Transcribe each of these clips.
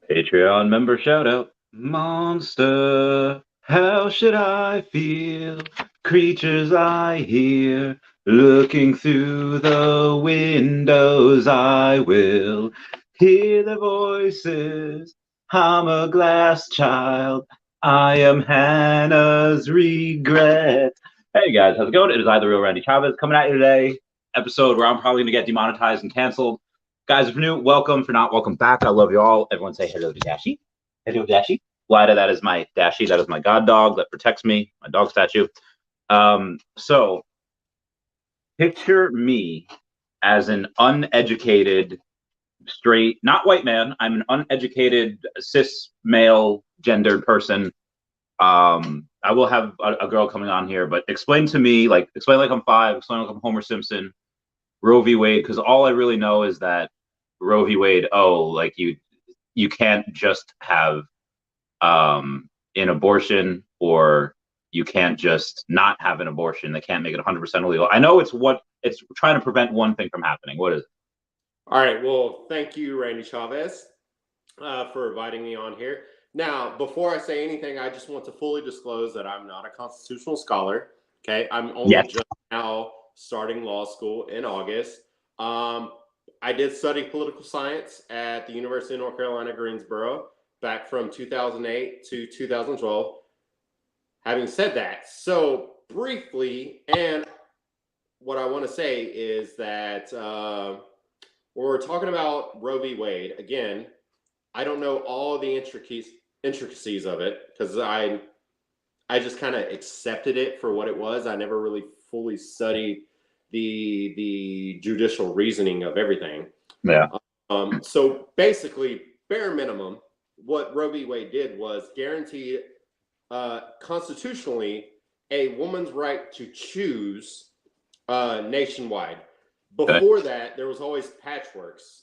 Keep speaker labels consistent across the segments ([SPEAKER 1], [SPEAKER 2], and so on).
[SPEAKER 1] Patreon member shout out. Monster, how should I feel? Creatures I hear looking through the windows. I will hear their voices. I'm a glass child. I am Hannah's regret. Hey guys, how's it going? It is I, the real Randy Chavez, coming at you today. Episode where I'm probably going to get demonetized and canceled. Guys, if you're new, welcome. If you're not, welcome back. I love you all. Everyone say hello to Dashi. Hello, Dashi. Lyda, that is my Dashi. That is my god dog that protects me, my dog statue. So picture me as an uneducated, straight, not white man. I'm an uneducated, cis male gendered person. I will have a girl coming on here, but explain to me, explain like I'm five, explain like I'm Homer Simpson, Roe v. Wade, because all I really know is that Roe v. Wade, you can't just have an abortion, or you can't just not have an abortion. They can't make it 100% illegal. I know it's trying to prevent one thing from happening. What is it?
[SPEAKER 2] All right. Well, thank you, Randy Chavez, for inviting me on here. Now, before I say anything, I just want to fully disclose that I'm not a constitutional scholar. Okay. I'm only just now starting law school in August. I did study political science at the University of North Carolina, Greensboro, back from 2008 to 2012. Having said that, so briefly, and what I want to say is that we're talking about Roe v. Wade. Again, I don't know all the intricacies of it because I just kind of accepted it for what it was. I never really fully studied the judicial reasoning of everything.
[SPEAKER 1] Yeah.
[SPEAKER 2] So basically, bare minimum, what Roe v. Wade did was guarantee constitutionally a woman's right to choose nationwide. Before that, there was always patchworks.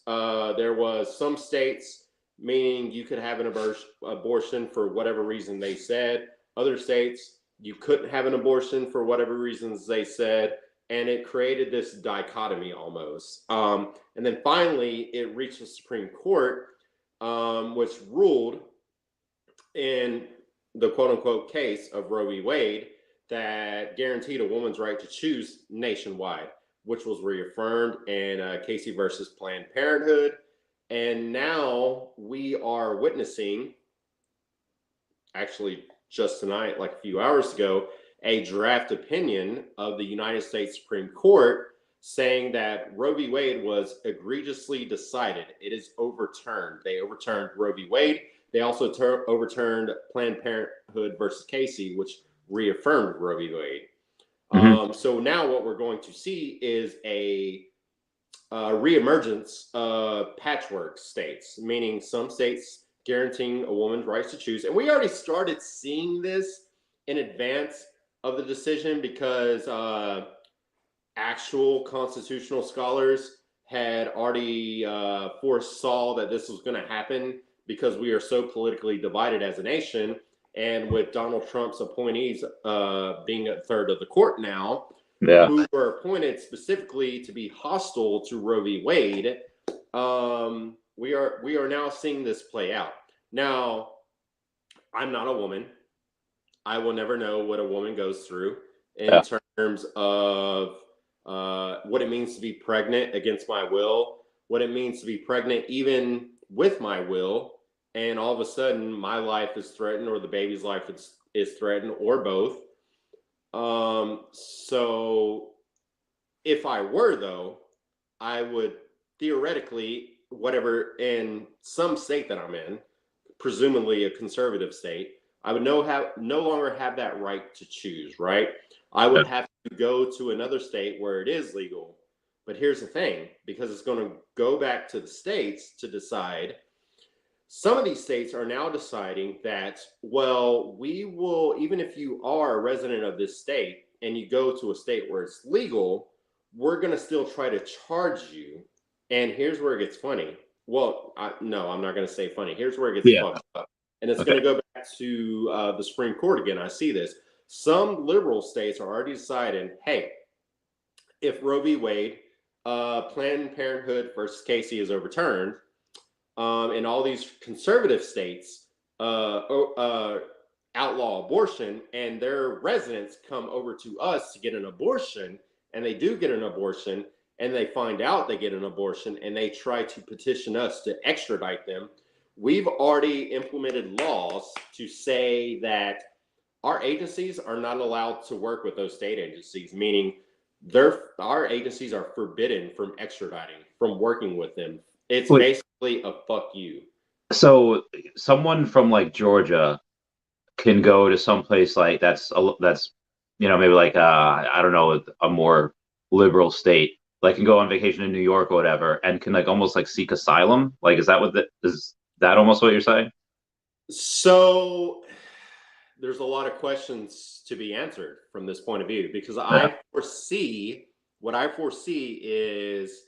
[SPEAKER 2] There was some states, meaning you could have an abortion for whatever reason they said. Other states, you couldn't have an abortion for whatever reasons they said. And it created this dichotomy almost. And then finally, it reached the Supreme Court, which ruled in the quote-unquote case of Roe v. Wade that guaranteed a woman's right to choose nationwide, which was reaffirmed in Casey versus Planned Parenthood. And now we are witnessing, actually just tonight, like a few hours ago, a draft opinion of the United States Supreme Court saying that Roe v. Wade was egregiously decided. It is overturned. They overturned Roe v. Wade. They also overturned Planned Parenthood versus Casey, which reaffirmed Roe v. Wade. Mm-hmm. So now what we're going to see is a reemergence of patchwork states, meaning some states guaranteeing a woman's rights to choose. And we already started seeing this in advance of the decision because actual constitutional scholars had already foresaw that this was going to happen because we are so politically divided as a nation. And with Donald Trump's appointees being a third of the court now, who were appointed specifically to be hostile to Roe v. Wade, we are now seeing this play out. Now, I'm not a woman. I will never know what a woman goes through in terms of what it means to be pregnant against my will, what it means to be pregnant even with my will, and all of a sudden my life is threatened or the baby's life is threatened or both. So if I were, though, I would theoretically, whatever, in some state that I'm in, presumably a conservative state, I would no longer have that right to choose, right? I would have to go to another state where it is legal. But here's the thing, because it's going to go back to the states to decide. Some of these states are now deciding that, well, we will, even if you are a resident of this state and you go to a state where it's legal, we're going to still try to charge you. And here's where it gets funny. Well, no, I'm not going to say funny. Here's where it gets fucked up. And it's going to go back to the Supreme Court again. I see this. Some liberal states are already deciding, hey, if Roe v. Wade, Planned Parenthood versus Casey is overturned, in all these conservative states outlaw abortion, and their residents come over to us to get an abortion, and they do get an abortion, and they find out they get an abortion, and they try to petition us to extradite them. We've already implemented laws to say that our agencies are not allowed to work with those state agencies, meaning our agencies are forbidden from extraditing, from working with them. It's
[SPEAKER 1] Wait,
[SPEAKER 2] basically a fuck you.
[SPEAKER 1] so someone from like Georgia can go to some place like that's maybe like I don't know, a more liberal state, like can go on vacation in New York or whatever, and can like almost like seek asylum. Like, is that almost what you're saying?
[SPEAKER 2] So there's a lot of questions to be answered from this point of view, because
[SPEAKER 1] Yeah.
[SPEAKER 2] what I foresee is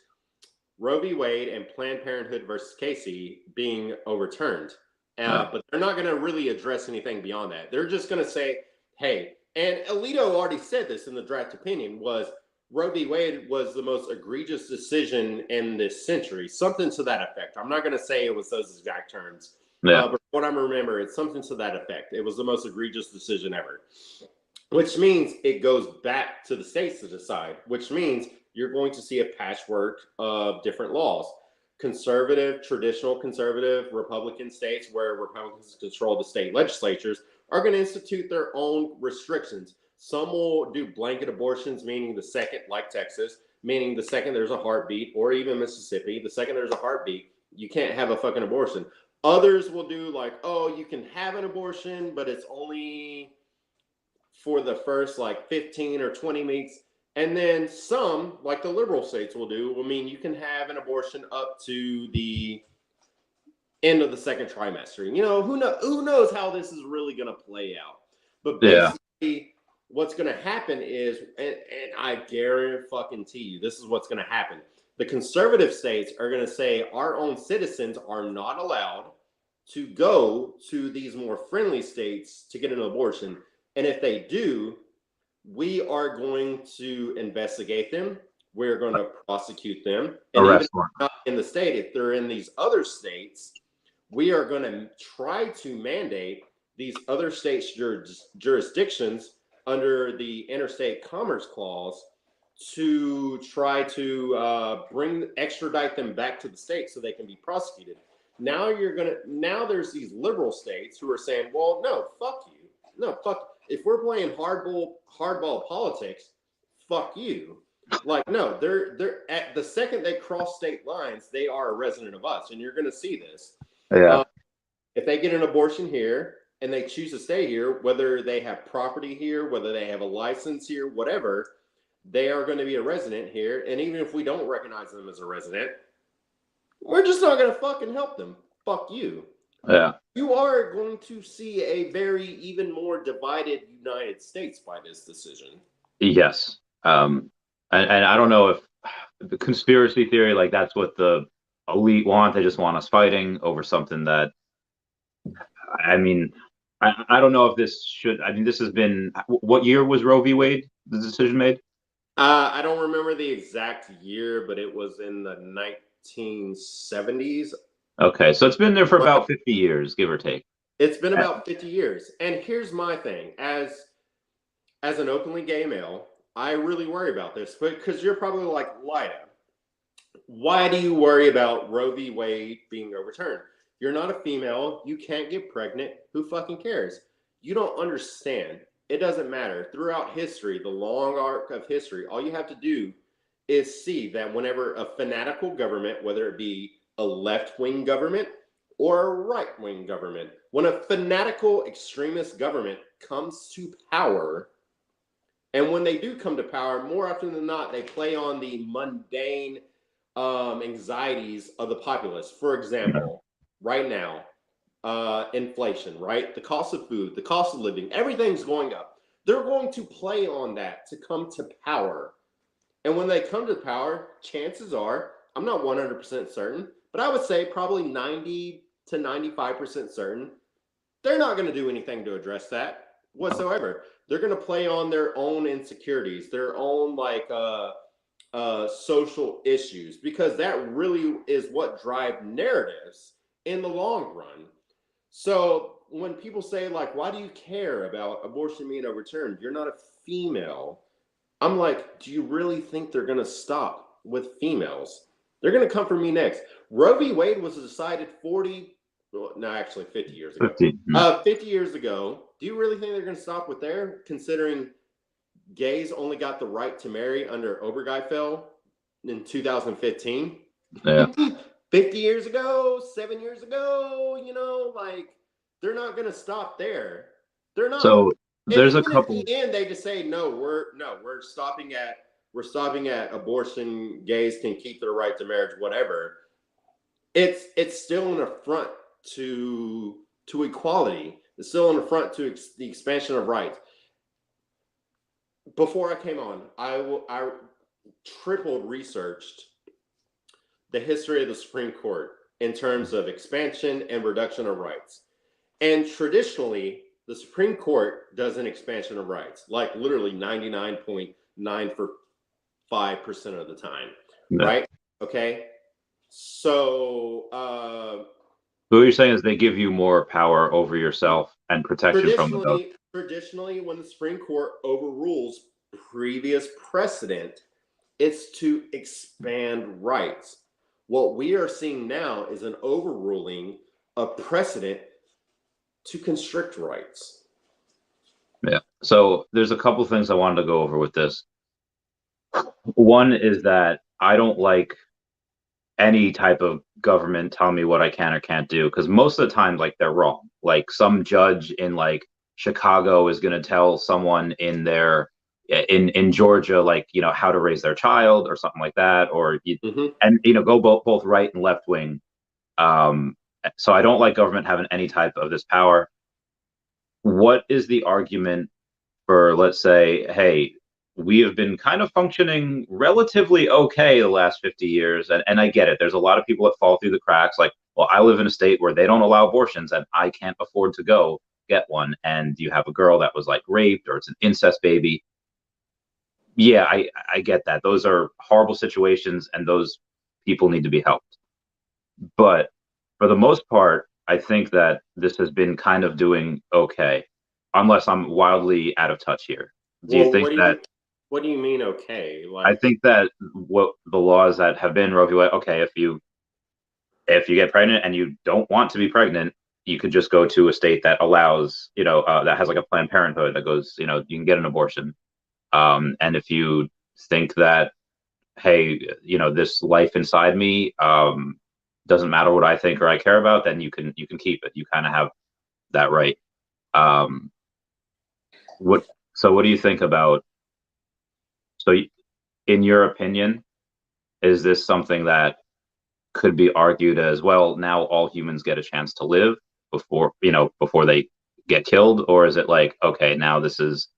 [SPEAKER 2] Roe v. Wade and Planned Parenthood versus Casey being overturned.
[SPEAKER 1] Yeah.
[SPEAKER 2] But they're not going to really address anything beyond that. They're just going to say, hey, and Alito already said this in the draft opinion, was Roe v. Wade was the most egregious decision in this century, something to that effect. I'm not going to say it was those exact terms,
[SPEAKER 1] Yeah.
[SPEAKER 2] but what I remember, it's something to that effect. It was the most egregious decision ever, which means it goes back to the states to decide, which means you're going to see a patchwork of different laws. Traditional conservative Republican states where Republicans control the state legislatures are going to institute their own restrictions. Some will do blanket abortions, meaning the second, like Texas, meaning the second there's a heartbeat, or even Mississippi, the second there's a heartbeat, you can't have a fucking abortion. Others will do like, oh, you can have an abortion, but it's only for the first like 15 or 20 weeks. And then some, like the liberal states will do, will mean you can have an abortion up to the end of the second trimester. Who knows how this is really going to play out. But
[SPEAKER 1] Yeah.
[SPEAKER 2] basically, what's going to happen is, and I guarantee you, this is what's going to happen. The conservative states are going to say our own citizens are not allowed to go to these more friendly states to get an abortion. And if they do, we are going to investigate them. We're going to prosecute them. And even if they're not in the state, if they're in these other states, we are going to try to mandate these other states' jurisdictions under the Interstate Commerce Clause to try to extradite them back to the state so they can be prosecuted. Now there's these liberal states who are saying, well, no, fuck you. No, fuck. If we're playing hardball politics, fuck you. Like, no, they're at the second they cross state lines, they are a resident of us, and you're going to see this.
[SPEAKER 1] Yeah.
[SPEAKER 2] If they get an abortion here and they choose to stay here, whether they have property here, whether they have a license here, whatever, they are going to be a resident here. And even if we don't recognize them as a resident, we're just not going to fucking help them. Fuck you.
[SPEAKER 1] Yeah.
[SPEAKER 2] You are going to see a very even more divided United States by this decision.
[SPEAKER 1] Yes. And I don't know if the conspiracy theory, like that's what the elite want. They just want us fighting over something that, I mean, I don't know if this has been, what year was Roe v. Wade, the decision made?
[SPEAKER 2] I don't remember the exact year, but it was in the 1970s.
[SPEAKER 1] Okay, so it's been there for about 50 years, give or take.
[SPEAKER 2] It's been about 50 years. And here's my thing. As an openly gay male, I really worry about this, because you're probably like, Lyda, why do you worry about Roe v. Wade being overturned? You're not a female. You can't get pregnant. Who fucking cares? You don't understand. It doesn't matter. Throughout history, the long arc of history, all you have to do is see that whenever a fanatical government, whether it be a left-wing government or a right-wing government, when a fanatical extremist government comes to power, and when they do come to power, more often than not, they play on the mundane anxieties of the populace. For example, right now, inflation, right? The cost of food, the cost of living, everything's going up. They're going to play on that to come to power. And when they come to power, chances are, I'm not 100% certain, but I would say probably 90 to 95% certain, they're not going to do anything to address that whatsoever. They're going to play on their own insecurities, their own social issues, because that really is what drive narratives in the long run. So when people say, like, why do you care about abortion being overturned? You're not a female. I'm like, do you really think they're going to stop with females? They're going to come for me next. Roe v. Wade was decided 50 years ago.
[SPEAKER 1] 50.
[SPEAKER 2] 50 years ago. Do you really think they're going to stop with there, considering gays only got the right to marry under Obergefell in 2015?
[SPEAKER 1] Yeah.
[SPEAKER 2] 50 years ago, 7 years ago, like, they're not going to stop there. They're not.
[SPEAKER 1] So there's
[SPEAKER 2] and
[SPEAKER 1] a couple.
[SPEAKER 2] At the end, they just say, no, we're stopping at abortion. Gays can keep their right to marriage, whatever. It's still an affront to equality. It's still an affront to the expansion of rights. Before I came on, I tripled researched the history of the Supreme Court in terms of expansion and reduction of rights. And traditionally, the Supreme Court does an expansion of rights, like literally 99.95% of the time, right? Okay. So
[SPEAKER 1] what you're saying is they give you more power over yourself and protection from the government.
[SPEAKER 2] Traditionally, when the Supreme Court overrules previous precedent, it's to expand rights. What we are seeing now is an overruling of precedent to constrict rights.
[SPEAKER 1] Yeah. So there's a couple things I wanted to go over with this. One is that I don't like any type of government telling me what I can or can't do, because most of the time, like, they're wrong. Like, some judge in like Chicago is going to tell someone in Georgia, like, how to raise their child or something like that, or and go both right and left wing. So I don't like government having any type of this power. What is the argument for, let's say, hey, we have been kind of functioning relatively okay the last 50 years. And I get it. There's a lot of people that fall through the cracks. Like, well, I live in a state where they don't allow abortions and I can't afford to go get one. And you have a girl that was like raped, or it's an incest baby. Yeah, I get that. Those are horrible situations and those people need to be helped. But for the most part, I think that this has been kind of doing okay, unless I'm wildly out of touch here. Do you think that?
[SPEAKER 2] What do you mean, okay? Like,
[SPEAKER 1] I think that what the laws that have been Roe v. Wade, okay, if you get pregnant and you don't want to be pregnant, you could just go to a state that allows, that has like a Planned Parenthood that goes, you can get an abortion. And if you think that, hey, this life inside me doesn't matter what I think or I care about, then you can keep it. You kind of have that right. What do you think about? So, in your opinion, is this something that could be argued as, well, now all humans get a chance to live before they get killed? Or is it like, okay, now this is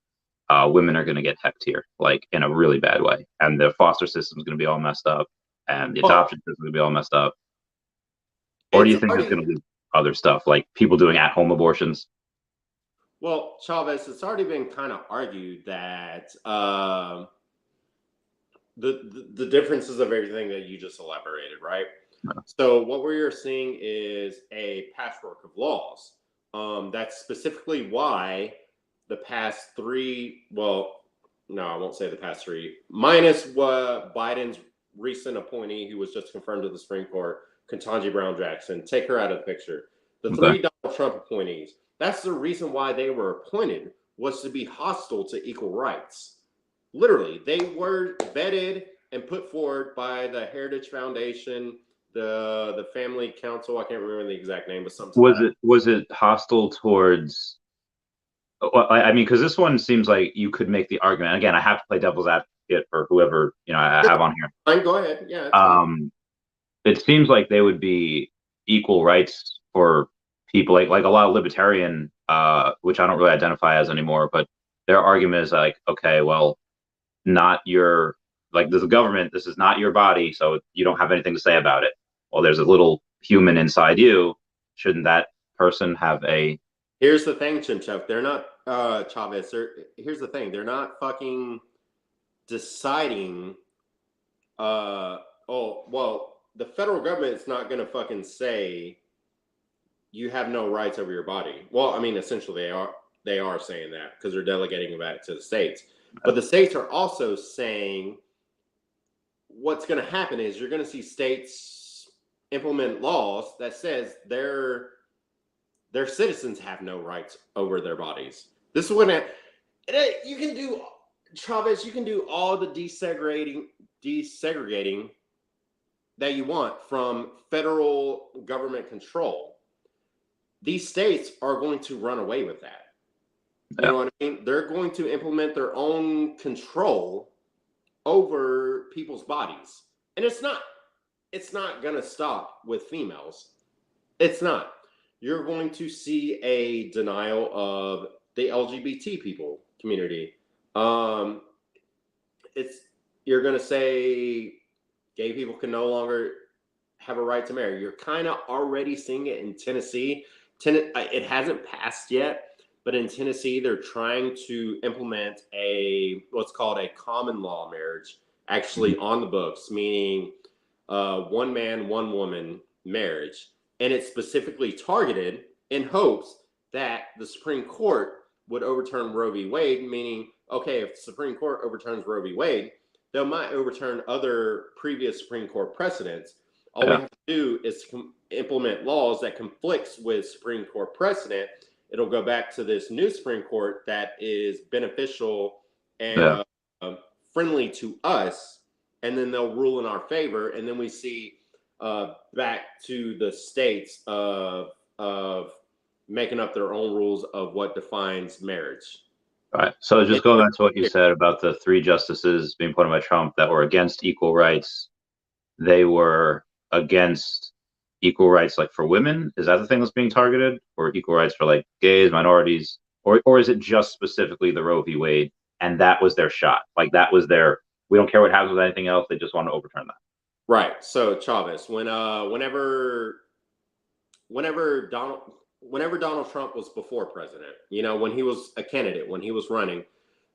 [SPEAKER 1] women are going to get hecked here, like, in a really bad way, and the foster system is going to be all messed up, and the adoption system is going to be all messed up? Or do you think there's going to be other stuff, like people doing at-home abortions?
[SPEAKER 2] Well, Chavez, it's already been kind of argued that the differences of everything that you just elaborated, right? No. So what we're seeing is a patchwork of laws. That's specifically why the past three, well, no, I won't say the past three, minus what Biden's recent appointee, who was just confirmed to the Supreme Court, Ketanji Brown Jackson, take her out of the picture. The three Donald Trump appointees, that's the reason why they were appointed, was to be hostile to equal rights. Literally, they were vetted and put forward by the Heritage Foundation, the Family Council. I can't remember the exact name, but something.
[SPEAKER 1] Was it hostile towards? Well, I mean, because this one seems like you could make the argument. Again, I have to play devil's advocate for whoever I have on here.
[SPEAKER 2] Fine, go ahead. Yeah.
[SPEAKER 1] It seems like they would be equal rights for people, like a lot of libertarian, which I don't really identify as anymore, but their argument is like, okay, well, not your, like, there's a government, this is not your body, so you don't have anything to say about it. Well, there's a little human inside you. Shouldn't that person have a?
[SPEAKER 2] Here's the thing, Chimchuk. They're not Chavez. Here's the thing. They're not fucking deciding Oh, well, the federal government is not going to fucking say you have no rights over your body. Well, I mean, essentially they are saying that because they're delegating it back to the states. But the states are also saying what's going to happen is you're going to see states implement laws that says their citizens have no rights over their bodies. This is when you can do, Chavez, you can do all the desegregating that you want from federal government control. These states are going to run away with that. You know what I mean? They're going to implement their own control over people's bodies. And it's not going to stop with females. It's not. You're going to see a denial of the LGBT people community. You're going to say gay people can no longer have a right to marry. You're kind of already seeing it in Tennessee. It hasn't passed yet, but in Tennessee, they're trying to implement what's called a common law marriage, actually on the books, meaning one man, one woman marriage. And it's specifically targeted in hopes that the Supreme Court would overturn Roe v. Wade, meaning, okay, if the Supreme Court overturns Roe v. Wade, they might overturn other previous Supreme Court precedents. All we have to do is implement laws that conflicts with Supreme Court precedent. It'll go back to this new Supreme Court that is beneficial and friendly to us, and then they'll rule in our favor. And then we see back to the states of making up their own rules of what defines marriage.
[SPEAKER 1] All right. So just going back to what you said about the 3 justices being put on by Trump that were against equal rights, they were against equal rights like for women. Is that the thing that's being targeted, or equal rights for like gays, minorities, or is it just specifically the Roe v. Wade and that was their shot? Like that was their, we don't care what happens with anything else. They just want to overturn that.
[SPEAKER 2] Right. So Chavez, whenever Donald Trump was before president, when he was a candidate, when he was running,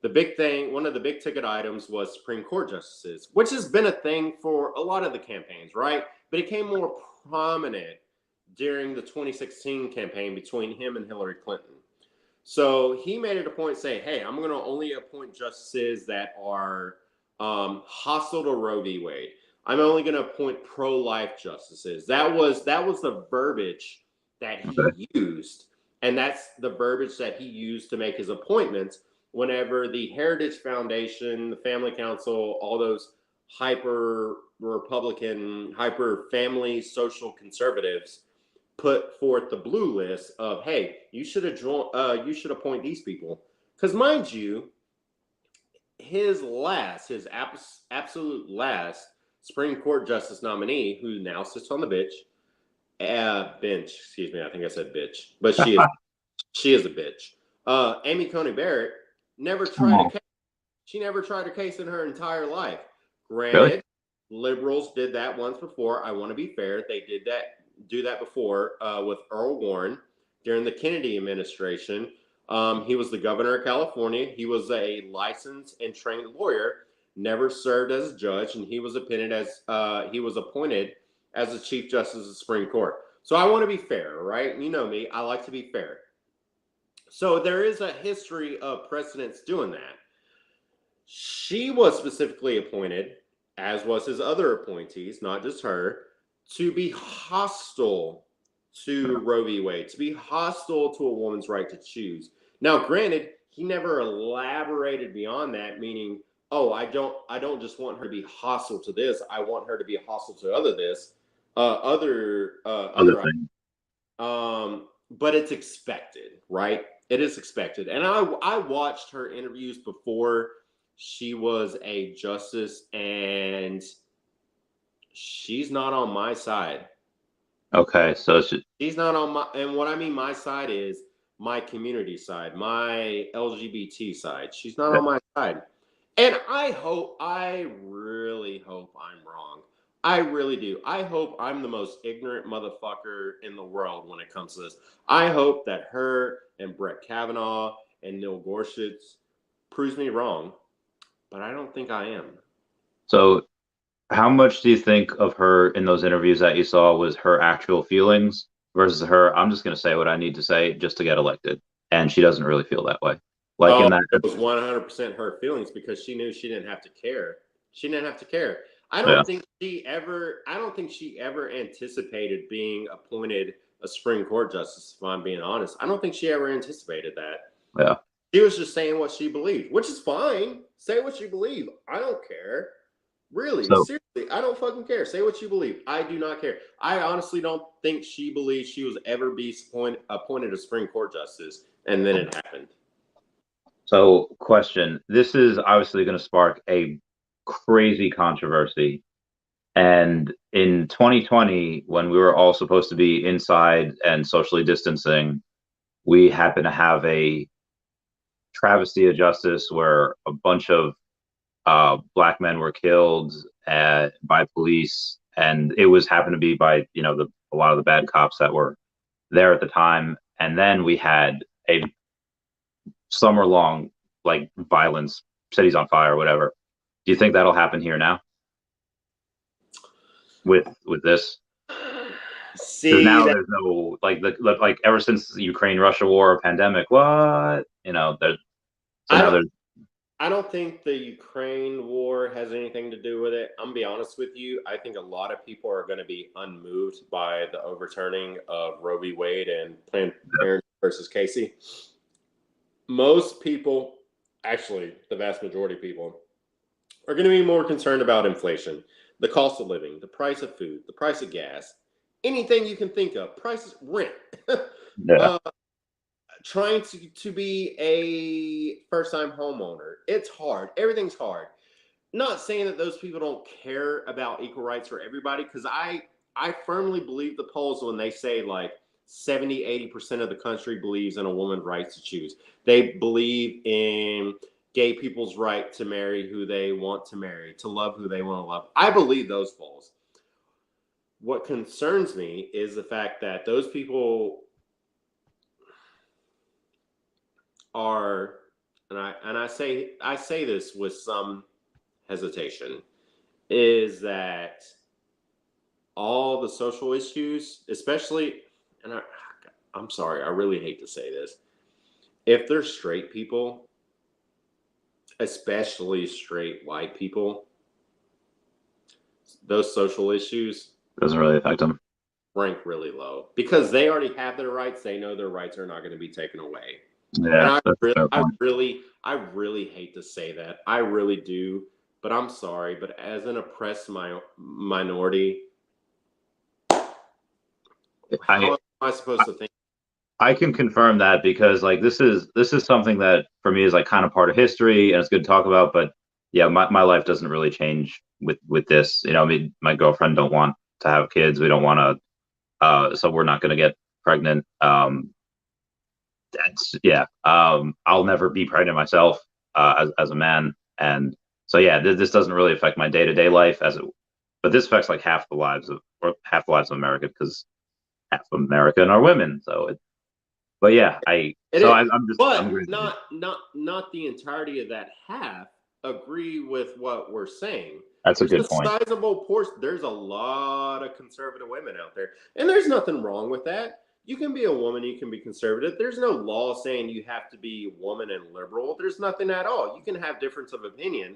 [SPEAKER 2] one of the big ticket items was Supreme Court justices, which has been a thing for a lot of the campaigns, right? But it became more prominent during the 2016 campaign between him and Hillary Clinton. So he made it a point to say, hey, I'm going to only appoint justices that are hostile to Roe v. Wade. I'm only going to appoint pro-life justices. That was the verbiage that he used. And that's the verbiage that he used to make his appointments whenever the Heritage Foundation, the Family Council, all those hyper Republican, hyper family social conservatives put forth the blue list of, hey, you should appoint these people. Because mind you, his absolute last Supreme Court Justice nominee, who now sits on the bench, excuse me, I think I said bitch, but she is a bitch. Amy Coney Barrett never tried a case. She never tried a case in her entire life. Granted, really? Liberals did that once before. I want to be fair. They did do that before with Earl Warren during the Kennedy administration. He was the governor of California. He was a licensed and trained lawyer, never served as a judge, and he was appointed as the Chief Justice of the Supreme Court. So I want to be fair, right? You know me. I like to be fair. So there is a history of precedents doing that. She was specifically appointed, as was his other appointees, not just her, to be hostile to Roe v. Wade, to be hostile to a woman's right to choose. Now, granted, he never elaborated beyond that, meaning, oh, I don't just want her to be hostile to this. I want her to be hostile to other things. But it's expected, right? It is expected. And I watched her interviews before she was a justice, and she's not on my side.
[SPEAKER 1] Okay, so
[SPEAKER 2] she's not on my, and what I mean my side is my community side, my LGBT side. She's not on my side. And I really hope I'm wrong. I really do. I hope I'm the most ignorant motherfucker in the world when it comes to this. I hope that her and Brett Kavanaugh and Neil Gorsuch proves me wrong, but I don't think I am.
[SPEAKER 1] So How much do you think of her in those interviews that you saw was her actual feelings versus her, I'm just going to say what I need to say just to get elected? And she doesn't really feel that way. Like
[SPEAKER 2] Oh,
[SPEAKER 1] in that,
[SPEAKER 2] it was 100% her feelings because she knew she didn't have to care. She didn't have to care.
[SPEAKER 1] yeah,
[SPEAKER 2] I don't think she ever anticipated being appointed a Supreme Court justice, if I'm being honest. I don't think she ever anticipated that.
[SPEAKER 1] yeah.
[SPEAKER 2] She was just saying what she believed, which is fine. Say what you believe. I don't care. Really,
[SPEAKER 1] So,
[SPEAKER 2] seriously, I don't fucking care. Say what you believe. I do not care. I honestly don't think she believes she was ever be appointed a Supreme Court justice, and then it happened.
[SPEAKER 1] so question. This is obviously going to spark a crazy controversy. And in 2020, when we were all supposed to be inside and socially distancing, we happened to have a travesty of justice where a bunch of black men were killed by police, and it was happened to be by a lot of the bad cops that were there at the time. And then we had a summer long like violence, cities on fire, whatever. Do you think that'll happen here now with this? Because
[SPEAKER 2] See
[SPEAKER 1] now
[SPEAKER 2] that
[SPEAKER 1] there's no like ever since the Ukraine Russia war pandemic, what there's so
[SPEAKER 2] I
[SPEAKER 1] now
[SPEAKER 2] don't
[SPEAKER 1] there's
[SPEAKER 2] I don't think the Ukraine war has anything to do with it. I'm gonna be honest with you. I think a lot of people are going to be unmoved by the overturning of Roe v. Wade and Planned Parenthood versus Casey. Most people, actually, the vast majority of people, are going to be more concerned about inflation, the cost of living, the price of food, the price of gas, anything you can think of, prices, rent.
[SPEAKER 1] yeah.
[SPEAKER 2] uh, Trying to be a first time homeowner. It's hard. Everything's hard. Not saying that those people don't care about equal rights for everybody, because I firmly believe the polls when they say like 70-80% of the country believes in a woman's right to choose. They believe in gay people's right to marry who they want to marry, to love who they want to love. I believe those polls. What concerns me is the fact that those people are, and I say this with some hesitation, is that all the social issues, especially, and I'm sorry, I really hate to say this, if they're straight people, especially straight white people, those social issues
[SPEAKER 1] Doesn't really affect them.
[SPEAKER 2] rank really low because they already have their rights. They know their rights are not going to be taken away. And
[SPEAKER 1] Yeah, that's a fair point.
[SPEAKER 2] I really hate to say that. I really do, but I'm sorry. But as an oppressed minority, how
[SPEAKER 1] I
[SPEAKER 2] am I supposed to think?
[SPEAKER 1] I can confirm that because like this is something that for me is like kind of part of history and it's good to talk about. But yeah, my life doesn't really change with this. I mean, my girlfriend don't want to have kids. We don't want to. So we're not going to get pregnant. That's yeah. I'll never be pregnant myself as a man, and so yeah, this doesn't really affect my day to day life but this affects like half the lives of America because half of American are women. But yeah,
[SPEAKER 2] It is,
[SPEAKER 1] I'm
[SPEAKER 2] but
[SPEAKER 1] agreeing with you.
[SPEAKER 2] not the entirety of that half agree with what we're saying.
[SPEAKER 1] That's a
[SPEAKER 2] There's a
[SPEAKER 1] good point.
[SPEAKER 2] sizable portion. There's a lot of conservative women out there, and there's nothing wrong with that. You can be a woman, you can be conservative. There's no law saying you have to be woman and liberal. There's nothing at all. You can have difference of opinion.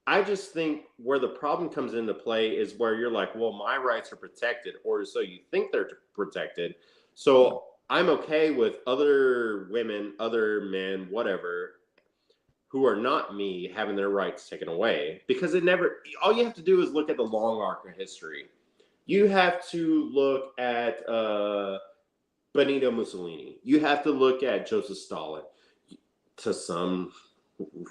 [SPEAKER 2] I just think where the problem comes into play is where you're like, well, my rights are protected, or so you think they're protected. So I'm okay with other women, other men, whatever, who are not me having their rights taken away because all you have to do is look at the long arc of history. You have to look at Benito Mussolini. You have to look at Joseph Stalin. To some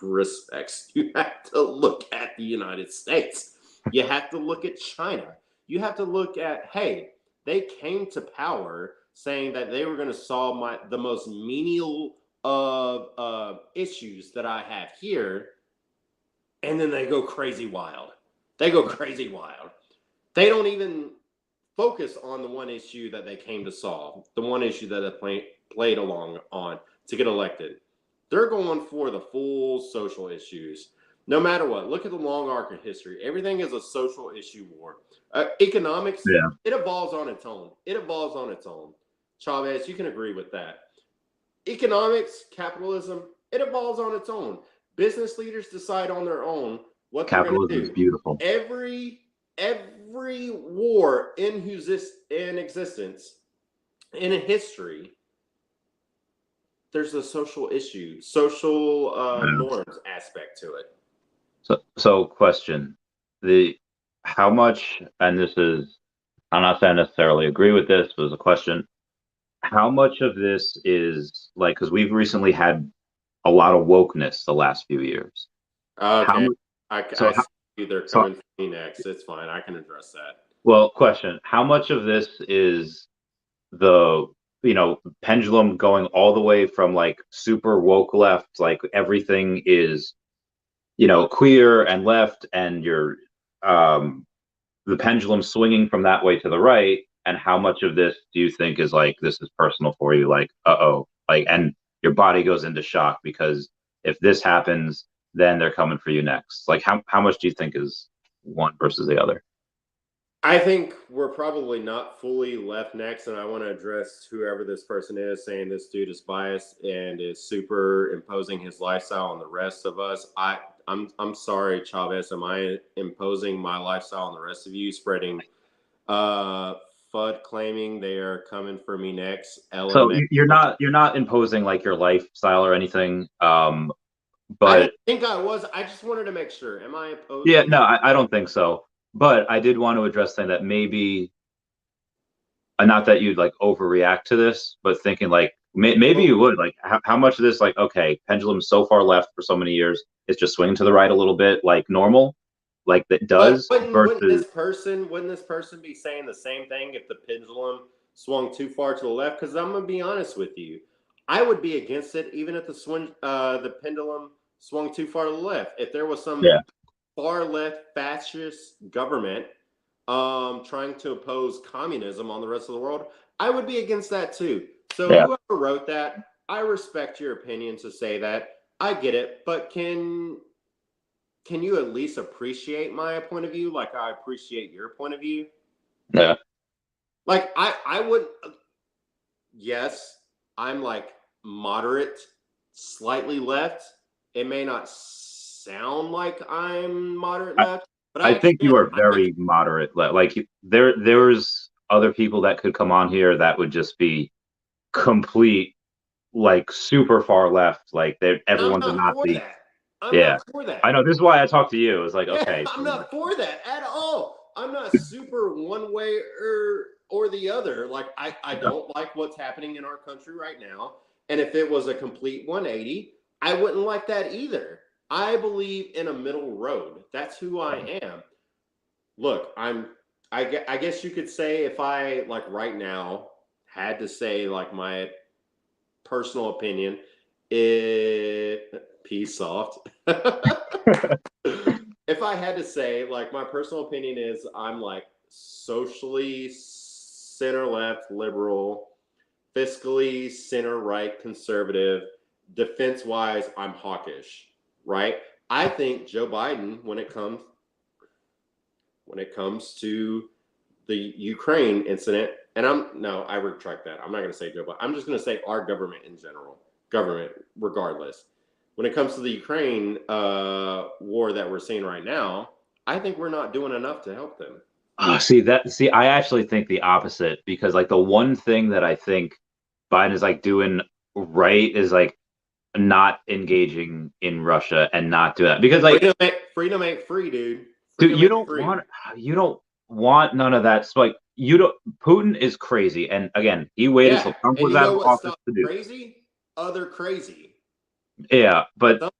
[SPEAKER 2] respects, you have to look at the United States. You have to look at China. You have to look at, hey, they came to power saying that they were going to solve the most menial of issues that I have here, and then they go crazy wild. They go crazy wild. They don't even focus on the one issue that they came to solve, the one issue that they played along on to get elected. They're going for the full social issues. No matter what, look at the long arc of history. Everything is a social issue war. Economics,
[SPEAKER 1] Yeah.
[SPEAKER 2] it evolves on its own. It evolves on its own. Chavez, you can agree with that. Economics, capitalism, it evolves on its own. Business leaders decide on their own what they're going to
[SPEAKER 1] Capitalism is
[SPEAKER 2] do.
[SPEAKER 1] beautiful.
[SPEAKER 2] Every war in existence, in a history, there's a social issue, social norms aspect to it.
[SPEAKER 1] So question, how much, and this is, I'm not saying I necessarily agree with this, but it's a question. How much of this is like, because we've recently had a lot of wokeness the last few years.
[SPEAKER 2] Okay, I see they're
[SPEAKER 1] so-
[SPEAKER 2] coming for me next. It's fine. I can address that.
[SPEAKER 1] Well, question, how much of this is the, pendulum going all the way from like super woke left, like everything is, queer and left, and you're, the pendulum swinging from that way to the right, and how much of this do you think is like, this is personal for you, like, like, and your body goes into shock because if this happens, then they're coming for you next. Like, how much do you think is one versus the other?
[SPEAKER 2] I think we're probably not fully left next, and I want to address whoever this person is saying this dude is biased and is superimposing his lifestyle on the rest of us. I'm sorry, Chavez. Am I imposing my lifestyle on the rest of you? Spreading FUD claiming they are coming for me next.
[SPEAKER 1] So you're not imposing like your lifestyle or anything. But
[SPEAKER 2] I didn't think I was. I just wanted to make sure. Am I imposing?
[SPEAKER 1] Yeah, no, I don't think so. But I did want to address something that maybe, not that you'd like overreact to this, but thinking like maybe you would, like how much of this, like, okay, pendulum's so far left for so many years, it's just swinging to the right a little bit, like normal, like that does.
[SPEAKER 2] Wouldn't this person be saying the same thing if the pendulum swung too far to the left? Because I'm gonna be honest with you, I would be against it even if the pendulum swung too far to the left. If there was some far left fascist government trying to oppose communism on the rest of the world, I would be against that too. So whoever wrote that, I respect your opinion to say that. I get it, but can you at least appreciate my point of view like I appreciate your point of view?
[SPEAKER 1] Yeah.
[SPEAKER 2] Like I would, yes, I'm like moderate, slightly left. It may not sound like I'm moderate left, but
[SPEAKER 1] I think you are very moderate left. Like there's other people that could come on here that would just be complete, like super far left. Like everyone's a Nazi.
[SPEAKER 2] I'm not for that.
[SPEAKER 1] I know. This is why I talk to you. It's like, okay.
[SPEAKER 2] I'm not for that at all. I'm not super one way or the other. Like I don't like what's happening in our country right now. And if it was a complete 180, I wouldn't like that either. I believe in a middle road. That's who I am. Look, I guess you could say if I like right now had to say like my personal opinion, peace soft. If I had to say like my personal opinion is I'm like socially center left liberal, fiscally center right conservative, defense wise I'm hawkish, right? I think Joe Biden when it comes to the Ukraine incident, and I retract that. I'm not going to say Joe Biden. I'm just going to say our government in general, regardless. When it comes to the Ukraine war that we're seeing right now, I think we're not doing enough to help them.
[SPEAKER 1] I actually think the opposite, because like the one thing that I think Biden is like doing right is like not engaging in Russia and not doing that, because like
[SPEAKER 2] freedom ain't free, dude.
[SPEAKER 1] Dude, you don't want none of that. So, like, Putin is crazy, and again, he waited till Trump was out of office to do
[SPEAKER 2] crazy. Other crazy.
[SPEAKER 1] Yeah, but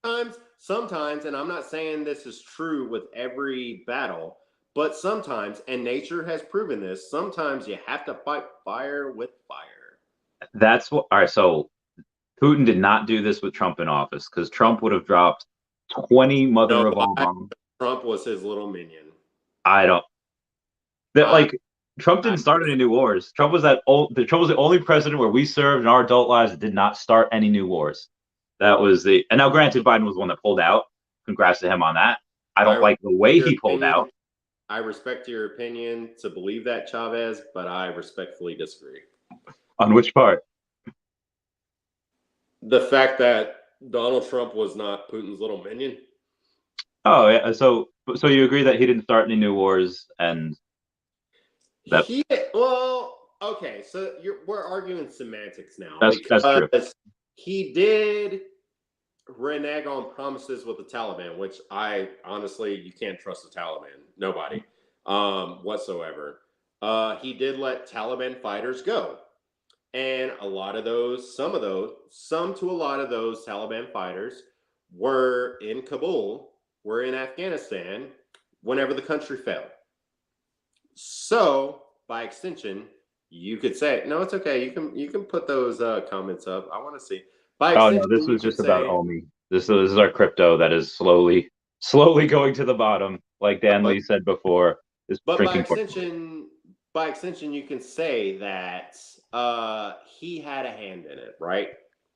[SPEAKER 2] sometimes, and I'm not saying this is true with every battle, but sometimes, and nature has proven this, sometimes you have to fight fire with fire.
[SPEAKER 1] That's what. All right, so Putin did not do this with Trump in office, because Trump would have dropped 20 mother of all bombs.
[SPEAKER 2] Trump was his little minion.
[SPEAKER 1] Trump didn't start any new wars. Trump was the only president where we served in our adult lives that did not start any new wars. That was and now granted, Biden was the one that pulled out, congrats to him on that. I don't like the way he pulled out.
[SPEAKER 2] I respect your opinion to believe that, Chavez, but I respectfully disagree.
[SPEAKER 1] On which part?
[SPEAKER 2] The fact that Donald Trump was not Putin's little minion.
[SPEAKER 1] Oh, yeah. So you agree that he didn't start any new wars, and that
[SPEAKER 2] okay. So we're arguing semantics now.
[SPEAKER 1] That's true.
[SPEAKER 2] He did renege on promises with the Taliban, which I honestly, you can't trust the Taliban. Nobody whatsoever. He did let Taliban fighters go. And some to a lot of those Taliban fighters were in Kabul, were in Afghanistan whenever the country fell. So, by extension, you could say, no, it's okay. You can put those comments up. I want to see.
[SPEAKER 1] This was just about Omi. This is our crypto that is slowly going to the bottom, like Dan Lee said before.
[SPEAKER 2] But by extension, you can say that he had a hand in it, right?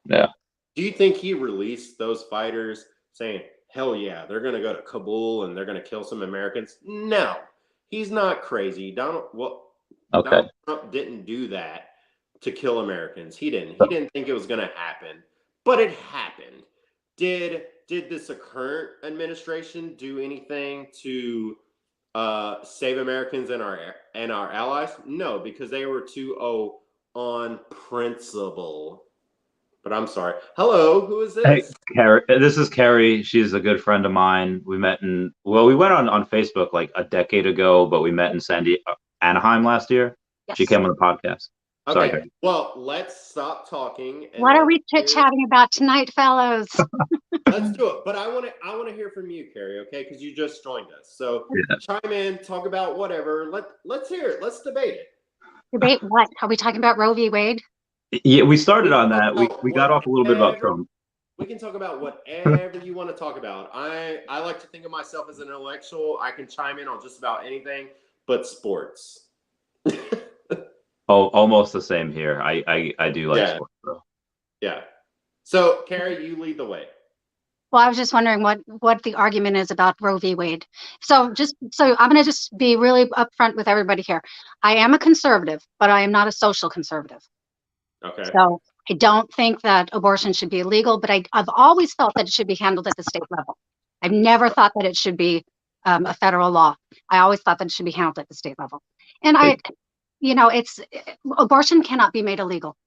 [SPEAKER 1] Yeah.
[SPEAKER 2] Do you think he released those fighters saying, hell yeah, they're going to go to Kabul and they're going to kill some Americans? No, he's not crazy. Donald Trump didn't do that to kill Americans. He didn't. He didn't think it was going to happen, but it happened. Did this current administration do anything to save Americans and our allies? No, because they were too on principle. But I'm sorry. Hello, who is this?
[SPEAKER 1] Hey, Carrie. This is Carrie. She's a good friend of mine. We met we went on Facebook like a decade ago, but we met in Anaheim last year. Yes. She came on the podcast.
[SPEAKER 2] Okay.
[SPEAKER 1] Sorry.
[SPEAKER 2] Well, let's stop talking.
[SPEAKER 3] What are we chit-chatting about tonight, fellows?
[SPEAKER 2] Let's do it. But I want to hear from you, Carrie, okay? Because you just joined us. So chime in, talk about whatever. Let's hear it. Let's debate it.
[SPEAKER 3] Debate what? Are we talking about Roe v. Wade?
[SPEAKER 1] Yeah, we started on that. We got off a little bit about Trump.
[SPEAKER 2] We can talk about whatever you want to talk about. I like to think of myself as an intellectual. I can chime in on just about anything but sports.
[SPEAKER 1] Oh, almost the same here. I do like sports, though.
[SPEAKER 2] Yeah. So, Carrie, you lead the way.
[SPEAKER 3] Well, I was just wondering what the argument is about Roe v. Wade. So I'm going to just be really upfront with everybody here. I am a conservative, but I am not a social conservative.
[SPEAKER 2] Okay.
[SPEAKER 3] So I don't think that abortion should be illegal, but I've always felt that it should be handled at the state level. I've never thought that it should be a federal law. I always thought that it should be handled at the state level. And abortion cannot be made illegal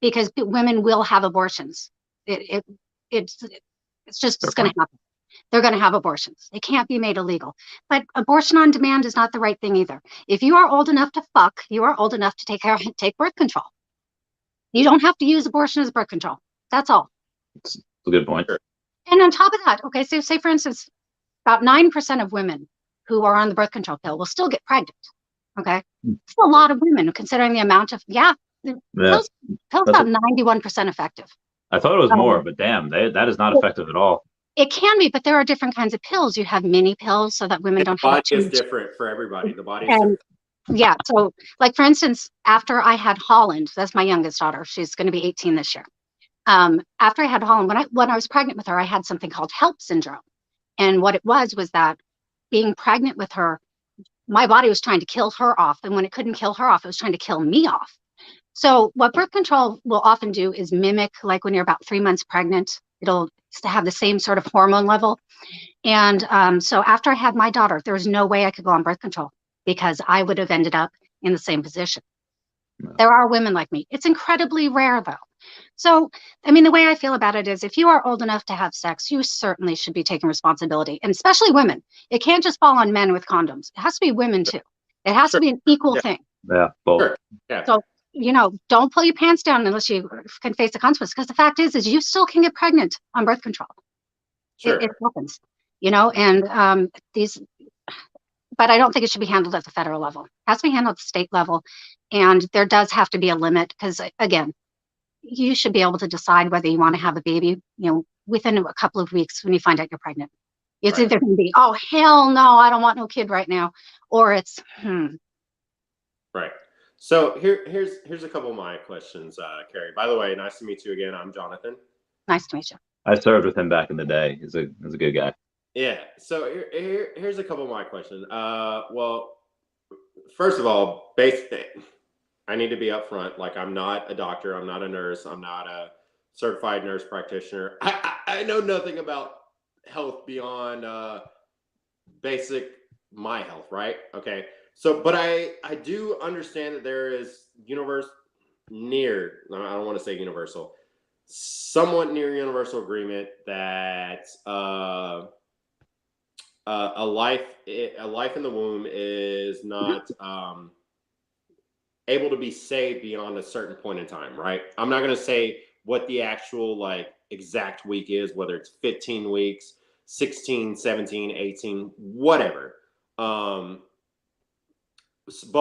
[SPEAKER 3] because women will have abortions. It's going to happen. They're going to have abortions. It can't be made illegal. But abortion on demand is not the right thing either. If you are old enough to fuck, you are old enough to take birth control. You don't have to use abortion as birth control. That's all.
[SPEAKER 1] That's a good point.
[SPEAKER 3] And on top of that, okay, so say for instance, about 9% of women who are on the birth control pill will still get pregnant. Okay, it's a lot of women considering the amount of pills about 91% effective.
[SPEAKER 1] I thought it was more, but damn, that is not effective at all.
[SPEAKER 3] It can be, but there are different kinds of pills. You have mini pills so that women don't have.
[SPEAKER 2] The body is different for everybody. The body is different.
[SPEAKER 3] Yeah, so like for instance, after I had Holland, that's my youngest daughter. She's going to be 18 this year. After I had Holland, when I was pregnant with her, I had something called HELP syndrome, and what it was that being pregnant with her, my body was trying to kill her off, and when it couldn't kill her off, it was trying to kill me off. So what birth control will often do is mimic, like when you're about 3 months pregnant, it'll have the same sort of hormone level. And so after I had my daughter, there was no way I could go on birth control because I would have ended up in the same position. No. There are women like me. It's incredibly rare, though. So, I mean, the way I feel about it is if you are old enough to have sex, you certainly should be taking responsibility, and especially women. It can't just fall on men with condoms. It has to be women, too. It has to be an equal thing.
[SPEAKER 1] Yeah, both.
[SPEAKER 2] Sure. Yeah.
[SPEAKER 3] So, don't pull your pants down unless you can face the consequences, because the fact is you still can get pregnant on birth control.
[SPEAKER 2] Sure.
[SPEAKER 3] It happens, and but I don't think it should be handled at the federal level. It has to be handled at the state level. And there does have to be a limit because, again, you should be able to decide whether you want to have a baby, within a couple of weeks when you find out you're pregnant. It's either going to be, oh, hell no, I don't want no kid right now. Or it's,
[SPEAKER 2] Right. So here's a couple of my questions, Carrie. By the way, nice to meet you again. I'm Jonathan.
[SPEAKER 3] Nice to meet you.
[SPEAKER 1] I served with him back in the day. He's a good guy.
[SPEAKER 2] Yeah. So here's a couple of my questions. Well, first of all, I need to be upfront. Like, I'm not a doctor. I'm not a nurse. I'm not a certified nurse practitioner. I know nothing about health beyond basic my health, right? Okay. So, but I do understand that there is I don't want to say universal, somewhat near universal agreement that a life in the womb is not able to be saved beyond a certain point in time, right? I'm not going to say what the actual like exact week is, whether it's 15 weeks, 16, 17, 18, whatever. But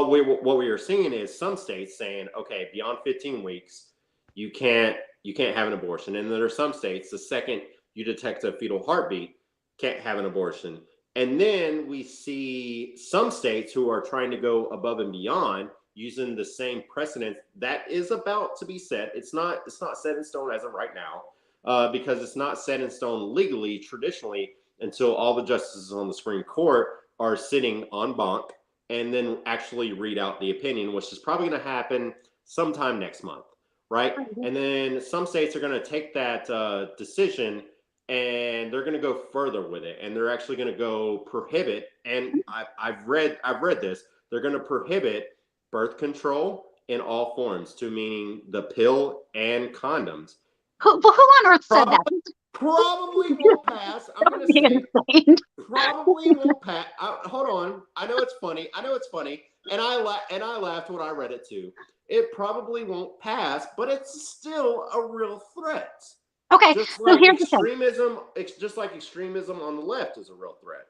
[SPEAKER 2] what we are seeing is some states saying, okay, beyond 15 weeks, you can't have an abortion. And there are some states, the second you detect a fetal heartbeat, can't have an abortion. And then we see some states who are trying to go above and beyond using the same precedent that is about to be set. It's not set in stone as of right now, because it's not set in stone legally, traditionally, until all the justices on the Supreme Court are sitting en banc and then actually read out the opinion, which is probably going to happen sometime next month, right? And then some states are going to take that decision and they're going to go further with it, and they're actually going to go prohibit. And I've read this. They're going to prohibit birth control in all forms, to meaning the pill and condoms.
[SPEAKER 3] Who on earth said that?
[SPEAKER 2] Probably won't pass. I'm going to say probably won't pass. Hold on. I know it's funny. And I laughed when I read it too. It probably won't pass, but it's still a real threat.
[SPEAKER 3] Okay. So here's
[SPEAKER 2] extremism. It's just like extremism on the left is a real threat.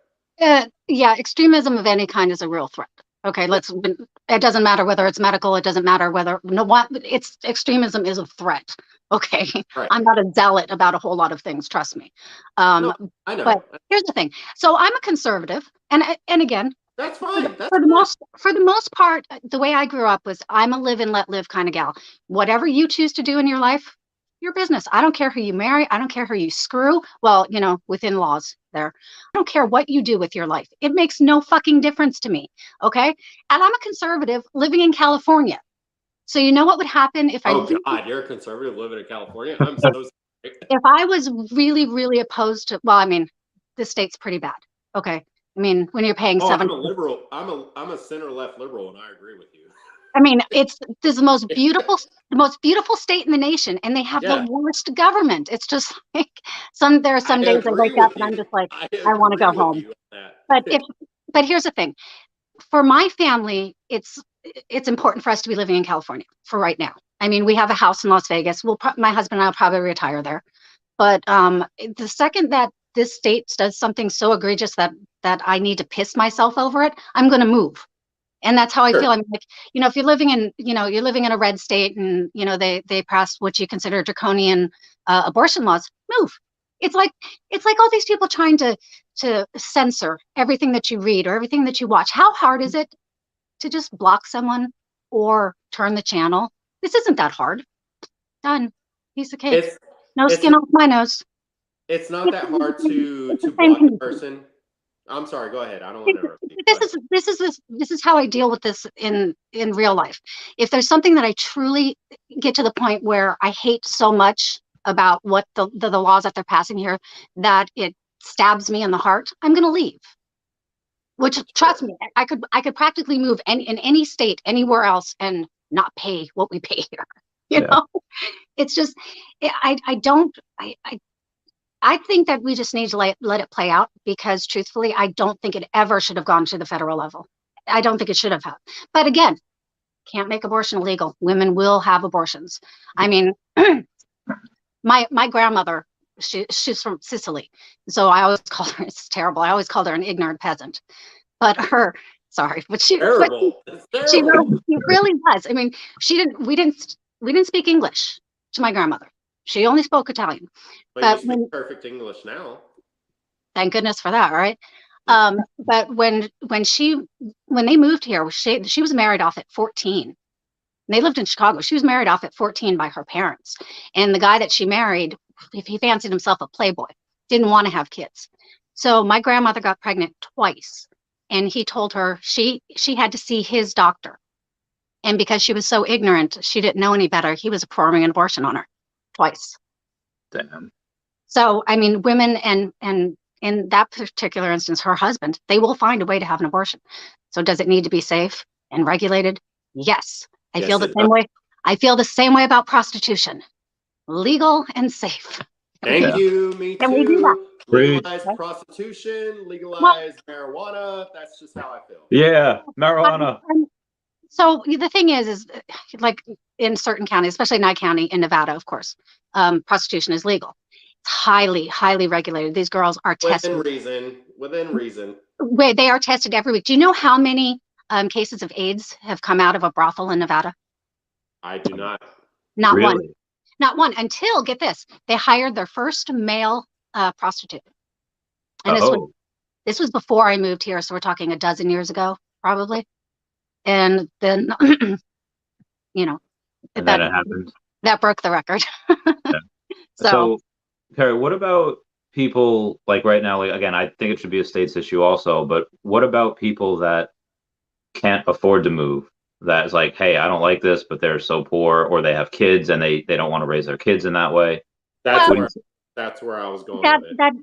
[SPEAKER 3] Yeah, extremism of any kind is a real threat. Okay, it doesn't matter whether it's medical, it doesn't matter whether, it's extremism is a threat. Okay, right. I'm not a zealot about a whole lot of things, trust me.
[SPEAKER 2] No, I know.
[SPEAKER 3] But here's the thing. So I'm a conservative, and again,
[SPEAKER 2] that's fine.
[SPEAKER 3] For the most part, the way I grew up was I'm a live and let live kind of gal. Whatever you choose to do in your life, your business. I don't care who you marry. I don't care who you screw. Well, within laws there. I don't care what you do with your life. It makes no fucking difference to me. Okay. And I'm a conservative living in California. So you know what would happen if
[SPEAKER 2] God, you're a conservative living in California? I'm so sorry.
[SPEAKER 3] If I was really, really opposed to, well, I mean, this state's pretty bad. Okay. I mean, when you're paying
[SPEAKER 2] I'm a liberal. I'm a center left liberal, and I agree with you.
[SPEAKER 3] I mean, this is the most beautiful state in the nation, and they have the worst government. It's just like there are some days I wake up and I'm just like, I want to go home. But here's the thing, for my family, it's important for us to be living in California for right now. I mean, we have a house in Las Vegas. My husband and I'll probably retire there. But the second that this state does something so egregious that I need to piss myself over it, I'm going to move. And that's how I feel. I'm like, if you're living in a red state and, they pass what you consider draconian abortion laws, move. It's like all these people trying to censor everything that you read or everything that you watch. How hard is it to just block someone or turn the channel? This isn't that hard. Done. Piece of cake. No skin off my nose.
[SPEAKER 2] It's not that hard to block a person. I'm sorry. Go ahead. I don't want to interrupt you.
[SPEAKER 3] This is how I deal with this in real life. If there's something that I truly get to the point where I hate so much about what the laws that they're passing here that it stabs me in the heart, I'm going to leave. Which, trust me, I could practically move in any state anywhere else and not pay what we pay here. You know, it's just I think that we just need to let it play out, because truthfully, I don't think it ever should have gone to the federal level. I don't think it should have. But again, can't make abortion illegal. Women will have abortions. I mean, my grandmother, she's from Sicily. So I always call her, it's terrible, I always called her an ignorant peasant. But she really was. I mean, we didn't speak English to my grandmother. She only spoke Italian.
[SPEAKER 2] But you speak perfect English now.
[SPEAKER 3] Thank goodness for that, right? But when they moved here, she was married off at 14. And they lived in Chicago. She was married off at 14 by her parents. And the guy that she married, if he fancied himself a playboy, didn't want to have kids. So my grandmother got pregnant twice, and he told her she had to see his doctor. And because she was so ignorant, she didn't know any better. He was performing an abortion on her twice.
[SPEAKER 1] Damn.
[SPEAKER 3] So, I mean, women and in that particular instance, her husband, they will find a way to have an abortion. So does it need to be safe and regulated? Yes. I
[SPEAKER 2] Yes,
[SPEAKER 3] feel the
[SPEAKER 2] it
[SPEAKER 3] same
[SPEAKER 2] does.
[SPEAKER 3] way. I feel the same way about prostitution. Legal and safe.
[SPEAKER 2] Thank
[SPEAKER 1] Yeah.
[SPEAKER 2] you. Me
[SPEAKER 3] Can we do that?
[SPEAKER 2] too.
[SPEAKER 1] Preach.
[SPEAKER 2] Legalize prostitution.
[SPEAKER 3] Well,
[SPEAKER 2] Legalize marijuana. That's just how I feel.
[SPEAKER 1] Yeah, marijuana.
[SPEAKER 3] so the thing is like in certain counties, especially Nye County in Nevada, of course, prostitution is legal. It's highly, highly regulated. These girls are tested.
[SPEAKER 2] Within reason.
[SPEAKER 3] Wait, they are tested every week. Do you know how many cases of AIDS have come out of a brothel in Nevada?
[SPEAKER 2] I do not.
[SPEAKER 3] Not one.
[SPEAKER 1] Really?
[SPEAKER 3] Not one until, get this, they hired their first male prostitute. And this was before I moved here, so we're talking a dozen years ago, probably. And then, you know,
[SPEAKER 1] And then it happened.
[SPEAKER 3] that broke the record.
[SPEAKER 1] Yeah. So, Carrie, what about people like right now? Like, again, I think it should be a state's issue also, but what about people that can't afford to move? That's like, hey, I don't like this, but they're so poor, or they have kids and they don't want to raise their kids in that way.
[SPEAKER 2] That's
[SPEAKER 3] Well,
[SPEAKER 2] where I was going with it.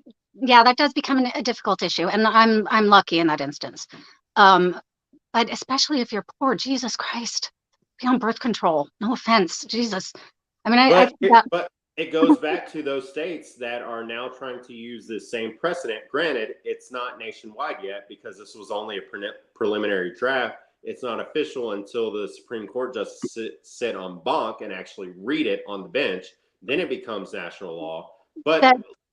[SPEAKER 3] that does become a difficult issue, and I'm lucky in that instance. But especially if you're poor, Jesus Christ, be on birth control. No offense, Jesus. I mean,
[SPEAKER 2] But it goes back to those states that are now trying to use this same precedent. Granted, it's not nationwide yet because this was only a preliminary draft. It's not official until the Supreme Court just sit on bonk and actually read it on the bench. Then it becomes national law. But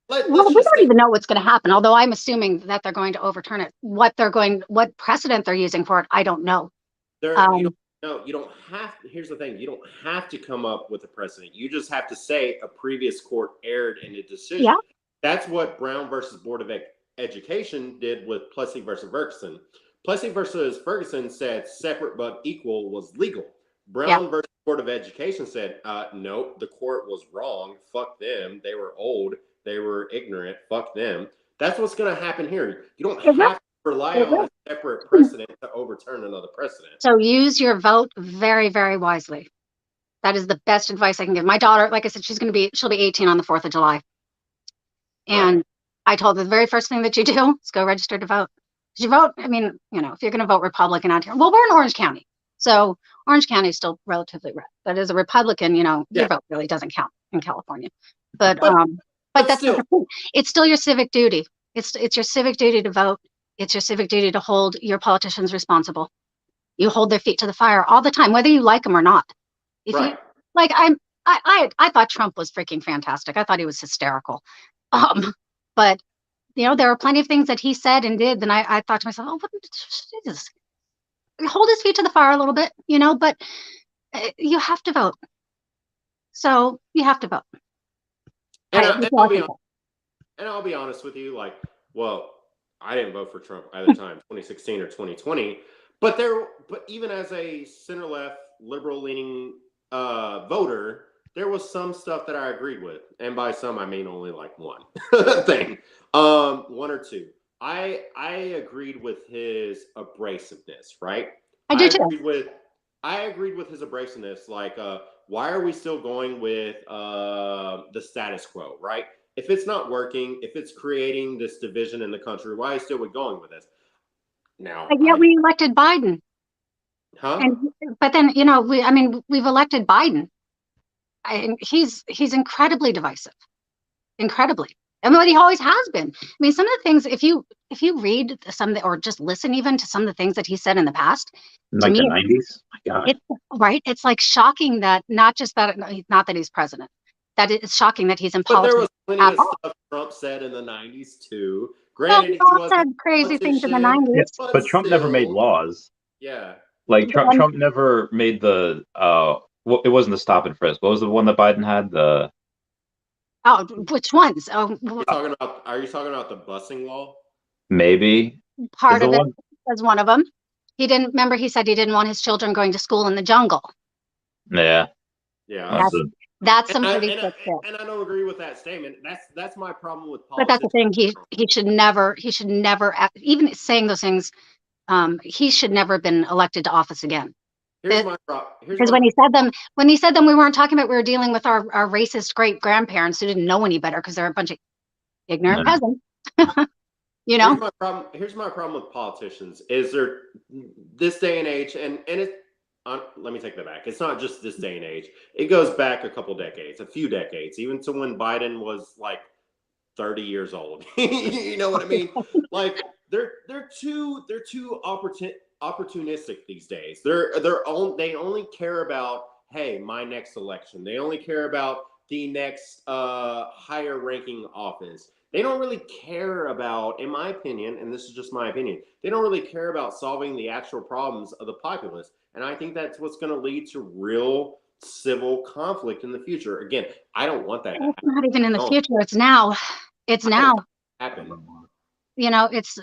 [SPEAKER 3] we don't even know what's going to happen. Although I'm assuming that they're going to overturn it. What precedent they're using for it, I don't know.
[SPEAKER 2] You don't have. Here's the thing: you don't have to come up with a precedent. You just have to say a previous court erred in a decision.
[SPEAKER 3] Yeah.
[SPEAKER 2] That's what Brown versus Board of Education did with Plessy versus Ferguson. Plessy versus Ferguson said separate but equal was legal. Brown versus Board of Education said, no, the court was wrong. Fuck them. They were old. They were ignorant. Fuck them. That's what's going to happen here. You don't have to rely on a separate precedent to overturn another precedent.
[SPEAKER 3] So use your vote very, very wisely. That is the best advice I can give. My daughter, like I said, she'll be 18 on the 4th of July. And I told her the very first thing that you do is go register to vote. You vote, I mean, if you're going to vote Republican out here, well, we're in Orange County. So Orange County is still relatively red. But as a Republican, your vote really doesn't count in California. But that's
[SPEAKER 2] still,
[SPEAKER 3] the thing. It's still your civic duty. It's your civic duty to vote. It's your civic duty to hold your politicians responsible. You hold their feet to the fire all the time, whether you like them or not. I thought Trump was freaking fantastic. I thought he was hysterical. But there are plenty of things that he said and did. Then I thought to myself, Jesus, hold his feet to the fire a little bit, but you have to vote. So you have to vote.
[SPEAKER 2] And I'll be honest with you, I didn't vote for Trump either time, 2016 or 2020. But even as a center-left, liberal-leaning voter, there was some stuff that I agreed with. And by some, I mean only one thing. One or two. I agreed with his abrasiveness, right?
[SPEAKER 3] I did
[SPEAKER 2] I agreed with his abrasiveness. Why are we still going with the status quo, right? If it's not working, if it's creating this division in the country, why are we going with this? Now,
[SPEAKER 3] but yet we elected Biden.
[SPEAKER 2] Huh?
[SPEAKER 3] But then, we've elected Biden. He's incredibly divisive. Incredibly. I mean, he always has been. I mean, some of the things, if you read or just listen even to some of the things that he said in the past,
[SPEAKER 1] to me, the 90s. My God.
[SPEAKER 3] It's shocking that not that he's president, that it's shocking that he's in politics.
[SPEAKER 2] But there was plenty of stuff Trump said in the 90s too. Granted,
[SPEAKER 3] he all said crazy things in the 90s.
[SPEAKER 1] Yes, but Trump never made laws.
[SPEAKER 2] Yeah.
[SPEAKER 1] Trump never made the it wasn't the stop and frisk. What was the one that Biden had?
[SPEAKER 3] Which ones?
[SPEAKER 2] Are you talking about the busing law?
[SPEAKER 1] Maybe.
[SPEAKER 3] Part of it was one of them. He said he didn't want his children going to school in the jungle.
[SPEAKER 1] Yeah.
[SPEAKER 2] Yeah.
[SPEAKER 3] That's some pretty sick shit.
[SPEAKER 2] And I don't agree with that statement. That's my problem with
[SPEAKER 3] But
[SPEAKER 2] politics.
[SPEAKER 3] that's the thing. He should never even saying those things. He should never have been elected to office again. Because when he said them, we weren't talking about, we were dealing with our racist great grandparents who didn't know any better because they're a bunch of ignorant peasants. You know.
[SPEAKER 2] Here's my problem with politicians is they're this day and age, and it. Let me take that back. It's not just this day and age. It goes back a couple decades, a few decades, even to when Biden was like 30 years old. You know what I mean? Like they're too opportunistic these days. They only care about, hey, my next election. They only care about the next higher ranking office. They don't really care about, in my opinion, and this is just my opinion, they don't really care about solving the actual problems of the populace. And I think that's what's going to lead to real civil conflict in the future. Again, I don't want that.
[SPEAKER 3] It's not even in the future. It's now. It's now.
[SPEAKER 2] Happen.
[SPEAKER 3] You know, it's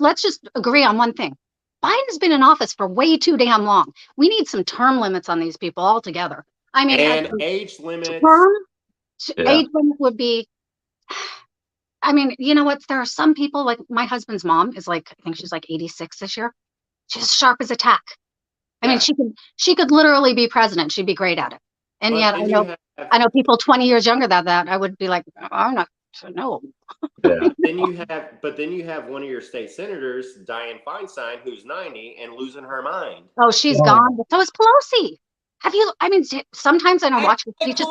[SPEAKER 3] let's just agree on one thing. Biden's been in office for way too damn long. We need some term limits on these people altogether. I mean,
[SPEAKER 2] and age limits.
[SPEAKER 3] Age limit would be. I mean, you know what? There are some people, like my husband's mom is like, I think she's like 86 this year. She's sharp as a tack. I mean, she could literally be president. She'd be great at it. And yet I know people 20 years younger than that. I would be like, oh, I'm not sure. No.
[SPEAKER 2] Yeah. Then you have one of your state senators, Dianne Feinstein, who's 90 and losing her mind.
[SPEAKER 3] Oh, she's gone. So is Pelosi. Sometimes I don't watch the speeches.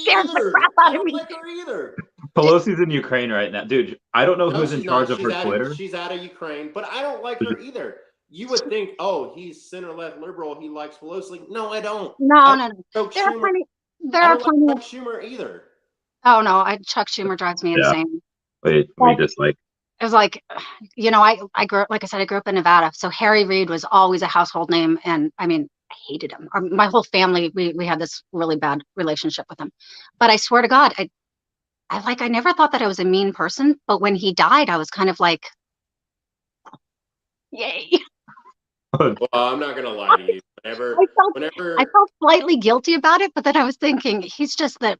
[SPEAKER 2] Scares the crap out of me. Like her either.
[SPEAKER 1] Pelosi's in Ukraine right now. Dude, I don't know who's in charge of her Twitter.
[SPEAKER 2] She's out of Ukraine, but I don't like her either. You would think, oh, he's center-left liberal. He likes Pelosi. No, I don't.
[SPEAKER 3] No.
[SPEAKER 2] There are plenty. Chuck Schumer either.
[SPEAKER 3] Oh, no. Chuck Schumer drives me insane.
[SPEAKER 1] Wait, we just like.
[SPEAKER 3] It was like, you know, I grew up, like I said, I grew up in Nevada. So Harry Reid was always a household name. And I mean, I hated him. My whole family, we had this really bad relationship with him. But I swear to God, I never thought that I was a mean person. But when he died, I was kind of like, yay.
[SPEAKER 2] Well, I'm not gonna lie to you.
[SPEAKER 3] I felt slightly guilty about it, but then I was thinking, he's just that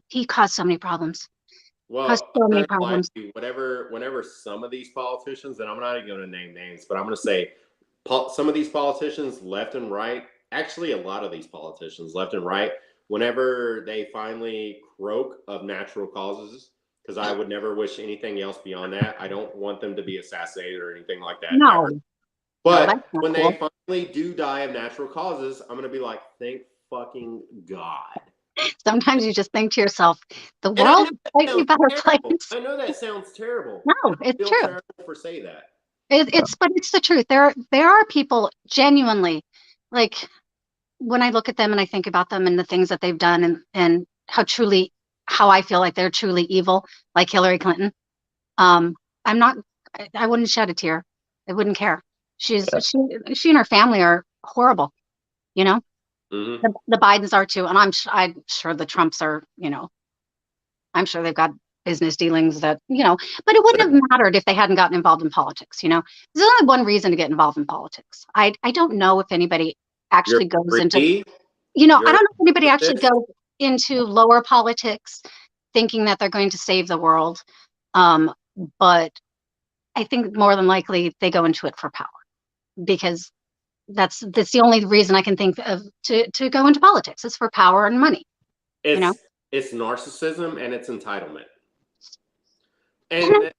[SPEAKER 3] he caused so many problems.
[SPEAKER 2] Well, so many problems. Whenever some of these politicians, and I'm not even going to name names, but I'm going to say some of these politicians, left and right, actually a lot of these politicians, left and right, whenever they finally croak of natural causes, because I would never wish anything else beyond that. I don't want them to be assassinated or anything like that.
[SPEAKER 3] No.
[SPEAKER 2] Ever. But when they finally do die of natural causes, I'm going to be like, thank fucking God.
[SPEAKER 3] Sometimes you just think to yourself, the world is a slightly better place.
[SPEAKER 2] I know that sounds terrible.
[SPEAKER 3] No, it's true.
[SPEAKER 2] Terrible for say that.
[SPEAKER 3] But it's the truth. There are people genuinely, like, when I look at them and I think about them and the things that they've done and how I feel like they're truly evil, like Hillary Clinton. I wouldn't shed a tear. I wouldn't care. She and her family are horrible, you know. Mm-hmm. The Bidens are too, and I'm sure the Trumps are, you know, I'm sure they've got business dealings that, you know, but it wouldn't have mattered if they hadn't gotten involved in politics, you know. There's only one reason to get involved in politics. I don't know if anybody actually goes into, you know, I don't know if anybody actually goes into lower politics thinking that they're going to save the world. But I think more than likely they go into it for power, because that's the only reason I can think of to go into politics. It's for power and money. You know,
[SPEAKER 2] it's narcissism and it's entitlement. And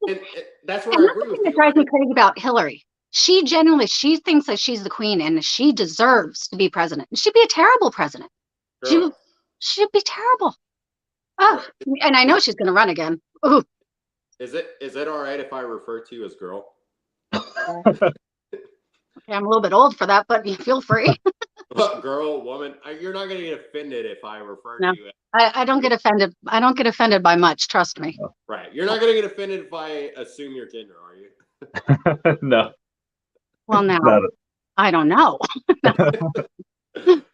[SPEAKER 2] that's what I agree with you.
[SPEAKER 3] That drives me crazy about Hillary. She thinks that she's the queen and she deserves to be president. She'd be a terrible president. Sure. She'd be terrible. Oh, and I know she's going to run again. Ooh.
[SPEAKER 2] Is it all right if I refer to you as girl?
[SPEAKER 3] Okay, I'm a little bit old for that, but feel free.
[SPEAKER 2] Girl, woman, you're not going to get offended if I refer to you.
[SPEAKER 3] I don't get offended. I don't get offended by much. Trust me.
[SPEAKER 2] Right. You're not going to get offended if I assume your gender, are you?
[SPEAKER 1] No.
[SPEAKER 3] Well, now I don't know.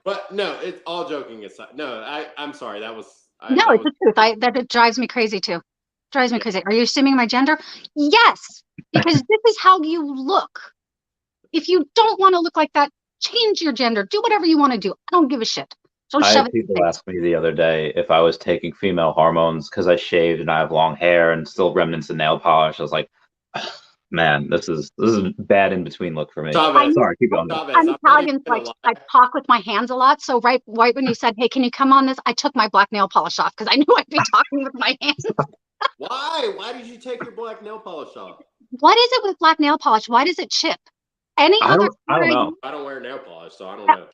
[SPEAKER 2] But no, it's all joking aside. No, I'm sorry. It's
[SPEAKER 3] the truth. That drives me crazy too. Drives me crazy. Are you assuming my gender? Yes, because this is how you look. If you don't want to look like that, change your gender, do whatever you want to do. I don't give a shit. Don't
[SPEAKER 1] I
[SPEAKER 3] shove
[SPEAKER 1] had
[SPEAKER 3] it in
[SPEAKER 1] people
[SPEAKER 3] your face.
[SPEAKER 1] ask me the other day if I was taking female hormones because I shaved and I have long hair and still remnants of nail polish. I was like, man, this is bad in between look for me.
[SPEAKER 2] Chavez,
[SPEAKER 1] Sorry, keep going.
[SPEAKER 2] Chavez,
[SPEAKER 3] I'm
[SPEAKER 2] I'm not even
[SPEAKER 3] Italian, so
[SPEAKER 2] gonna lie.
[SPEAKER 3] I talk with my hands a lot. So right when you said, "Hey, can you come on this?" I took my black nail polish off because I knew I'd be talking with my hands.
[SPEAKER 2] Why? Why did you take your black nail polish off?
[SPEAKER 3] What is it with black nail polish? Why does it chip? Any
[SPEAKER 1] I
[SPEAKER 3] other
[SPEAKER 1] don't
[SPEAKER 3] color
[SPEAKER 1] know.
[SPEAKER 2] I don't wear nail polish, so I don't know.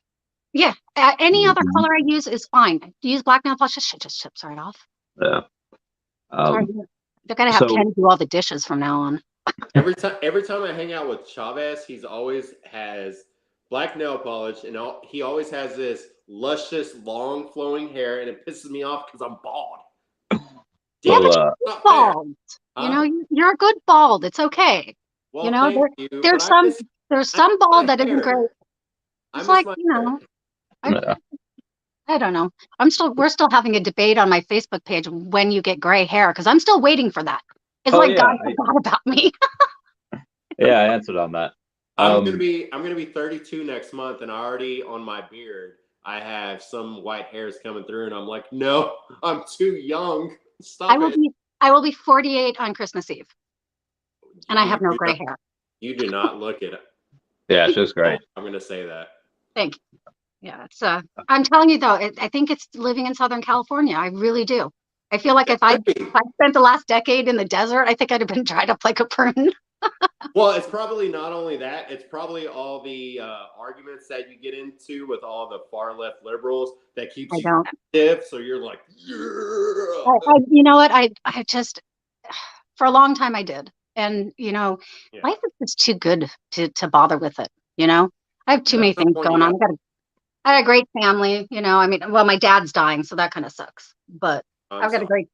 [SPEAKER 3] Yeah, any other
[SPEAKER 1] Mhm.
[SPEAKER 3] color I use is fine. To use black nail polish, shit just chips right off.
[SPEAKER 1] Yeah.
[SPEAKER 3] Sorry, they're gonna have
[SPEAKER 1] so-
[SPEAKER 3] Ken do all the dishes from now on.
[SPEAKER 2] Every time I hang out with Chavez, he's always has black nail polish, and he always has this luscious, long flowing hair, and it pisses me off because I'm bald.
[SPEAKER 3] Yeah,
[SPEAKER 2] Damn
[SPEAKER 3] but
[SPEAKER 2] it,
[SPEAKER 3] you're
[SPEAKER 2] it's not fair.
[SPEAKER 3] bald.
[SPEAKER 2] Huh?
[SPEAKER 3] You know, you're a good bald. It's okay.
[SPEAKER 2] Well,
[SPEAKER 3] You know,
[SPEAKER 2] thank you,
[SPEAKER 3] there's
[SPEAKER 2] but I
[SPEAKER 3] some
[SPEAKER 2] miss
[SPEAKER 3] there's
[SPEAKER 2] I
[SPEAKER 3] some
[SPEAKER 2] miss
[SPEAKER 3] bald
[SPEAKER 2] my
[SPEAKER 3] that isn't
[SPEAKER 2] hair.
[SPEAKER 3] great.
[SPEAKER 2] I
[SPEAKER 3] It's
[SPEAKER 2] miss
[SPEAKER 3] like,
[SPEAKER 2] my
[SPEAKER 3] you
[SPEAKER 2] hair.
[SPEAKER 3] know,
[SPEAKER 1] Yeah.
[SPEAKER 3] I don't know. We're still having a debate on my Facebook page when you get gray hair because I'm still waiting for that. It's
[SPEAKER 1] Oh,
[SPEAKER 3] like
[SPEAKER 1] yeah,
[SPEAKER 3] God forgot about me.
[SPEAKER 1] Yeah, I answered on that.
[SPEAKER 2] I'm gonna be 32 next month, and already on my beard I have some white hairs coming through, and I'm like, no, I'm too young. Stop it.
[SPEAKER 3] I will be 48 on Christmas Eve, and I have no
[SPEAKER 2] do
[SPEAKER 3] gray
[SPEAKER 2] not-
[SPEAKER 3] hair.
[SPEAKER 2] You do not look it.
[SPEAKER 1] Yeah, she was great.
[SPEAKER 2] I'm gonna say that.
[SPEAKER 3] Thank you. Yeah, it's I'm telling you though, I think it's living in Southern California. I really do. I feel like if I spent the last decade in the desert, I think I'd have been dried up like a prune.
[SPEAKER 2] Well, it's probably not only that, it's probably all the arguments that you get into with all the far left liberals that keeps you active. So you're like, yeah.
[SPEAKER 3] You know what? I just, for a long time I did. And, you know, life is just too good to bother with it. You know, I have too many things going on. I had a great family, you know. I mean, well, my dad's dying, so that kind of sucks. But I've got a great,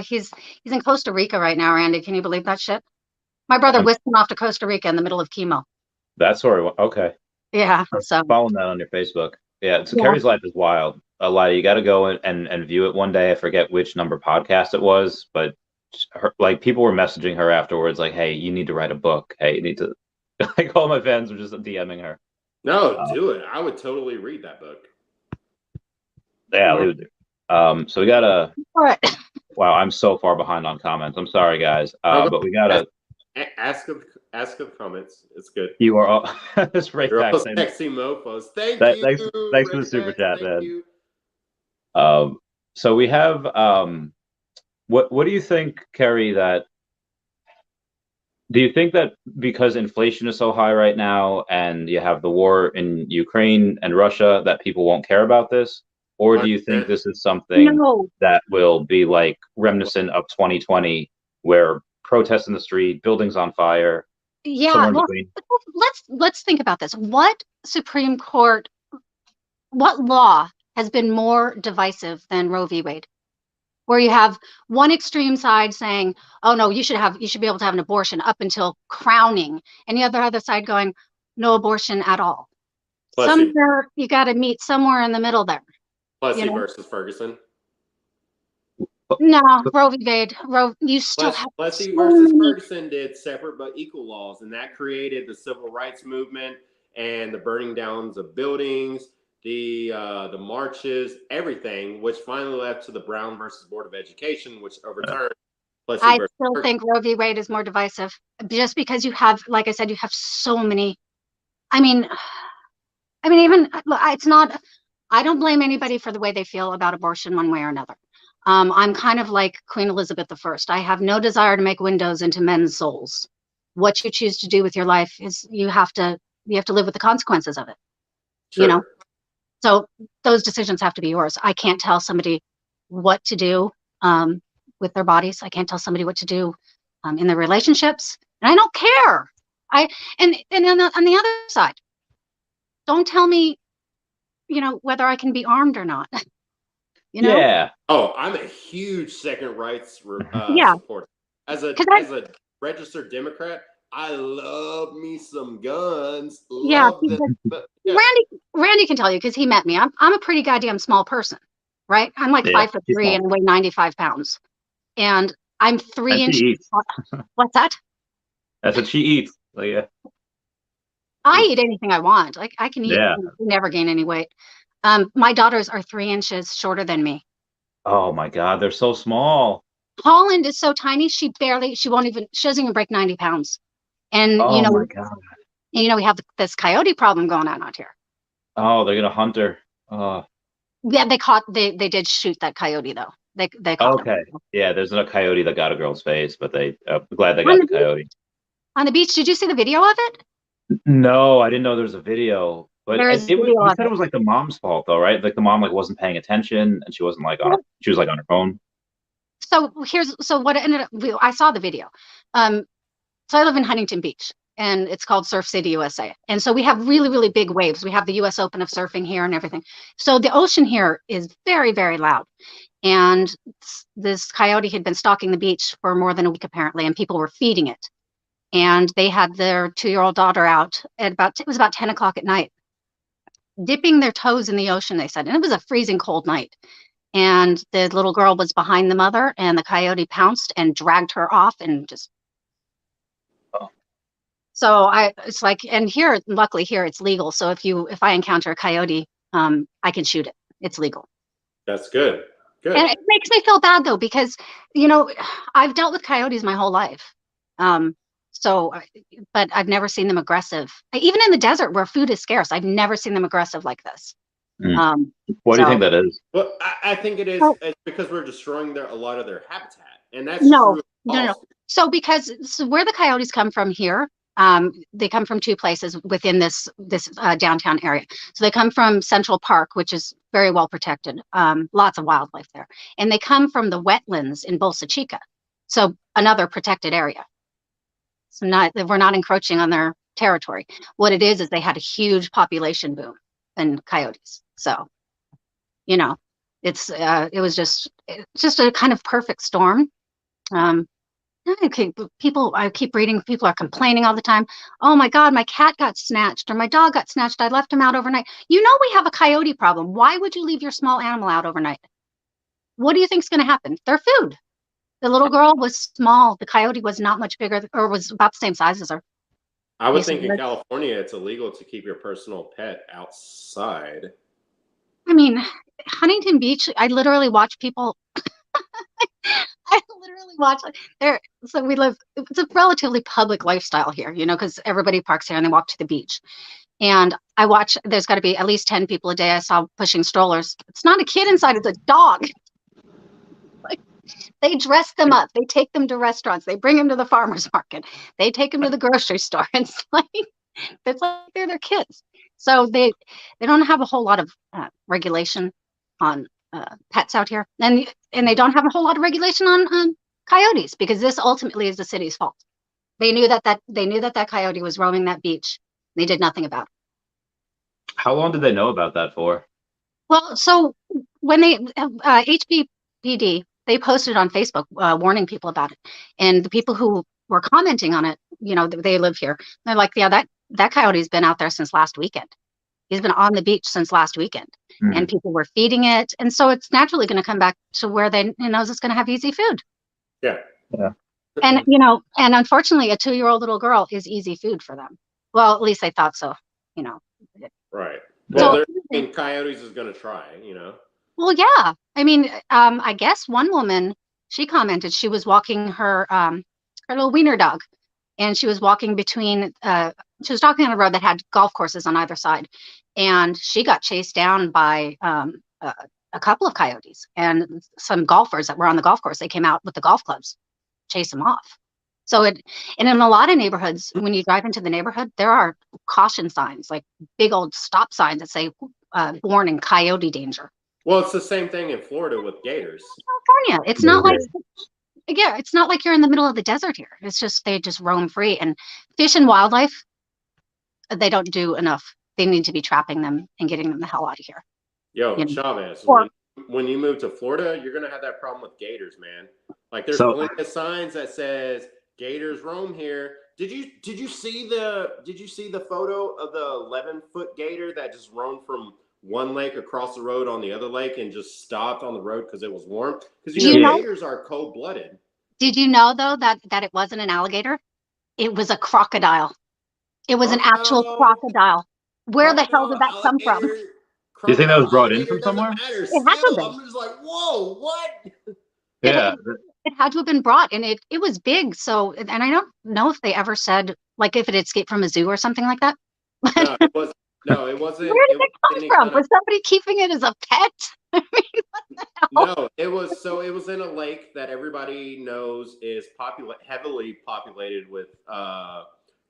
[SPEAKER 3] he's in Costa Rica right now, Randy. Can you believe that shit? My brother whisked him off to Costa Rica in the middle of chemo.
[SPEAKER 1] That's where okay.
[SPEAKER 3] Yeah. So
[SPEAKER 1] following that on your Facebook. Yeah, so Carrie's life is wild. Lyda, you got to go and view it one day. I forget which number podcast it was, but like people were messaging her afterwards, like, "Hey, you need to write a book. Hey, you need to." Like all my fans were just DMing her.
[SPEAKER 2] No, do it. I would totally read that book.
[SPEAKER 1] Yeah, leave it. So we gotta.
[SPEAKER 3] All right.
[SPEAKER 1] Wow, I'm so far behind on comments. I'm sorry, guys. But we gotta
[SPEAKER 2] ask of comments. It's good.
[SPEAKER 1] You are all this right
[SPEAKER 2] You're
[SPEAKER 1] back.
[SPEAKER 2] all sexy mofos. Thanks
[SPEAKER 1] for the super chat, man. So we have what do you think, Kerry, do you think that because inflation is so high right now and you have the war in Ukraine and Russia that people won't care about this? Or do you think this is something that will be like reminiscent of 2020 where protests in the street, buildings on fire?
[SPEAKER 3] Yeah, well, let's think about this. What Supreme Court, what law has been more divisive than Roe v. Wade? Where you have one extreme side saying, "Oh no, you should be able to have an abortion up until crowning," and the other side going, "No abortion at all." Somewhere you got to meet somewhere in the middle there.
[SPEAKER 2] Plessy versus Ferguson.
[SPEAKER 3] No, Roe v. Wade. You still have
[SPEAKER 2] Plessy versus Ferguson did separate but equal laws, and that created the civil rights movement and the burning downs of buildings, the marches, everything, which finally led to the Brown versus Board of Education, which overturned. Plessy
[SPEAKER 3] I still think Roe v. Wade is more divisive, just because you have, like I said, you have so many. I mean, even it's not. I don't blame anybody for the way they feel about abortion one way or another. I'm kind of like Queen Elizabeth I. I have no desire to make windows into men's souls. What you choose to do with your life is you have to live with the consequences of it. Sure. You know, so those decisions have to be yours. I can't tell somebody what to do with their bodies. I can't tell somebody what to do in their relationships, and I don't care. And on the other side, don't tell me, whether I can be armed or not.
[SPEAKER 1] Yeah.
[SPEAKER 2] Oh, I'm a huge second rights supporter. As a registered Democrat, I love me some guns.
[SPEAKER 3] Randy can tell you because he met me. I'm a pretty goddamn small person, right? I'm like 5'3" and weigh 95 pounds, and I'm 3 inches. What's that?
[SPEAKER 1] That's what she eats. So, yeah.
[SPEAKER 3] I eat anything I want. Like I can eat,
[SPEAKER 1] Yeah.
[SPEAKER 3] never gain any weight. My daughters are 3 inches shorter than me.
[SPEAKER 1] Oh my God, they're so small.
[SPEAKER 3] Holland is so tiny. She doesn't even break 90 pounds. And,
[SPEAKER 1] Oh my God.
[SPEAKER 3] we have this coyote problem going on out here.
[SPEAKER 1] Oh, they're gonna hunt her. Oh.
[SPEAKER 3] Yeah, they did shoot that coyote though. They caught
[SPEAKER 1] Okay.
[SPEAKER 3] him.
[SPEAKER 1] Yeah, there's a coyote that got a girl's face, but glad they
[SPEAKER 3] On
[SPEAKER 1] got
[SPEAKER 3] the
[SPEAKER 1] the coyote.
[SPEAKER 3] On the beach, did you see the video of it?
[SPEAKER 1] No, I didn't know there was a video. But
[SPEAKER 3] There is
[SPEAKER 1] it was,
[SPEAKER 3] video
[SPEAKER 1] you
[SPEAKER 3] of
[SPEAKER 1] said it
[SPEAKER 3] it.
[SPEAKER 1] was like the mom's fault though, right? Like the mom like wasn't paying attention and she wasn't like on her, she was like on her phone.
[SPEAKER 3] So what ended up, I saw the video. So I live in Huntington Beach, and it's called Surf City, USA. And so we have really, really big waves. We have the US Open of surfing here and everything. So the ocean here is very, very loud. And this coyote had been stalking the beach for more than a week apparently, and people were feeding it. And they had their 2-year-old daughter out at it was about 10 o'clock at night, dipping their toes in the ocean, they said. And it was a freezing cold night. And the little girl was behind the mother, and the coyote pounced and dragged her off and just.
[SPEAKER 1] Oh.
[SPEAKER 3] So it's like, and here, luckily here, it's legal. So if I encounter a coyote, I can shoot it. It's legal.
[SPEAKER 2] That's good. Good.
[SPEAKER 3] And it makes me feel bad though, because, I've dealt with coyotes my whole life. But I've never seen them aggressive. Even in the desert where food is scarce, I've never seen them aggressive like this.
[SPEAKER 1] What do you think that is?
[SPEAKER 2] Well, I think it is it's because we're destroying a lot of their habitat, and that's
[SPEAKER 3] no.
[SPEAKER 2] true.
[SPEAKER 3] So where the coyotes come from here, they come from 2 places within this downtown area. So they come from Central Park, which is very well protected, lots of wildlife there, and they come from the wetlands in Bolsa Chica, so another protected area. So we're not encroaching on their territory. What it is they had a huge population boom in coyotes. So, it was just a kind of perfect storm. Okay, I keep reading, people are complaining all the time. Oh my God, my cat got snatched or my dog got snatched. I left him out overnight. We have a coyote problem. Why would you leave your small animal out overnight? What do you think is going to happen? Their food. The little girl was small. The coyote was not much bigger, or was about the same size as her.
[SPEAKER 2] I would think in California it's illegal to keep your personal pet outside.
[SPEAKER 3] I mean, Huntington Beach, I literally watch people. I literally watch there. So it's a relatively public lifestyle here, because everybody parks here and they walk to the beach. And I watch, there's got to be at least 10 people a day I saw pushing strollers. It's not a kid inside, it's a dog. They dress them up. They take them to restaurants. They bring them to the farmer's market. They take them to the grocery store. It's like they're their kids. So they don't have a whole lot of regulation on pets out here, and they don't have a whole lot of regulation on coyotes, because this ultimately is the city's fault. They knew that coyote was roaming that beach. They did nothing about it.
[SPEAKER 1] How long did they know about that for?
[SPEAKER 3] Well, so when they HPPD, they posted on Facebook warning people about it, and the people who were commenting on it, they live here. They're like, yeah, that coyote's been out there since last weekend. He's been on the beach since last weekend, and people were feeding it, and so it's naturally going to come back to where they knows it's going to have easy food.
[SPEAKER 2] Yeah.
[SPEAKER 3] And and unfortunately, a 2-year-old little girl is easy food for them. Well, at least they thought so.
[SPEAKER 2] Right. Well, coyotes is going to try.
[SPEAKER 3] Well, yeah. I mean, I guess one woman, she commented she was walking her little wiener dog, and she was walking between. She was walking on a road that had golf courses on either side, and she got chased down by a couple of coyotes and some golfers that were on the golf course. They came out with the golf clubs, chase them off. So and in a lot of neighborhoods, when you drive into the neighborhood, there are caution signs, like big old stop signs that say warning, coyote danger.
[SPEAKER 2] Well, it's the same thing in Florida with gators.
[SPEAKER 3] California, it's not like, it's not like you're in the middle of the desert here. It's just they just roam free, and fish and wildlife, they don't do enough. They need to be trapping them and getting them the hell out of here.
[SPEAKER 2] Yo, Chavez, when you move to Florida, you're gonna have that problem with gators, man. Like there's plenty of signs that says gators roam here. Did you see the photo of the 11-foot gator that just roamed from one lake across the road on the other lake and just stopped on the road because it was warm? Because gators are cold-blooded. Did
[SPEAKER 3] you know though that it wasn't an alligator? It was a crocodile. It was an
[SPEAKER 2] Oh
[SPEAKER 3] actual
[SPEAKER 2] no,
[SPEAKER 3] crocodile. Where the hell
[SPEAKER 2] crocodile,
[SPEAKER 3] did that come from?
[SPEAKER 2] alligator,
[SPEAKER 1] Do you think that
[SPEAKER 2] crocodile,
[SPEAKER 1] was brought in
[SPEAKER 2] alligator,
[SPEAKER 1] from
[SPEAKER 2] doesn't
[SPEAKER 1] somewhere?
[SPEAKER 2] matter.
[SPEAKER 3] It had to have
[SPEAKER 2] Still,
[SPEAKER 3] been.
[SPEAKER 2] I'm just like, whoa, what?
[SPEAKER 1] Yeah.
[SPEAKER 3] It had to have been brought, and it was big. So, and I don't know if they ever said like if it escaped from a zoo or something like that.
[SPEAKER 2] No, it was no, it wasn't.
[SPEAKER 3] Where did
[SPEAKER 2] It
[SPEAKER 3] it
[SPEAKER 2] wasn't
[SPEAKER 3] come
[SPEAKER 2] any
[SPEAKER 3] from?
[SPEAKER 2] kind of
[SPEAKER 3] Was somebody keeping it as a pet? I mean, what the hell?
[SPEAKER 2] no. It was in a lake that everybody knows is heavily populated with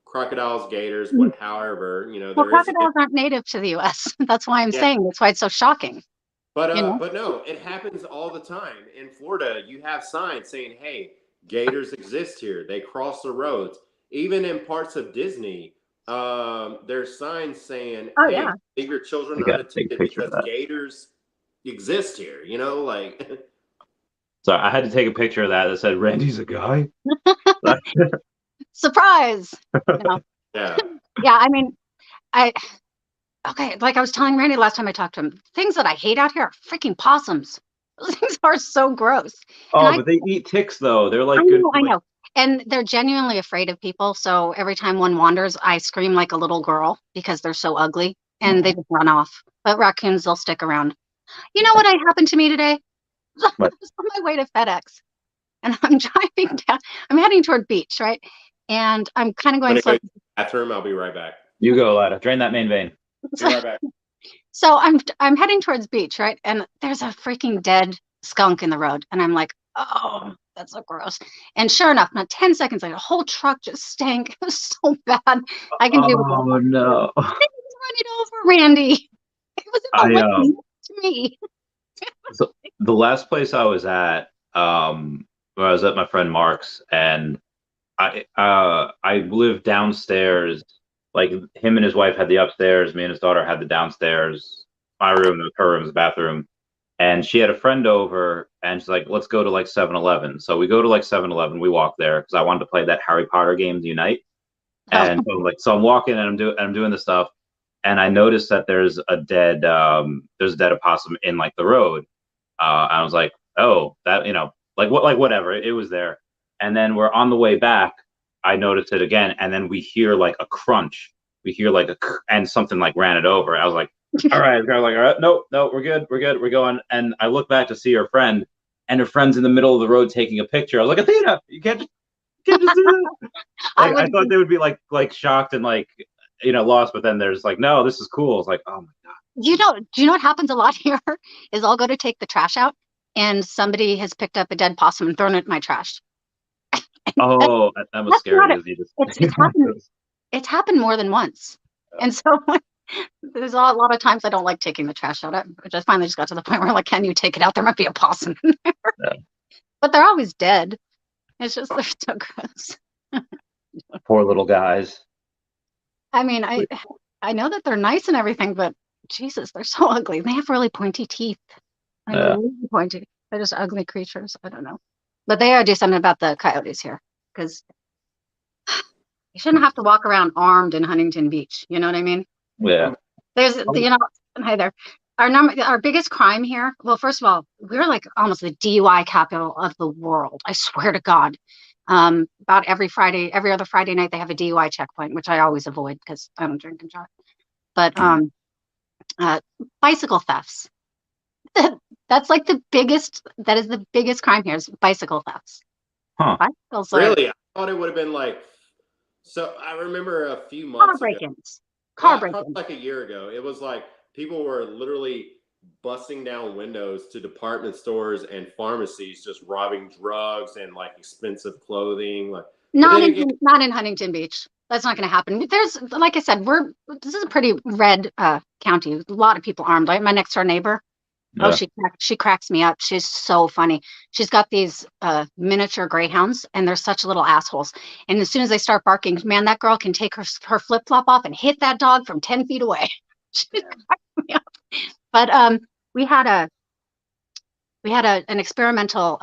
[SPEAKER 2] crocodiles, gators, what, however,
[SPEAKER 3] Well,
[SPEAKER 2] there is a
[SPEAKER 3] crocodiles aren't native to the U.S. That's why I'm
[SPEAKER 2] yeah.
[SPEAKER 3] saying that's why it's so shocking.
[SPEAKER 2] But no, it happens all the time in Florida. You have signs saying, "Hey, gators exist here. They cross the roads." Even in parts of Disney, there's signs saying,
[SPEAKER 3] Oh
[SPEAKER 2] "Hey,
[SPEAKER 3] yeah.
[SPEAKER 2] leave your children
[SPEAKER 1] I got to take a
[SPEAKER 2] unattended
[SPEAKER 1] picture of
[SPEAKER 2] because
[SPEAKER 1] that.
[SPEAKER 2] gators exist here." Like
[SPEAKER 1] So I had to take a picture of that said, Randy's a guy.
[SPEAKER 3] Surprise.
[SPEAKER 2] yeah.
[SPEAKER 3] Yeah. I mean, I okay. Like I was telling Randy last time I talked to him, things that I hate out here are freaking possums. Those things are so gross. And
[SPEAKER 1] Oh, but they eat ticks though. They're
[SPEAKER 3] I
[SPEAKER 1] like good.
[SPEAKER 3] know, I know. And they're genuinely afraid of people. So every time one wanders, I scream like a little girl because they're so ugly and they just run off. But raccoons, they'll stick around. You know what happened to me today? I
[SPEAKER 1] What?
[SPEAKER 3] was on my way to FedEx and I'm driving down. I'm heading toward beach, right? And I'm kind of
[SPEAKER 2] I'm
[SPEAKER 3] going
[SPEAKER 2] gonna
[SPEAKER 3] slow.
[SPEAKER 2] go to the bathroom. I'll be right back.
[SPEAKER 1] You go, Lyda. Drain that main vein.
[SPEAKER 2] Be right back.
[SPEAKER 3] So I'm heading towards beach, right? And there's a freaking dead skunk in the road. And I'm like, oh, that's so gross. And sure enough, not 10 seconds later, the whole truck just stank. It was so bad. I can do
[SPEAKER 1] Oh
[SPEAKER 3] it.
[SPEAKER 1] no.
[SPEAKER 3] Run it over, Randy. It was
[SPEAKER 1] I
[SPEAKER 3] to me.
[SPEAKER 1] so the last place I was at, where I was at my friend Mark's, and I lived downstairs. Like him and his wife had the upstairs, me and his daughter had the downstairs. My room, her room's the bathroom. And she had a friend over, and she's like, let's go to like 7-Eleven. So we go to like 7-Eleven, we walk there because I wanted to play that Harry Potter game Unite. And so I'm walking and I'm doing this stuff, and I noticed that there's a dead opossum in like the road. I was like, oh, that, like whatever, it was there. And then we're on the way back, I noticed it again, and then we hear like a crunch. We hear like and something like ran it over. I was like, all right, no, we're good, we're going. And I look back to see her friend, and her friend's in the middle of the road taking a picture. I was like, Athena, you can't just do that. Like, I thought they would be like shocked and like lost, but then there's like, no, this is cool. It's like, oh my god.
[SPEAKER 3] Do you know what happens a lot here? Is I'll go to take the trash out, and somebody has picked up a dead possum and thrown it in my trash.
[SPEAKER 1] Oh, that was scary.
[SPEAKER 3] It's happened more than once, and so there's a lot of times I don't like taking the trash out. I just finally just got to the point where I'm like, can you take it out? There might be a possum in there. Yeah. But they're always dead. It's just they're so gross.
[SPEAKER 1] Poor little guys.
[SPEAKER 3] I mean, I know that they're nice and everything, but Jesus, they're so ugly. They have really pointy teeth. Really pointy. They're just ugly creatures. I don't know. But they gotta do something about the coyotes here, because you shouldn't have to walk around armed in Huntington Beach. You know what I mean?
[SPEAKER 1] Yeah.
[SPEAKER 3] There's, hi there. Our biggest crime here. Well, first of all, we're like almost the DUI capital of the world. I swear to God. About every other Friday night, they have a DUI checkpoint, which I always avoid because I don't drink and drive. But bicycle thefts. That's like that is the biggest crime here is bicycle thefts.
[SPEAKER 1] Huh.
[SPEAKER 3] Bicycles
[SPEAKER 2] really? I thought it would have been like, so I remember a few months
[SPEAKER 3] car break-ins.
[SPEAKER 2] Like a year ago, it was like people were literally busting down windows to department stores and pharmacies, just robbing drugs and like expensive clothing. Like
[SPEAKER 3] not in Huntington Beach. That's not going to happen. There's, like I said, this is a pretty red county. A lot of people armed. Like my next door neighbor. Yeah. Oh, she cracks me up. She's so funny. She's got these miniature greyhounds, and they're such little assholes. And as soon as they start barking, man, that girl can take her flip flop off and hit that dog from 10 feet away. She's cracking me up. But we had an experimental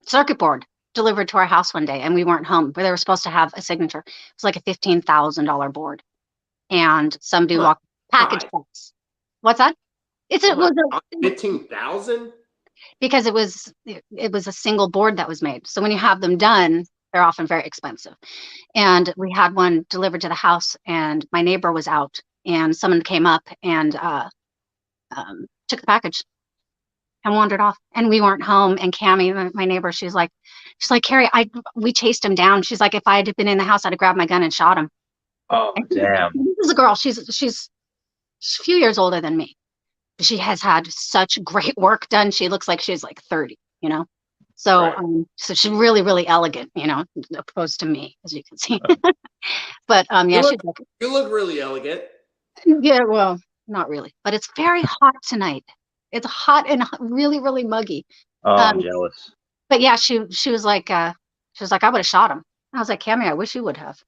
[SPEAKER 3] circuit board delivered to our house one day, and we weren't home, but they were supposed to have a signature. It was like a $15,000 board, and somebody walked package box. What's that? It was
[SPEAKER 2] 15,000
[SPEAKER 3] because it was a single board that was made. So when you have them done, They're often very expensive. And we had one delivered to the house, and my neighbor was out, and someone came up and took the package and wandered off, and we weren't home. And Cammie, my neighbor, she's like, Carrie, we chased him down. She's like, if I had been in the house, I'd have grabbed my gun and shot him.
[SPEAKER 1] Oh, damn.
[SPEAKER 3] This is a girl. She's a few years older than me. She has had such great work done. She looks like she's like 30, you know? So,
[SPEAKER 2] Right.
[SPEAKER 3] so she's really, really elegant, you know, opposed to me, as you can see. But yeah,
[SPEAKER 2] You look really elegant.
[SPEAKER 3] yeah, well, not really, but it's very hot tonight. It's hot and really, really muggy.
[SPEAKER 1] Oh, I'm jealous.
[SPEAKER 3] But yeah, she was like, I would have shot him. I was like, Cammie, I wish you would have.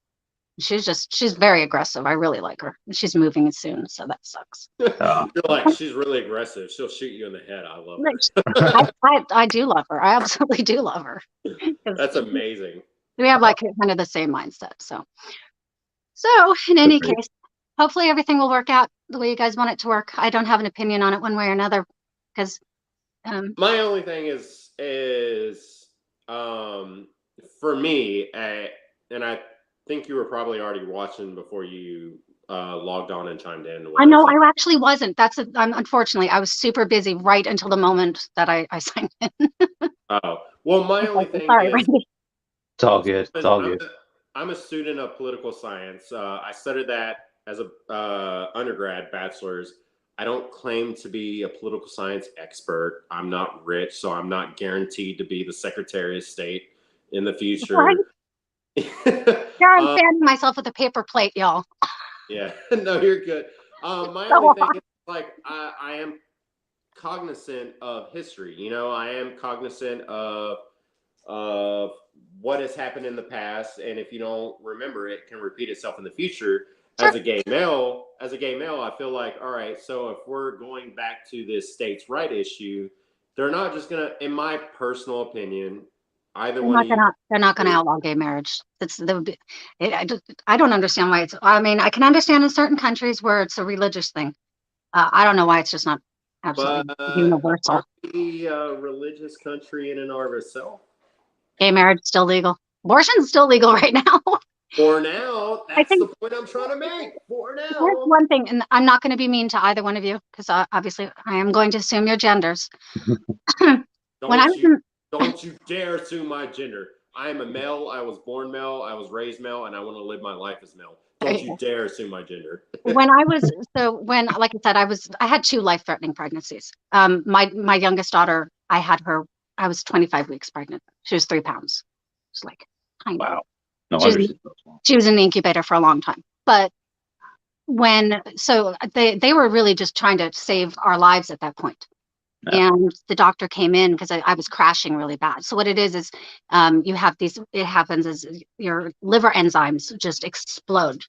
[SPEAKER 3] She's very aggressive. I really like her. She's moving soon, so that sucks.
[SPEAKER 2] You're like, she's really aggressive. She'll shoot you in the head. I love her.
[SPEAKER 3] I do love her. I absolutely do love her.
[SPEAKER 2] That's amazing.
[SPEAKER 3] We have like kind of the same mindset. So in any case, hopefully everything will work out the way you guys want it to work. I don't have an opinion on it one way or another, because
[SPEAKER 2] my only thing is for me, and I think you were probably already watching before you logged on and chimed in.
[SPEAKER 3] I know I actually wasn't. Unfortunately, I was super busy right until the moment that I signed in.
[SPEAKER 2] Oh, well, my only thing
[SPEAKER 3] Sorry,
[SPEAKER 2] is,
[SPEAKER 3] Randy.
[SPEAKER 1] It's all good. It's all good.
[SPEAKER 2] I'm a student of political science. I studied that as a undergrad, bachelor's. I don't claim to be a political science expert. I'm not rich, so I'm not guaranteed to be the Secretary of State in the future.
[SPEAKER 3] Right. Here I'm fanning myself with a paper plate, y'all.
[SPEAKER 2] Yeah, no, you're good. My only thing is, like, I am cognizant of history. You know, I am cognizant of what has happened in the past, and if you don't remember, it can repeat itself in the future. As a gay male, I feel like, all right, so if we're going back to this states' right issue, they're not just gonna, in my personal opinion, either one.
[SPEAKER 3] They're not gonna outlaw gay marriage. I don't understand why it's. I mean, I can understand in certain countries where it's a religious thing. I don't know why it's just not absolutely universal.
[SPEAKER 2] Are we a religious country in and of itself?
[SPEAKER 3] Gay marriage is still legal. Abortion's still legal right now.
[SPEAKER 2] For now, that's the point I'm trying to make. For now.
[SPEAKER 3] Here's one thing, and I'm not going to be mean to either one of you, because obviously I am going to assume your genders.
[SPEAKER 2] Don't you dare assume my gender. I am a male. I was born male. I was raised male, and I want to live my life as male. Don't you dare assume my gender.
[SPEAKER 3] Like I said, I had 2 life-threatening pregnancies. My youngest daughter, I was 25 weeks pregnant. She was 3 pounds. It's like tiny.
[SPEAKER 1] Wow. No,
[SPEAKER 3] she was in the incubator for a long time. But they were really just trying to save our lives at that point. Yeah. And the doctor came in because I was crashing really bad. So what it is you have it happens is your liver enzymes just explode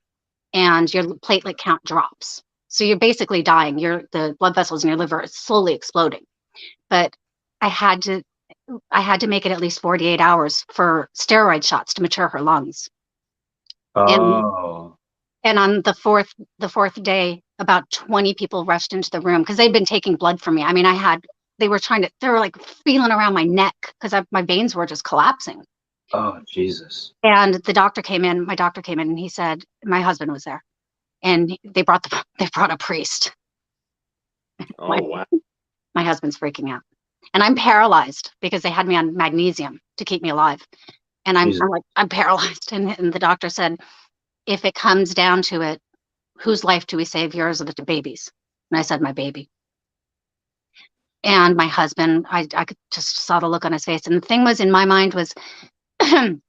[SPEAKER 3] and your platelet count drops. So you're basically dying. The blood vessels in your liver are slowly exploding. But I had to make it at least 48 hours for steroid shots to mature her lungs.
[SPEAKER 1] Oh.
[SPEAKER 3] And on the fourth day, about 20 people rushed into the room because they'd been taking blood from me. I mean, they were like feeling around my neck because my veins were just collapsing.
[SPEAKER 1] Oh, Jesus.
[SPEAKER 3] And my doctor came in and he said, my husband was there, and they brought a priest.
[SPEAKER 2] Oh, wow.
[SPEAKER 3] My husband's freaking out. And I'm paralyzed because they had me on magnesium to keep me alive. And I'm paralyzed. And the doctor said, if it comes down to it, whose life do we save, yours or the baby's? And I said, my baby. And my husband, I could just saw the look on his face. And the thing was, in my mind was, it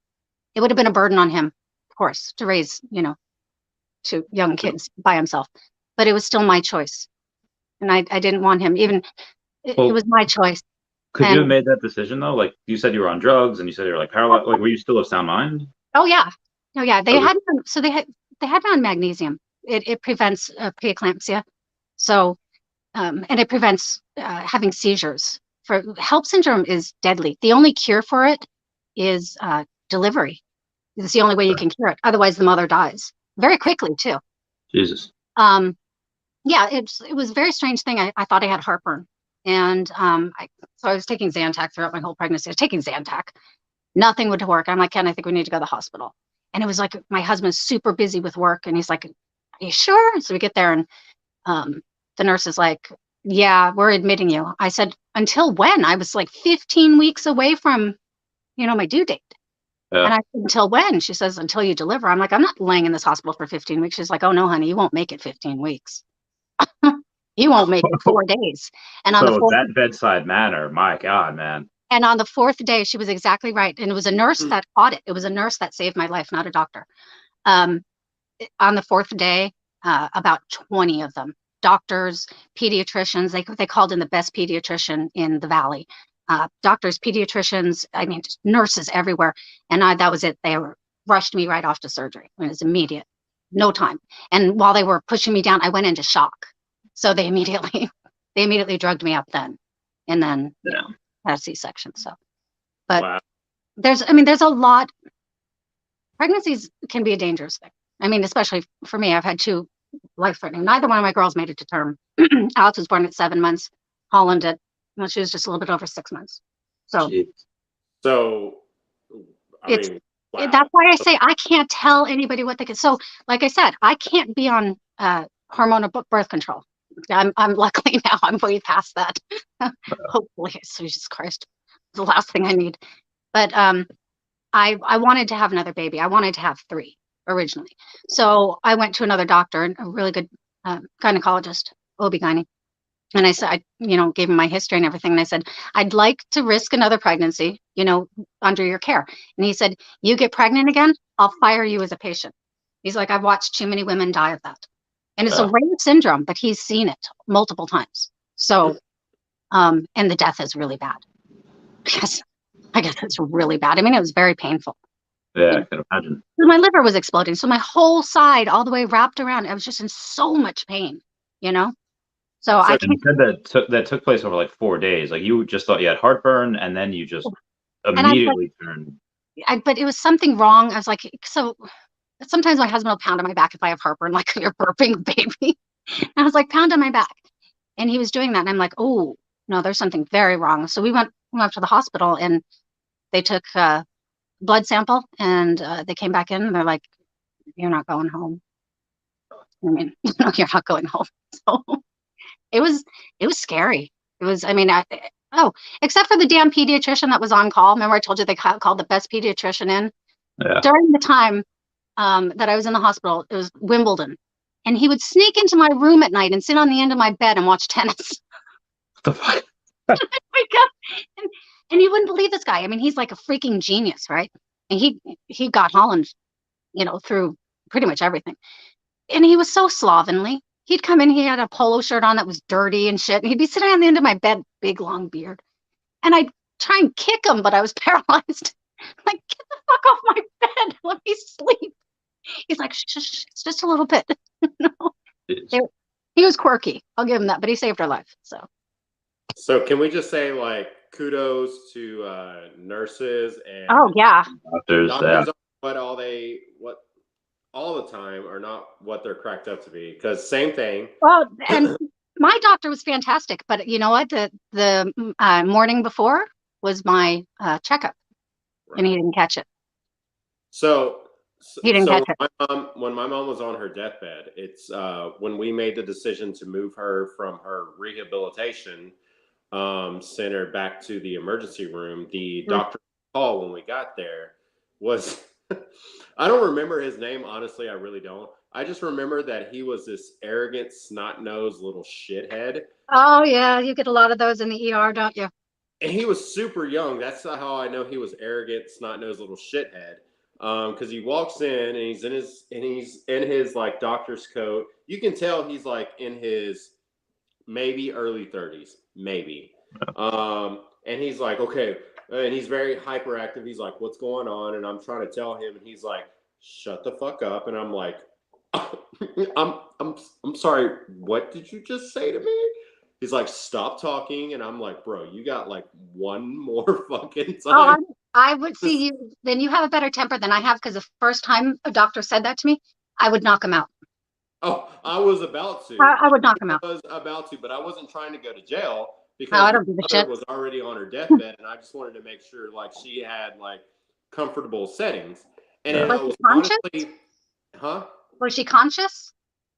[SPEAKER 3] would have been a burden on him, of course, to raise, 2 young kids by himself. But it was still my choice. And I didn't want him, it was my choice.
[SPEAKER 1] Could you have made that decision though? Like you said, you were on drugs, and you said you were like paralyzed. Like, were you still of sound mind?
[SPEAKER 3] Oh yeah, They had me on magnesium. It prevents preeclampsia, so and it prevents having seizures. HELLP syndrome is deadly. The only cure for it is delivery. It's the only way you can cure it. Otherwise, the mother dies very quickly too.
[SPEAKER 1] Jesus.
[SPEAKER 3] Yeah, it was a very strange thing. I thought I had heartburn. And so I was taking Zantac throughout my whole pregnancy. I was taking Zantac. Nothing would work. I'm like, Ken, I think we need to go to the hospital. And it was like, my husband's super busy with work. And he's like, are you sure? So we get there and the nurse is like, yeah, we're admitting you. I said, until when? I was like 15 weeks away from, my due date.
[SPEAKER 1] Yeah.
[SPEAKER 3] And I said, until when? She says, until you deliver. I'm like, I'm not laying in this hospital for 15 weeks. She's like, oh no, honey, you won't make it 15 weeks. You won't make it 4 days. And on
[SPEAKER 1] So
[SPEAKER 3] the fourth,
[SPEAKER 1] that bedside manner, my God, man.
[SPEAKER 3] and on the fourth day, she was exactly right. And it was a nurse that caught it. It was a nurse that saved my life, not a doctor. On the fourth day, about 20 of them, doctors, pediatricians, they called in the best pediatrician in the Valley. Doctors, pediatricians, I mean, just nurses everywhere. And that was it. They rushed me right off to surgery. It was immediate, no time. And while they were pushing me down, I went into shock. So they immediately drugged me up then. And then had a C-section. So, but
[SPEAKER 2] Wow.
[SPEAKER 3] there's a lot. Pregnancies can be a dangerous thing. I mean, especially for me, I've had 2 life-threatening. Neither one of my girls made it to term. Alex was born at 7 months. Holland she was just a little bit over 6 months. So,
[SPEAKER 2] So,
[SPEAKER 3] it's
[SPEAKER 2] wow.
[SPEAKER 3] that's why I say I can't tell anybody what they can. So, like I said, I can't be on hormonal birth control. I'm luckily now I'm way past that. Hopefully, Jesus Christ, the last thing I need. But I wanted to have another baby. I wanted to have 3 originally. So I went to another doctor, a really good gynecologist, OB-GYN. And I said, I gave him my history and everything. And I said, I'd like to risk another pregnancy, under your care. And he said, you get pregnant again, I'll fire you as a patient. He's like, I've watched too many women die of that. And it's a rare syndrome, but he's seen it multiple times. So, and the death is really bad. Yes, I guess it's really bad. I mean, it was very painful.
[SPEAKER 1] Yeah, I can imagine.
[SPEAKER 3] My liver was exploding. So my whole side, all the way wrapped around, I was just in so much pain, So I
[SPEAKER 1] And you said that took place over like 4 days. Like you just thought you had heartburn, and then you just immediately turned.
[SPEAKER 3] But it was something wrong. I was like, so sometimes my husband will pound on my back if I have heartburn, like you're burping, baby. And I was like, pound on my back. And he was doing that. And I'm like, oh, no, there's something very wrong. So we went to the hospital and they took a blood sample and they came back in and they're like, you're not going home. I mean, you're not going home. So it was scary. It was, I mean, except for the damn pediatrician that was on call. Remember I told you they called the best pediatrician in?
[SPEAKER 1] Yeah.
[SPEAKER 3] During the time that I was in the hospital, it was Wimbledon. And he would sneak into my room at night and sit on the end of my bed and watch tennis.
[SPEAKER 1] What the fuck?
[SPEAKER 3] And you wouldn't believe this guy. I mean, he's like a freaking genius, right? And he got Holland, through pretty much everything. And he was so slovenly. He'd come in, he had a polo shirt on that was dirty and shit. And he'd be sitting on the end of my bed, big long beard. And I'd try and kick him, but I was paralyzed. Like, get the fuck off my bed. Let me sleep. He's like, shh, it's just a little bit. He was quirky. I'll give him that, but he saved our life.
[SPEAKER 2] So can we just say like kudos to nurses and
[SPEAKER 1] Doctors
[SPEAKER 2] what all the time are not what they're cracked up to be, because same thing.
[SPEAKER 3] Well, and my doctor was fantastic, but you know what? The morning before was my checkup, and he didn't catch it.
[SPEAKER 2] So
[SPEAKER 3] he didn't catch it.
[SPEAKER 2] When my mom was on her deathbed, it's when we made the decision to move her from her rehabilitation center back to the emergency room. The doctor call when we got there was I don't remember his name, honestly. I really don't. I just remember that he was this arrogant, snot-nosed little shithead.
[SPEAKER 3] Oh yeah, you get a lot of those in the ER, don't you?
[SPEAKER 2] And he was super young. That's how I know he was arrogant, snot-nosed little shithead. Because he walks in and he's in his like doctor's coat. You can tell he's like in his maybe early 30s, maybe. And he's like, okay. And he's very hyperactive. He's like, what's going on? And I'm trying to tell him, and he's like, shut the fuck up. And I'm like, I'm sorry, what did you just say to me? He's like, stop talking. And I'm like, bro, you got like one more fucking time.
[SPEAKER 3] Oh, I would see you. Then you have a better temper than I have, because the first time a doctor said that to me, I would knock him out.
[SPEAKER 2] Oh, I was about to.
[SPEAKER 3] I would knock him out.
[SPEAKER 2] I was about to, but I wasn't trying to go to jail.
[SPEAKER 3] Because my mother
[SPEAKER 2] was already on her deathbed, and I just wanted to make sure, like, she had like comfortable settings. And
[SPEAKER 1] Yeah.
[SPEAKER 2] it was honestly,
[SPEAKER 3] Was she conscious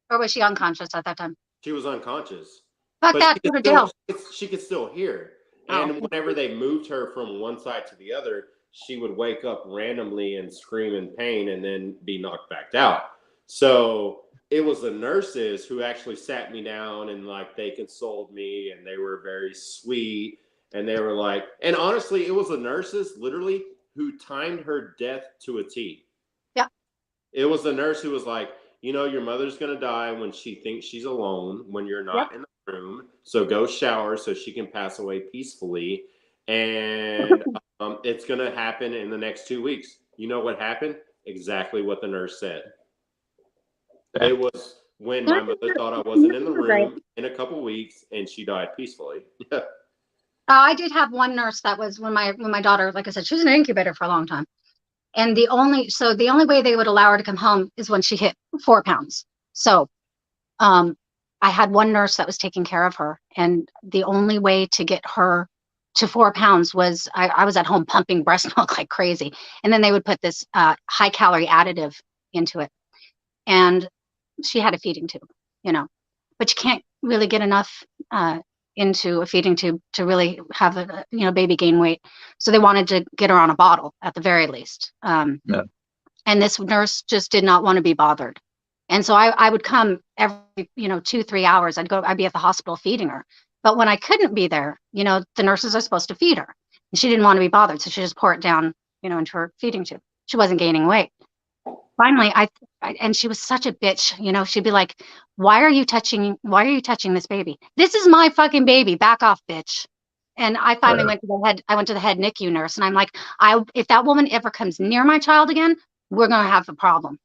[SPEAKER 3] or was she unconscious at that time?
[SPEAKER 2] she was unconscious.
[SPEAKER 3] Fuck
[SPEAKER 2] But
[SPEAKER 3] that, go to jail.
[SPEAKER 2] she could still hear.
[SPEAKER 3] Oh.
[SPEAKER 2] And whenever they moved her from one side to the other, she would wake up randomly and scream in pain and then be knocked back out. So it was the nurses who actually sat me down and like they consoled me and they were very sweet. And they were like, and honestly, it was the nurses literally who timed her death to a T.
[SPEAKER 3] Yeah.
[SPEAKER 2] It was the nurse who was like, your mother's going to die when she thinks she's alone, when you're not in the room. So go shower so she can pass away peacefully. And it's going to happen in the next 2 weeks. You know what happened? Exactly what the nurse said. Yeah. It was when my mother thought I wasn't in the room in a couple weeks and she died peacefully.
[SPEAKER 3] I did have one nurse that was when my daughter, like I said, she was in an incubator for a long time. And the only way they would allow her to come home is when she hit 4 pounds. So I had one nurse that was taking care of her. And the only way to get her to 4 pounds was I was at home pumping breast milk like crazy. And then they would put this high calorie additive into it. And she had a feeding tube, but you can't really get enough into a feeding tube to really have a baby gain weight. So they wanted to get her on a bottle at the very least. And this nurse just did not want to be bothered. And so I would come every 2-3 hours. I'd be at the hospital feeding her. But when I couldn't be there, the nurses are supposed to feed her, and she didn't want to be bothered, so she just poured it down into her feeding tube. She wasn't gaining weight. Finally, and she was such a bitch, she'd be like, why are you touching this baby? This is my fucking baby. Back off, bitch. And I finally went to the head NICU nurse, and I'm like, if that woman ever comes near my child again, we're going to have a problem.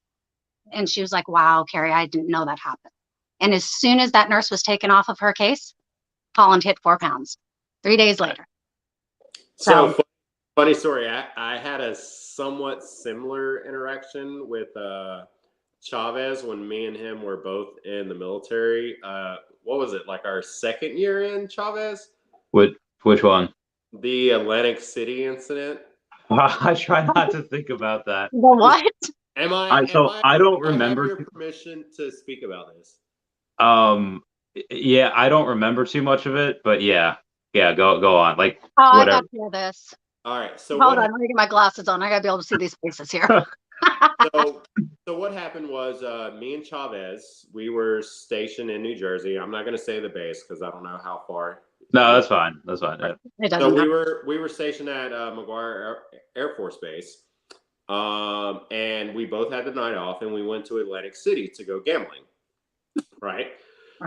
[SPEAKER 3] And she was like, wow, Carrie, I didn't know that happened. And as soon as that nurse was taken off of her case, Holland hit 4 pounds 3 days later.
[SPEAKER 2] So funny story. I had a somewhat similar interaction with Chavez when me and him were both in the military. What was it, like our second year in, Chavez?
[SPEAKER 1] Which one?
[SPEAKER 2] The Atlantic City incident.
[SPEAKER 1] I try not to think about that.
[SPEAKER 3] The what?
[SPEAKER 1] I don't remember.
[SPEAKER 2] I have your permission to speak about this.
[SPEAKER 1] Yeah, I don't remember too much of it, but yeah, go on. Like, whatever.
[SPEAKER 3] I got to hear this.
[SPEAKER 2] All right, so
[SPEAKER 3] hold on, let me get my glasses on. I gotta be able to see these faces here.
[SPEAKER 2] So what happened was, me and Chavez, we were stationed in New Jersey. I'm not gonna say the base because I don't know how far.
[SPEAKER 1] No, that's fine. That's fine. Yeah.
[SPEAKER 3] It doesn't
[SPEAKER 2] matter. we were stationed at McGuire Air Force Base, and we both had the night off, and we went to Atlantic City to go gambling, right?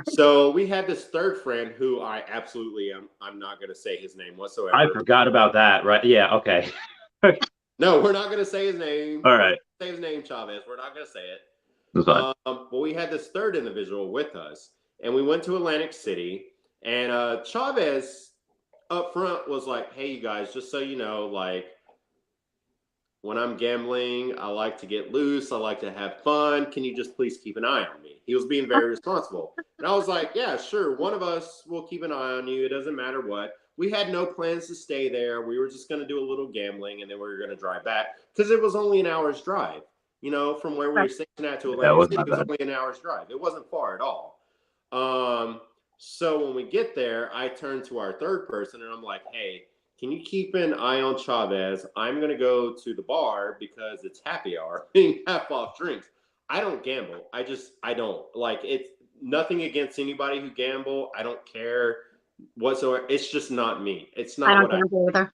[SPEAKER 2] So we had this third friend who I absolutely I'm not going to say his name whatsoever.
[SPEAKER 1] I forgot about that. Right? Yeah. Okay.
[SPEAKER 2] No, we're not going to say his name.
[SPEAKER 1] All right.
[SPEAKER 2] Say his name, Chavez. We're not going to say it.
[SPEAKER 1] That's fine.
[SPEAKER 2] But we had this third individual with us, and we went to Atlantic City. And Chavez up front was like, "Hey, you guys, just so you know, like, when I'm gambling, I like to get loose. I like to have fun. Can you just please keep an eye on me?" He was being very responsible. And I was like, yeah, sure. One of us will keep an eye on you. It doesn't matter what. We had no plans to stay there. We were just going to do a little gambling, and then we were going to drive back because it was only an hour's drive, from where we were stationed at to Atlantic City. It was only an hour's drive. It wasn't far at all. So when we get there, I turn to our third person, and I'm like, hey, can you keep an eye on Chavez? I'm going to go to the bar because it's happy hour, being half off drinks. I don't gamble. I don't. Like, it's nothing against anybody who gamble. I don't care whatsoever. It's just not me. It's not what I do either.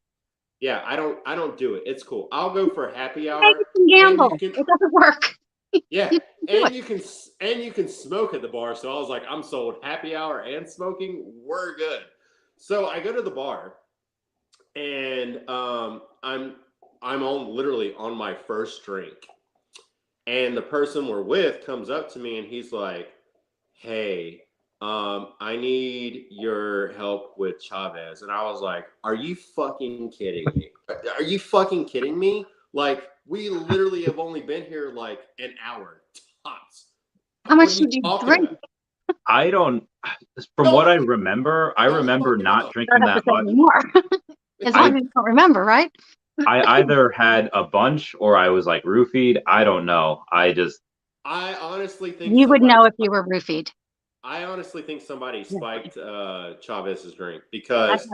[SPEAKER 2] Yeah, I don't do it. It's cool. I'll go for happy hour.
[SPEAKER 3] You can gamble. It doesn't work.
[SPEAKER 2] Yeah, and you can smoke at the bar. So I was like, I'm sold. Happy hour and smoking, we're good. So I go to the bar. And I'm literally on my first drink, and the person we're with comes up to me and he's like, "Hey, I need your help with Chavez." And I was like, "Are you fucking kidding me? Are you fucking kidding me? Like, we literally have only been here like an hour tops."
[SPEAKER 3] How much did you drink?
[SPEAKER 1] I don't. From what I remember not drinking that much.
[SPEAKER 3] As long as you don't remember, right?
[SPEAKER 1] I either had a bunch or I was like roofied. I don't know.
[SPEAKER 2] I honestly think
[SPEAKER 3] you would know if you were roofied.
[SPEAKER 2] I honestly think somebody spiked Chavez's drink because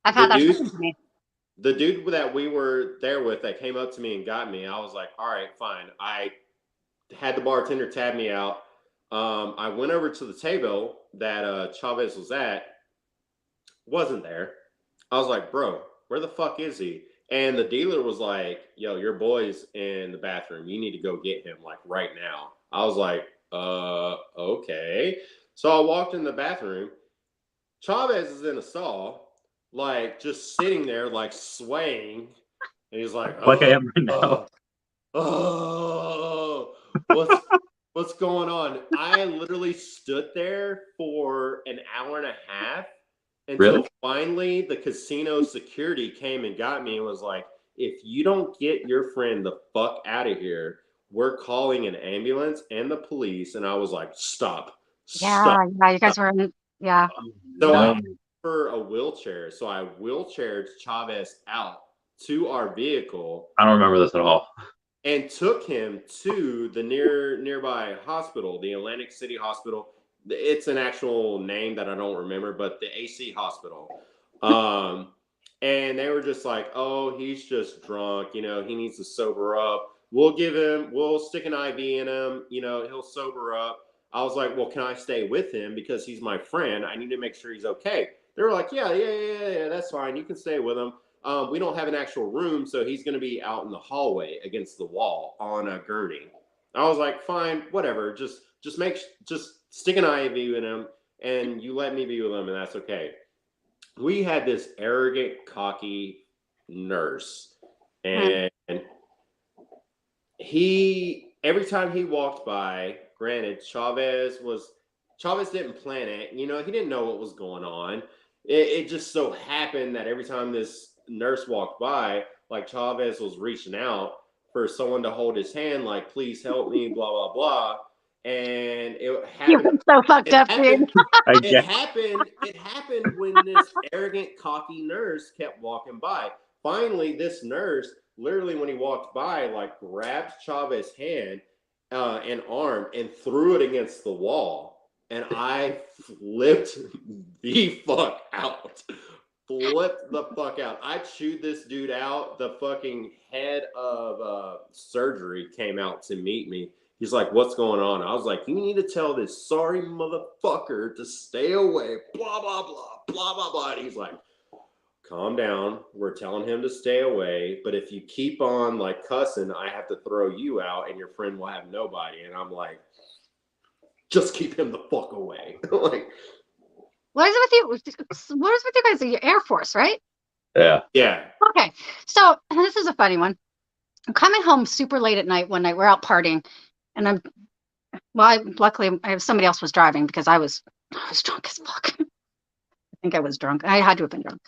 [SPEAKER 3] I've had that happen to me.
[SPEAKER 2] The dude that we were there with that came up to me and got me, I was like, all right, fine. I had the bartender tab me out. I went over to the table that Chavez was at. Wasn't there. I was like, bro, where the fuck is he? And the dealer was like, yo, your boy's in the bathroom. You need to go get him like right now. I was like, okay. So I walked in the bathroom. Chavez is in a stall, like just sitting there, like swaying. And he's like
[SPEAKER 1] I am right now.
[SPEAKER 2] What's going on? I literally stood there for an hour and a half until finally the casino security came and got me and was like, if you don't get your friend the fuck out of here, we're calling an ambulance and the police. And I was like, stop.
[SPEAKER 3] Yeah, you guys were in, yeah.
[SPEAKER 2] So I asked for a wheelchair. So I wheelchaired Chavez out to our vehicle.
[SPEAKER 1] I don't remember this at all.
[SPEAKER 2] And took him to the nearby hospital, the Atlantic City Hospital. It's an actual name that I don't remember, but the AC hospital. And they were just like, oh, he's just drunk. You know, he needs to sober up. We'll stick an IV in him. You know, he'll sober up. I was like, well, can I stay with him? Because he's my friend. I need to make sure he's okay. They were like, yeah, that's fine. You can stay with him. We don't have an actual room, so he's going to be out in the hallway against the wall on a gurney. I was like, fine, whatever. Just stick an IV in him, and you let me be with him, and that's okay. We had this arrogant, cocky nurse, and every time he walked by, granted, Chavez didn't plan it. You know, he didn't know what was going on. It just so happened that every time this nurse walked by, like Chavez was reaching out for someone to hold his hand, like, please help me, blah, blah, blah. And it happened.
[SPEAKER 3] You were so fucked up, dude.
[SPEAKER 2] It happened when this arrogant, cocky nurse kept walking by. Finally, this nurse, literally when he walked by, like grabbed Chavez's hand and arm and threw it against the wall. And I flipped the fuck out. Flipped the fuck out. I chewed this dude out. The fucking head of surgery came out to meet me. He's like, what's going on? I was like, you need to tell this sorry motherfucker to stay away. Blah, blah, blah, blah, blah, blah. And he's like, calm down. We're telling him to stay away. But if you keep on like cussing, I have to throw you out and your friend will have nobody. And I'm like, just keep him the fuck away. Like,
[SPEAKER 3] what is it with you? What is with you guys? Your Air Force, right?
[SPEAKER 1] Yeah.
[SPEAKER 3] Okay. So this is a funny one. I'm coming home super late at night one night. We're out partying, and luckily somebody else was driving because I was drunk as fuck. I think I was drunk. I had to have been drunk.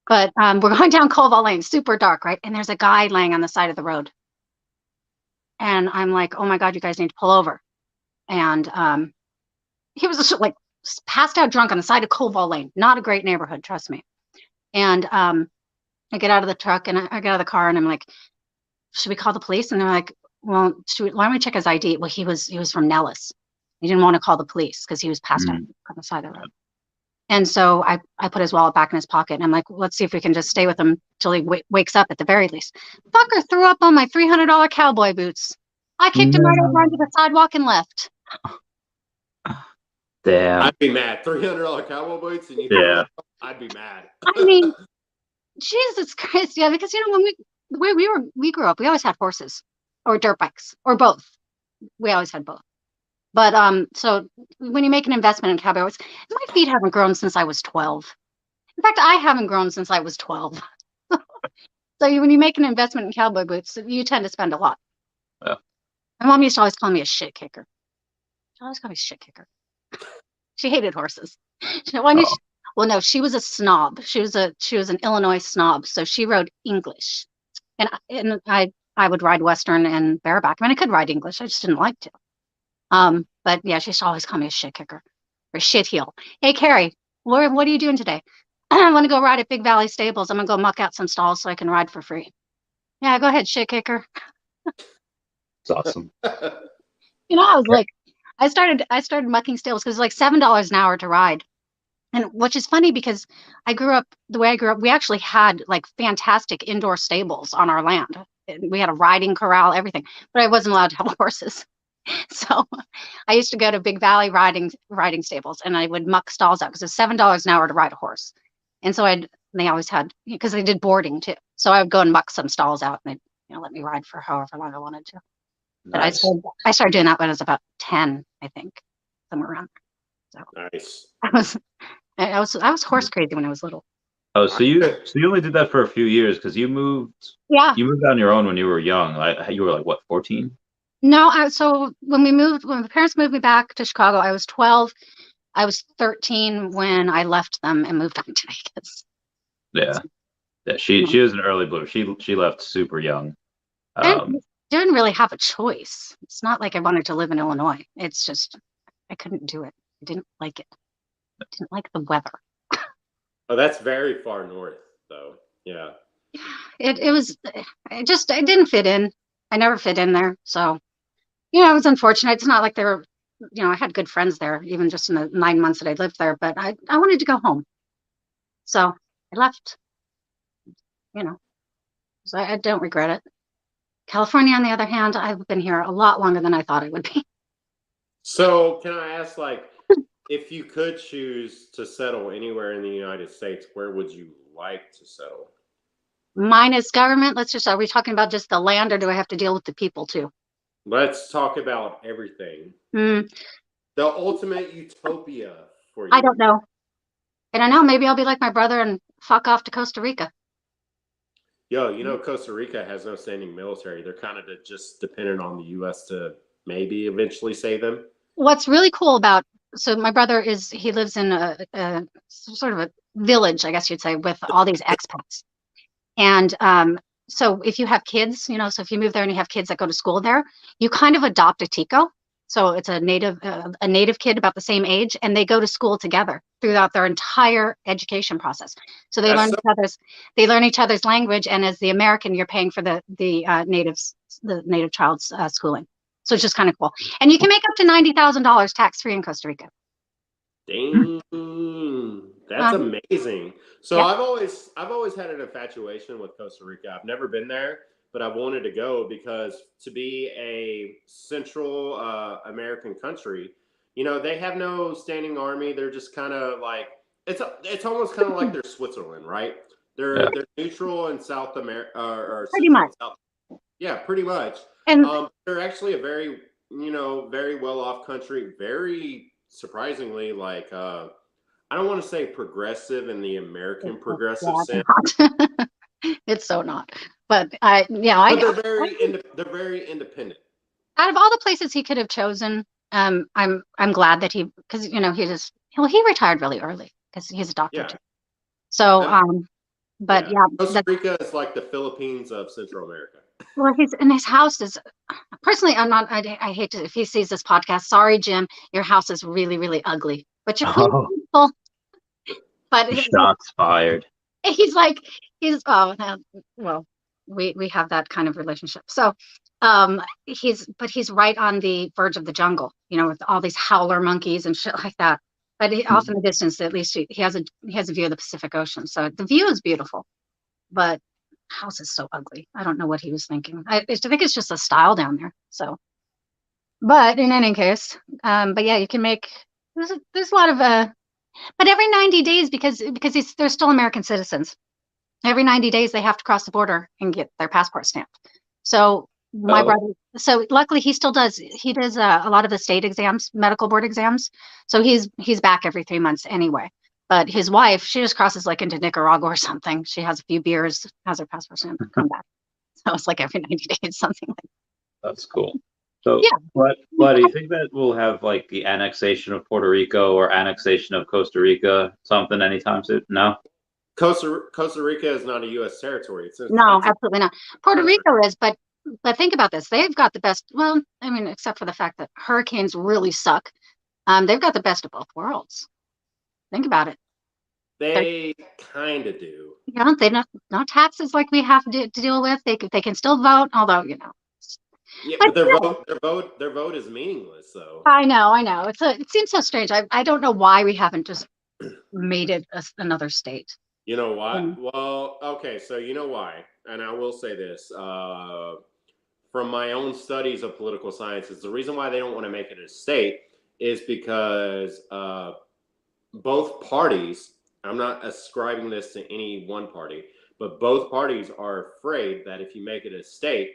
[SPEAKER 3] But we're going down Colville Lane, super dark, right? And there's a guy laying on the side of the road. And I'm like, oh my God, you guys need to pull over. And he was just like passed out drunk on the side of Colville Lane. Not a great neighborhood, trust me. And I get out of the truck and I get out of the car and I'm like, should we call the police? And they're like, well, why don't we check his ID? Well, he was from Nellis. He didn't want to call the police because he was passed out on the side of the road. And so I put his wallet back in his pocket and I'm like, let's see if we can just stay with him till he wakes up at the very least. Fucker threw up on my $300 cowboy boots. I kicked him right over onto the sidewalk and left.
[SPEAKER 1] Damn.
[SPEAKER 2] I'd be mad. $300 cowboy boots and I'd be mad.
[SPEAKER 3] I mean, Jesus Christ, yeah, because when the way we grew up, we always had horses or dirt bikes or both. We always had both. But so when you make an investment in cowboy boots, my feet haven't grown since I was 12. In fact, I haven't grown since I was 12. So when you make an investment in cowboy boots, you tend to spend a lot.
[SPEAKER 1] Yeah.
[SPEAKER 3] My mom used to always call me a shit kicker. She always called me shit kicker. She hated horses. No, she was a snob. She was an Illinois snob. So she rode English, and I would ride Western and bareback. I mean, I could ride English. I just didn't like to. But yeah, she used to always call me a shit kicker or shit heel. Hey, Carrie, what are you doing today? I want to go ride at Big Valley Stables. I'm gonna go muck out some stalls so I can ride for free. Yeah, go ahead, shit kicker.
[SPEAKER 1] It's awesome.
[SPEAKER 3] You know, I was like, I started mucking stables because it's like $7 an hour to ride. And which is funny because the way I grew up, we actually had like fantastic indoor stables on our land. We had a riding corral, everything, but I wasn't allowed to have horses. So I used to go to Big Valley riding stables, and I would muck stalls out because it's $7 an hour to ride a horse. And so they always had, because they did boarding too. So I would go and muck some stalls out, and they'd let me ride for however long I wanted to. But
[SPEAKER 1] Nice.
[SPEAKER 3] I started doing that when I was about 10, I think, somewhere around there. So
[SPEAKER 2] Nice.
[SPEAKER 3] I was horse crazy when I was little.
[SPEAKER 1] Oh, so you only did that for a few years because you moved on your own when you were young. You were like what, 14?
[SPEAKER 3] No, so when my parents moved me back to Chicago, I was 12. I was 13 when I left them and moved back to Vegas.
[SPEAKER 1] Yeah. Yeah, she was an early bloomer. She left super young.
[SPEAKER 3] I didn't really have a choice. It's not like I wanted to live in Illinois. It's just I couldn't do it. I didn't like it. I didn't like the weather.
[SPEAKER 2] Oh, that's very far north, though. Yeah.
[SPEAKER 3] It didn't fit in. I never fit in there. So, it was unfortunate. It's not like they were, I had good friends there, even just in the 9 months that I lived there, but I wanted to go home. So I left, so I don't regret it. California, on the other hand, I've been here a lot longer than I thought I would be.
[SPEAKER 2] So can I ask, if you could choose to settle anywhere in the United States, where would you like to settle?
[SPEAKER 3] Minus government, are we talking about just the land, or do I have to deal with the people too?
[SPEAKER 2] Let's talk about everything.
[SPEAKER 3] The
[SPEAKER 2] ultimate utopia for you.
[SPEAKER 3] I don't know. Maybe I'll be like my brother and fuck off to Costa Rica.
[SPEAKER 2] Yo, Costa Rica has no standing military. They're kind of just dependent on the U.S. to maybe eventually save them.
[SPEAKER 3] What's really cool so my brother he lives in a sort of a village, I guess you'd say, with all these expats. And so if you have kids, so if you move there and you have kids that go to school there, you kind of adopt a Tico. So it's a native kid about the same age, and they go to school together throughout their entire education process. So they learn each other's language, and as the American, you're paying for the native child's schooling. So it's just kind of cool. And you can make up to $90,000 tax-free in Costa Rica.
[SPEAKER 2] Dang, that's amazing. So
[SPEAKER 3] yeah.
[SPEAKER 2] I've always had an infatuation with Costa Rica. I've never been there, but I wanted to go because to be a Central American country, they have no standing army. They're just kind of like it's almost kind of like they're Switzerland, right? They're neutral in South America or
[SPEAKER 3] pretty much.
[SPEAKER 2] Yeah, pretty much.
[SPEAKER 3] And
[SPEAKER 2] they're actually a very very well off country. Very surprisingly, I don't want to say progressive in the American progressive sense.
[SPEAKER 3] It's so not. But
[SPEAKER 2] they're very independent.
[SPEAKER 3] Out of all the places he could have chosen, I'm glad that he retired really early because he's a doctor too. So
[SPEAKER 2] Costa Rica is like the Philippines of Central America.
[SPEAKER 3] Well, his house is personally. I hate to if he sees this podcast. Sorry, Jim, your house is really really ugly, but you're beautiful. But
[SPEAKER 1] shots fired.
[SPEAKER 3] We have that kind of relationship. So he's right on the verge of the jungle, with all these howler monkeys and shit like that. But off in the distance, at least he has a view of the Pacific Ocean. So the view is beautiful, but house is so ugly. I don't know what he was thinking. I think it's just a style down there. So, but in any case, you can make there's a lot of but every 90 days because they're still American citizens. Every 90 days they have to cross the border and get their passport stamped. So my brother, so luckily he still does. He does a lot of the state exams, medical board exams. So he's back every 3 months anyway. But his wife, she just crosses like into Nicaragua or something. She has a few beers, has her passport stamped, and come back. So it's like every 90 days, something like that.
[SPEAKER 1] That's cool. So, what do you think that we'll have like the annexation of Puerto Rico or annexation of Costa Rica something anytime soon? No?
[SPEAKER 2] Costa Rica is not a U.S. territory.
[SPEAKER 3] No, absolutely not. Puerto Rico is, but think about this. They've got the best, well, I mean, except for the fact that hurricanes really suck. They've got the best of both worlds. Think about it.
[SPEAKER 2] They kind of do.
[SPEAKER 3] Yeah, they not taxes like we have to deal with. They can still vote, although
[SPEAKER 2] Yeah,
[SPEAKER 3] But
[SPEAKER 2] but their vote is meaningless. So
[SPEAKER 3] I know. It seems so strange. I don't know why we haven't just made it another state.
[SPEAKER 2] you know what? Well, okay, so you know why, and I will say this from my own studies of political sciences. The reason why they don't want to make it a state is because both parties. I'm not ascribing this to any one party, but both parties are afraid that if you make it a state,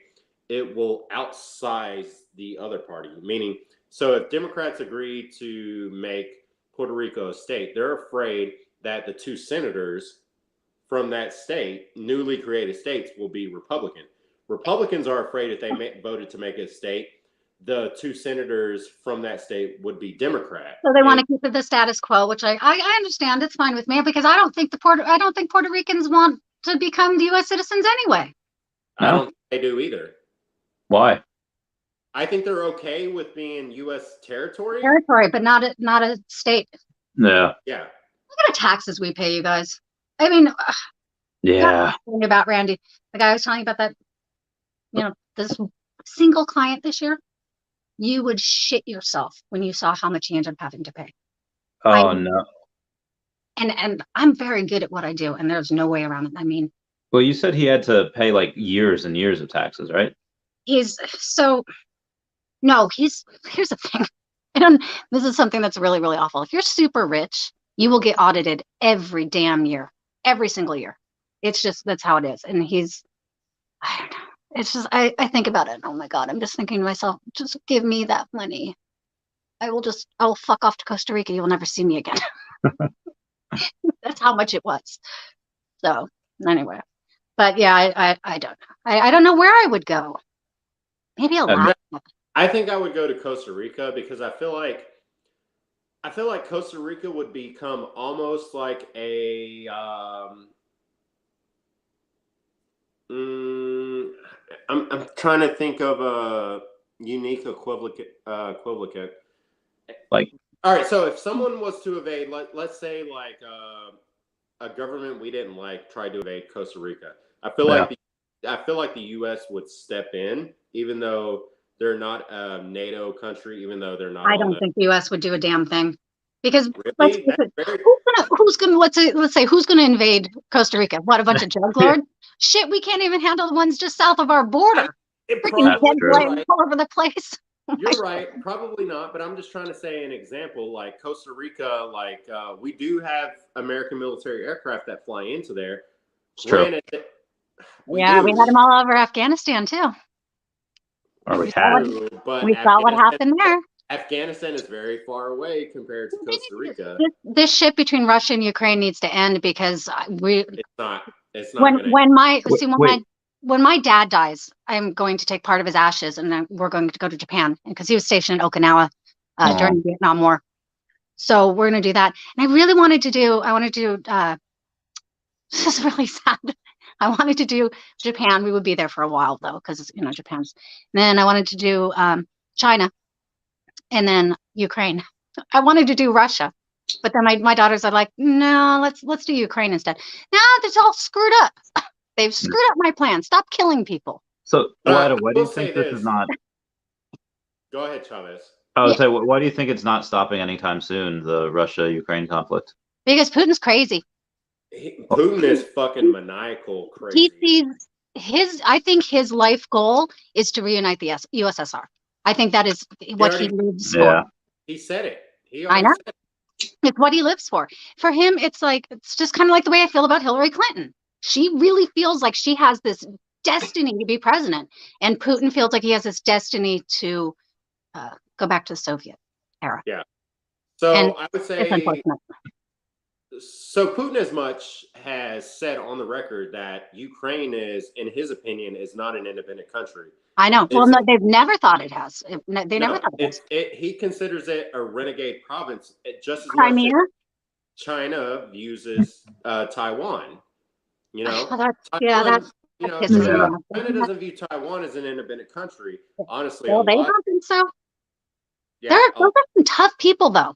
[SPEAKER 2] it will outsize the other party. Meaning, so if Democrats agree to make Puerto Rico a state, they're afraid that the 2 senators from that state, newly created states, will be Republican. Republicans are afraid if they voted to make it a state, the 2 senators from that state would be Democrat.
[SPEAKER 3] So they want to keep it the status quo, which I understand. It's fine with me because I don't think Puerto Ricans want to become the U.S. citizens anyway.
[SPEAKER 2] I don't think they do either.
[SPEAKER 1] Why?
[SPEAKER 2] I think they're okay with being U.S. territory.
[SPEAKER 3] But not a state.
[SPEAKER 1] Yeah.
[SPEAKER 2] Yeah.
[SPEAKER 3] Look at the taxes we pay, you guys. I mean,
[SPEAKER 1] yeah.
[SPEAKER 3] About Randy, the guy I was telling you about that. This single client this year. You would shit yourself when you saw how much he ended up having to pay.
[SPEAKER 1] Oh, no.
[SPEAKER 3] And I'm very good at what I do, and there's no way around it. I mean,
[SPEAKER 1] well, you said he had to pay like years and years of taxes, right?
[SPEAKER 3] Here's the thing. And this is something that's really, really awful. If you're super rich, you will get audited every damn year, every single year. It's just, that's how it is. And I don't know. It's just, I think about it. And oh my God, I'm just thinking to myself, just give me that money. I'll fuck off to Costa Rica. You will never see me again. That's how much it was. So anyway, but yeah, I don't know. I don't know where I would go. Maybe Alaska.
[SPEAKER 2] I think I would go to Costa Rica because I feel like Costa Rica would become almost like a I'm trying to think of a unique equivalent.
[SPEAKER 1] Like,
[SPEAKER 2] all right, so if someone was to evade, let's say like a government we didn't like tried to evade Costa Rica, I feel like the U.S. would step in, even though they're not a NATO country, even though they're not.
[SPEAKER 3] I don't think the U.S. would do a damn thing because
[SPEAKER 2] really?
[SPEAKER 3] who's gonna let's say who's gonna invade Costa Rica? What, a bunch of drug lords? Shit, we can't even handle the ones just south of our border. Freaking dead all over the place.
[SPEAKER 2] You're right, probably not, but I'm just trying to say an example. Like Costa Rica, we do have American military aircraft that fly into there.
[SPEAKER 1] It's true.
[SPEAKER 3] We had them all over Afghanistan too.
[SPEAKER 1] We saw
[SPEAKER 3] what happened there.
[SPEAKER 2] Afghanistan is very far away compared to Costa Rica.
[SPEAKER 3] This shit between Russia and Ukraine needs to end because
[SPEAKER 2] It's not.
[SPEAKER 3] When my dad dies, I'm going to take part of his ashes, and then we're going to go to Japan because he was stationed in Okinawa during the Vietnam War. So we're going to do that. And I really wanted to do. This is really sad. I wanted to do Japan. We would be there for a while though, because Japan's. And then I wanted to do China, and then Ukraine. I wanted to do Russia, but then my daughters are like, no, let's do Ukraine instead. Now that's all screwed up. They've screwed up my plan. Stop killing people.
[SPEAKER 1] So, why do you think this is not?
[SPEAKER 2] Go ahead, Chavez.
[SPEAKER 1] I would say, why do you think it's not stopping anytime soon, the Russia-Ukraine conflict?
[SPEAKER 3] Because Putin's crazy.
[SPEAKER 2] Putin is fucking maniacal crazy.
[SPEAKER 3] I think his life goal is to reunite the USSR. I think that is what he lives for.
[SPEAKER 2] He said it.
[SPEAKER 3] I know. It's what he lives for. For him, it's just kind of like the way I feel about Hillary Clinton. She really feels like she has this destiny to be president, and Putin feels like he has this destiny to go back to the Soviet era.
[SPEAKER 2] Yeah. So I would say
[SPEAKER 3] it's unfortunate.
[SPEAKER 2] So Putin as much has said on the record that Ukraine is, in his opinion, is not an independent country.
[SPEAKER 3] I know. Well, no, they've never thought it has. They never thought it has.
[SPEAKER 2] He considers it a renegade province just as
[SPEAKER 3] Crimea?
[SPEAKER 2] much as China uses Taiwan.
[SPEAKER 3] China
[SPEAKER 2] doesn't view Taiwan as an independent country. Honestly,
[SPEAKER 3] well, they don't think so.
[SPEAKER 2] Yeah,
[SPEAKER 3] Those are some tough people, though.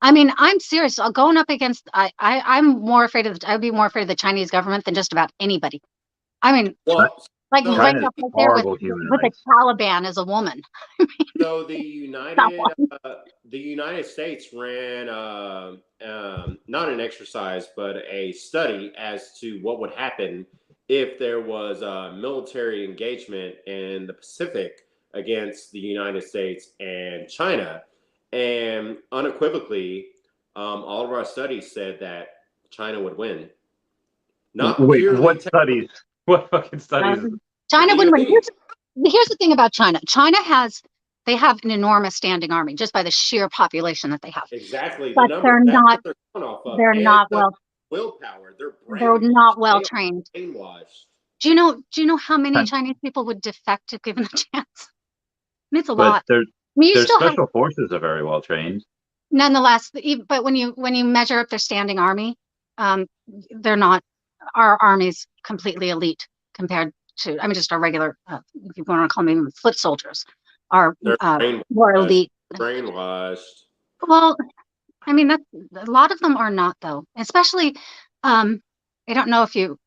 [SPEAKER 3] I mean, I'm serious. Going up against, I'm more afraid of, I'd be more afraid of the Chinese government than just about anybody. I mean,
[SPEAKER 2] Well,
[SPEAKER 3] like
[SPEAKER 2] so
[SPEAKER 3] right
[SPEAKER 1] China's
[SPEAKER 3] up right there with
[SPEAKER 1] horrible human
[SPEAKER 3] the
[SPEAKER 1] rights.
[SPEAKER 3] Taliban as a woman.
[SPEAKER 2] so
[SPEAKER 3] That one.
[SPEAKER 2] the United States ran not an exercise but a study as to what would happen if there was a military engagement in the Pacific against the United States and China, and unequivocally, all of our studies said that China would win. Not
[SPEAKER 1] Wait,
[SPEAKER 2] purely
[SPEAKER 1] what studies? What fucking studies?
[SPEAKER 3] China
[SPEAKER 2] The
[SPEAKER 3] would win.
[SPEAKER 2] DoD.
[SPEAKER 3] Here's the thing about China. They have an enormous standing army just by the sheer population that they have.
[SPEAKER 2] Exactly.
[SPEAKER 3] But
[SPEAKER 2] The
[SPEAKER 3] they're
[SPEAKER 2] number, that's
[SPEAKER 3] not,
[SPEAKER 2] what they're going off of.
[SPEAKER 3] they're
[SPEAKER 2] And
[SPEAKER 3] not
[SPEAKER 2] the
[SPEAKER 3] well,
[SPEAKER 2] willpower. They're
[SPEAKER 3] they're
[SPEAKER 2] brainwashed.
[SPEAKER 3] not well
[SPEAKER 2] They are
[SPEAKER 3] trained.
[SPEAKER 2] brainwashed.
[SPEAKER 3] Do you know how many Chinese people would defect if given the chance? I mean, it's a
[SPEAKER 1] But
[SPEAKER 3] lot. I mean, you
[SPEAKER 1] their
[SPEAKER 3] still have,
[SPEAKER 1] special forces are very well trained.
[SPEAKER 3] nonetheless, but when you measure up their standing army, they're not, our army's completely elite compared to, I mean, just our regular, if you want to call them even foot soldiers, are
[SPEAKER 2] They're
[SPEAKER 3] more
[SPEAKER 2] brainwashed.
[SPEAKER 3] elite.
[SPEAKER 2] Brainwashed.
[SPEAKER 3] Well, I mean, that's, a lot of them are not, though. Especially, I don't know if you,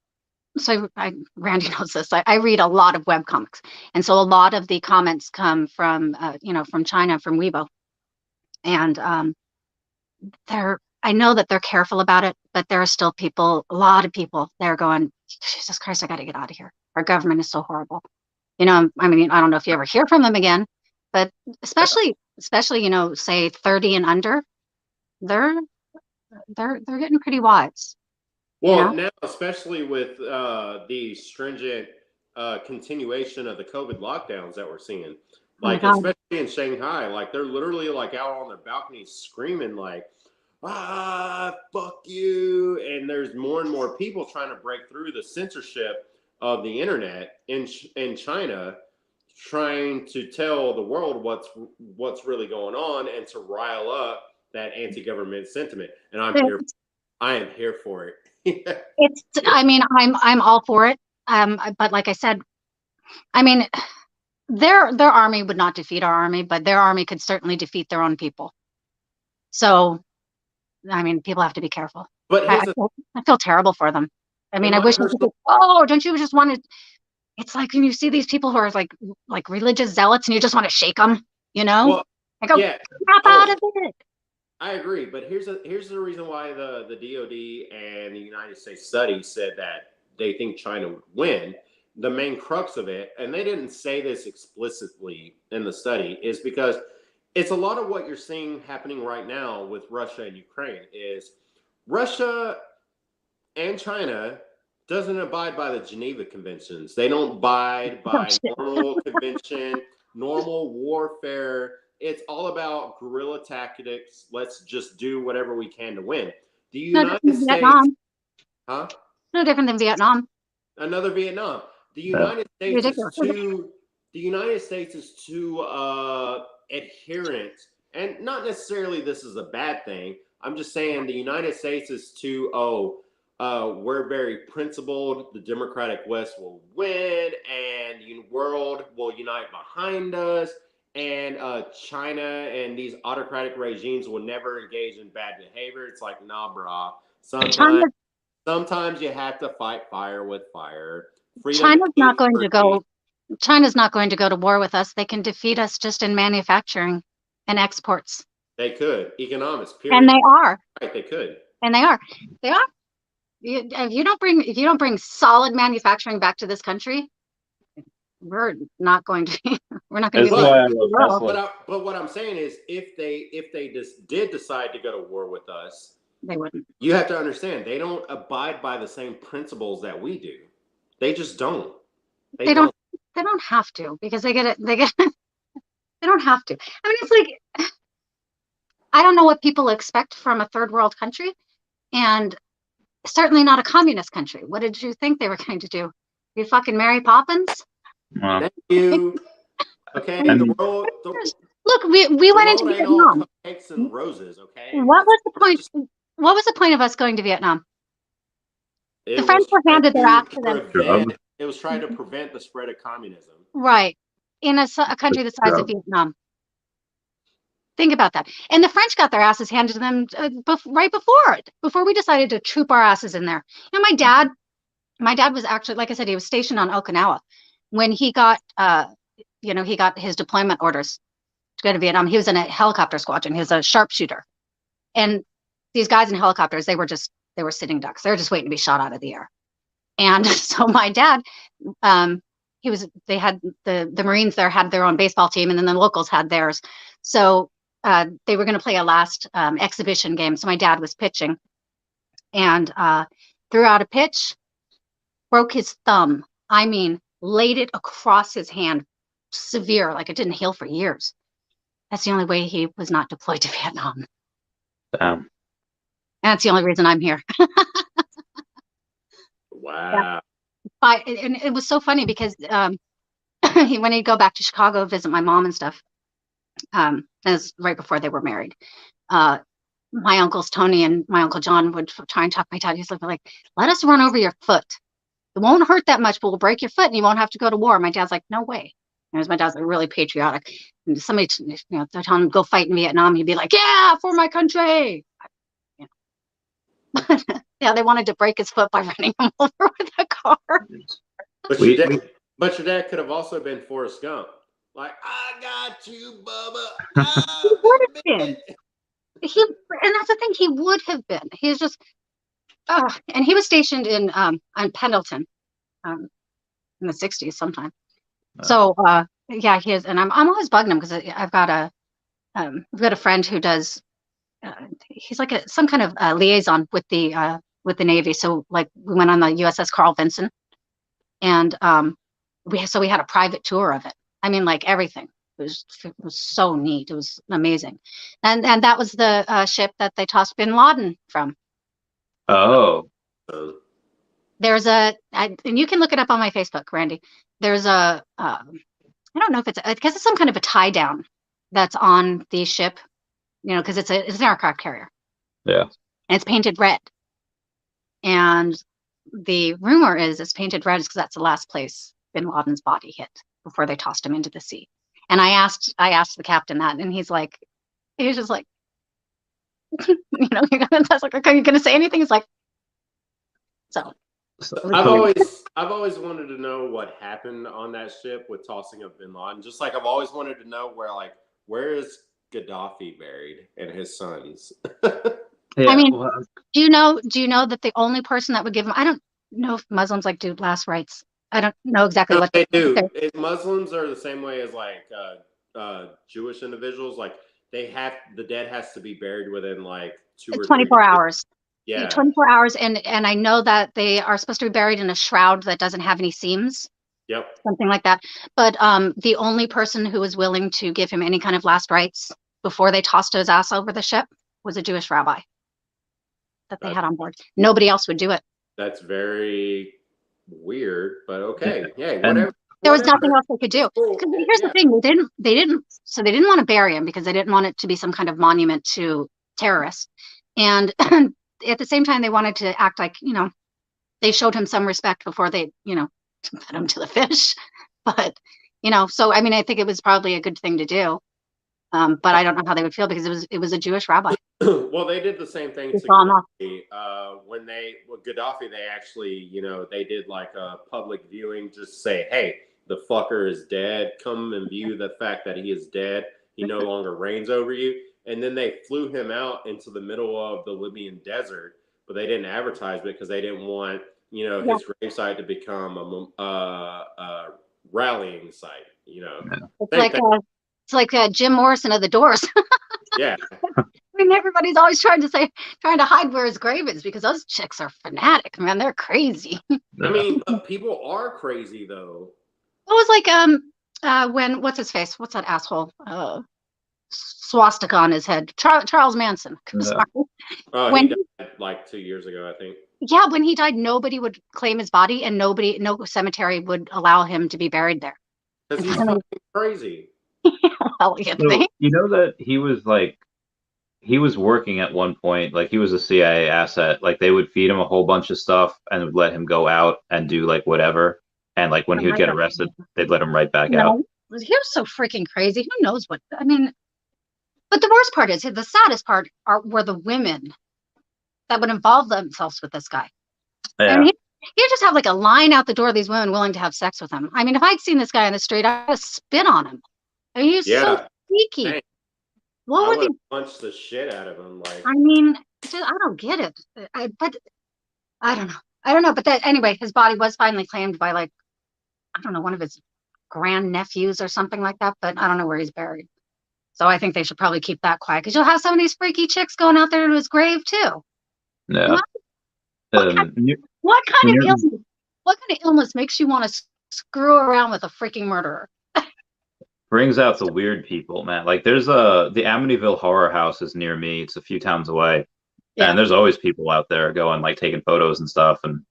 [SPEAKER 3] so Randy knows this. I read a lot of web comics, and so a lot of the comments come from, from China, from Weibo, and I know that they're careful about it, but there are still people, a lot of people, they're going, Jesus Christ, I got to get out of here. Our government is so horrible. I mean, I don't know if you ever hear from them again, but especially, say 30 and under, they're getting pretty wise.
[SPEAKER 2] Well, now, especially with the stringent continuation of the COVID lockdowns that we're seeing, like especially in Shanghai, like they're literally like out on their balconies screaming like, fuck you. And there's more and more people trying to break through the censorship of the internet in China, trying to tell the world what's really going on and to rile up that anti-government sentiment. And I am here for it.
[SPEAKER 3] I mean, I'm all for it. But like I said, I mean, their army would not defeat our army, but their army could certainly defeat their own people. So, I mean, people have to be careful.
[SPEAKER 2] But
[SPEAKER 3] I feel terrible for them. I mean, I wish I could. Oh, don't you just want to? It's like when you see these people who are like religious zealots, and you just want to shake them.
[SPEAKER 2] Well,
[SPEAKER 3] I go, crap out of it.
[SPEAKER 2] I agree, but here's the reason why the DoD and the United States study said that they think China would win. The main crux of it, and they didn't say this explicitly in the study, is because it's a lot of what you're seeing happening right now with Russia and Ukraine is Russia and China doesn't abide by the Geneva Conventions. They don't abide by normal convention, normal warfare. It's all about guerrilla tactics. Let's just do whatever we can to win. The United States,
[SPEAKER 3] Vietnam.
[SPEAKER 2] huh?
[SPEAKER 3] No different than Vietnam.
[SPEAKER 2] Another Vietnam. The United States is too adherent, and not necessarily this is a bad thing. I'm just saying the United States is too we're very principled. The Democratic West will win, and the world will unite behind us. And China and these autocratic regimes will never engage in bad behavior. It's like, nah, brah. Sometimes you have to fight fire with fire.
[SPEAKER 3] China's not going to go to war with us. They can defeat us just in manufacturing and exports.
[SPEAKER 2] They could. Economics, period.
[SPEAKER 3] And they are.
[SPEAKER 2] Right, they could.
[SPEAKER 3] And they are. They are. If you don't bring solid manufacturing back to this country, we're not going to be
[SPEAKER 2] But what I'm saying is if they just did decide to go to war with us,
[SPEAKER 3] they wouldn't.
[SPEAKER 2] You have to understand they don't abide by the same principles that we do. They just don't.
[SPEAKER 3] They don't have to, because they don't have to. I mean, it's like, I don't know what people expect from a third world country, and certainly not a communist country. What did you think they were going to do? You fucking Mary Poppins?
[SPEAKER 2] Thank you. Okay.
[SPEAKER 3] Look, we went into Vietnam.
[SPEAKER 2] Cupcakes and roses. Okay.
[SPEAKER 3] What was the point? What was the point of us going to Vietnam? The French were handed their ass to them.
[SPEAKER 2] It was trying to prevent the spread of communism.
[SPEAKER 3] Right. In a country the size of Vietnam. Think about that. And the French got their asses handed to them right before we decided to troop our asses in there. You know, my dad was actually, like I said, he was stationed on Okinawa when he got, he got his deployment orders to go to Vietnam. He was in a helicopter squadron. He was a sharpshooter. And these guys in helicopters, they were sitting ducks. They were just waiting to be shot out of the air. And so my dad, they had the Marines there had their own baseball team, and then the locals had theirs. So they were going to play a last exhibition game. So my dad was pitching and threw out a pitch, broke his thumb. I mean, laid it across his hand, severe, like it didn't heal for years. That's the only way he was not deployed to Vietnam.
[SPEAKER 1] Damn.
[SPEAKER 3] That's the only reason I'm here.
[SPEAKER 2] Wow.
[SPEAKER 3] Yeah. And it was so funny because when he'd go back to Chicago, visit my mom and stuff, that was right before they were married. My uncles Tony and my uncle John would try and talk my dad. He's like, let us run over your foot. It won't hurt that much, but we'll break your foot and you won't have to go to war. My dad's like, no way. Because my dad's like really patriotic. And somebody, they're telling him to go fight in Vietnam. He'd be like, yeah, for my country. Yeah, they wanted to break his foot by running him over with a car.
[SPEAKER 2] But your dad could have also been Forrest Gump. Like, I got you, Bubba.
[SPEAKER 3] He would have been. And that's the thing, he would have been. He's just, and he was stationed in on Pendleton in the 60s sometime. So yeah, he is, and I'm always bugging him because I've got a friend who does. He's like some kind of liaison with the Navy. So like we went on the USS Carl Vinson, and we had a private tour of it. I mean, like everything. It was so neat. It was amazing, and that was the ship that they tossed Bin Laden from.
[SPEAKER 1] Oh.
[SPEAKER 3] There's and you can look it up on my Facebook, Randy. There's I don't know if because it's some kind of a tie down that's on the ship, because it's an aircraft carrier.
[SPEAKER 1] Yeah.
[SPEAKER 3] And it's painted red. And the rumor is it's painted red because that's the last place Bin Laden's body hit before they tossed him into the sea. And I asked the captain that, and he was just like, that's like, are you gonna say anything? It's like, so.
[SPEAKER 2] I've always wanted to know what happened on that ship with tossing of Bin Laden. Just like I've always wanted to know where is Gaddafi buried and his sons.
[SPEAKER 1] Yeah,
[SPEAKER 3] I mean, do you know that the only person that would give him, I don't know if Muslims do last rites. I don't know exactly what
[SPEAKER 2] they do. Muslims are the same way as Jewish individuals. Like the dead has to be buried within 2 or
[SPEAKER 3] 24 hours.
[SPEAKER 2] Yeah.
[SPEAKER 3] 24 hours. And I know that they are supposed to be buried in a shroud that doesn't have any seams.
[SPEAKER 2] Yep.
[SPEAKER 3] Something like that. But the only person who was willing to give him any kind of last rites before they tossed his ass over the ship was a Jewish rabbi that they had on board. Nobody else would do it.
[SPEAKER 2] That's very weird, but okay. Yeah, whatever.
[SPEAKER 3] There was nothing else they could do. Because here's the thing, they didn't want to bury him because they didn't want it to be some kind of monument to terrorists. And at the same time, they wanted to act like, they showed him some respect before they, put him to the fish. But, so, I mean, I think it was probably a good thing to do. But I don't know how they would feel because it was a Jewish rabbi.
[SPEAKER 2] Well, they did the same thing to Gaddafi. With Gaddafi, they actually, they did a public viewing, just say, hey, the fucker is dead. Come and view the fact that he is dead. He no longer reigns over you. And then they flew him out into the middle of the Libyan desert, but they didn't advertise it because they didn't want, his gravesite to become a rallying site. It's
[SPEAKER 3] like Jim Morrison of the Doors.
[SPEAKER 2] Yeah.
[SPEAKER 3] I mean, everybody's always trying to hide where his grave is because those chicks are fanatic, man. They're crazy.
[SPEAKER 2] I mean, people are crazy though.
[SPEAKER 3] It was when what's his face? What's that asshole? Swastika on his head. Charles Manson. Sorry.
[SPEAKER 2] He died 2 years ago, I think.
[SPEAKER 3] Yeah, when he died, nobody would claim his body, and no cemetery would allow him to be buried there.
[SPEAKER 2] Because he's fucking crazy.
[SPEAKER 3] Well, think?
[SPEAKER 1] You know that he was working at one point, he was a CIA asset. They would feed him a whole bunch of stuff and would let him go out and do whatever. And when he would get arrested, they'd let him right back out.
[SPEAKER 3] He was so freaking crazy. Who knows what? I mean, But the worst part is, the saddest part were the women that would involve themselves with this guy.
[SPEAKER 1] Yeah.
[SPEAKER 3] And he just have like a line out the door of these women willing to have sex with him. I mean, if I'd seen this guy on the street, I'd have spit on him. I mean, he's so sneaky.
[SPEAKER 2] Dang.
[SPEAKER 3] What would
[SPEAKER 2] he punch the shit out of him? Like,
[SPEAKER 3] I mean, I don't get it. But I don't know. But anyway, his body was finally claimed by, like, I don't know, one of his grandnephews or something like that. But I don't know where he's buried. So I think they should probably keep that quiet, because you'll have some of these freaky chicks going out there to his grave too.
[SPEAKER 1] Yeah.
[SPEAKER 3] What kind of illness makes you want to screw around with a freaking murderer?
[SPEAKER 1] Brings out the weird people, man. Like, there's the Amityville Horror House is near me. It's a few towns away, and there's always people out there going, like, taking photos and stuff, and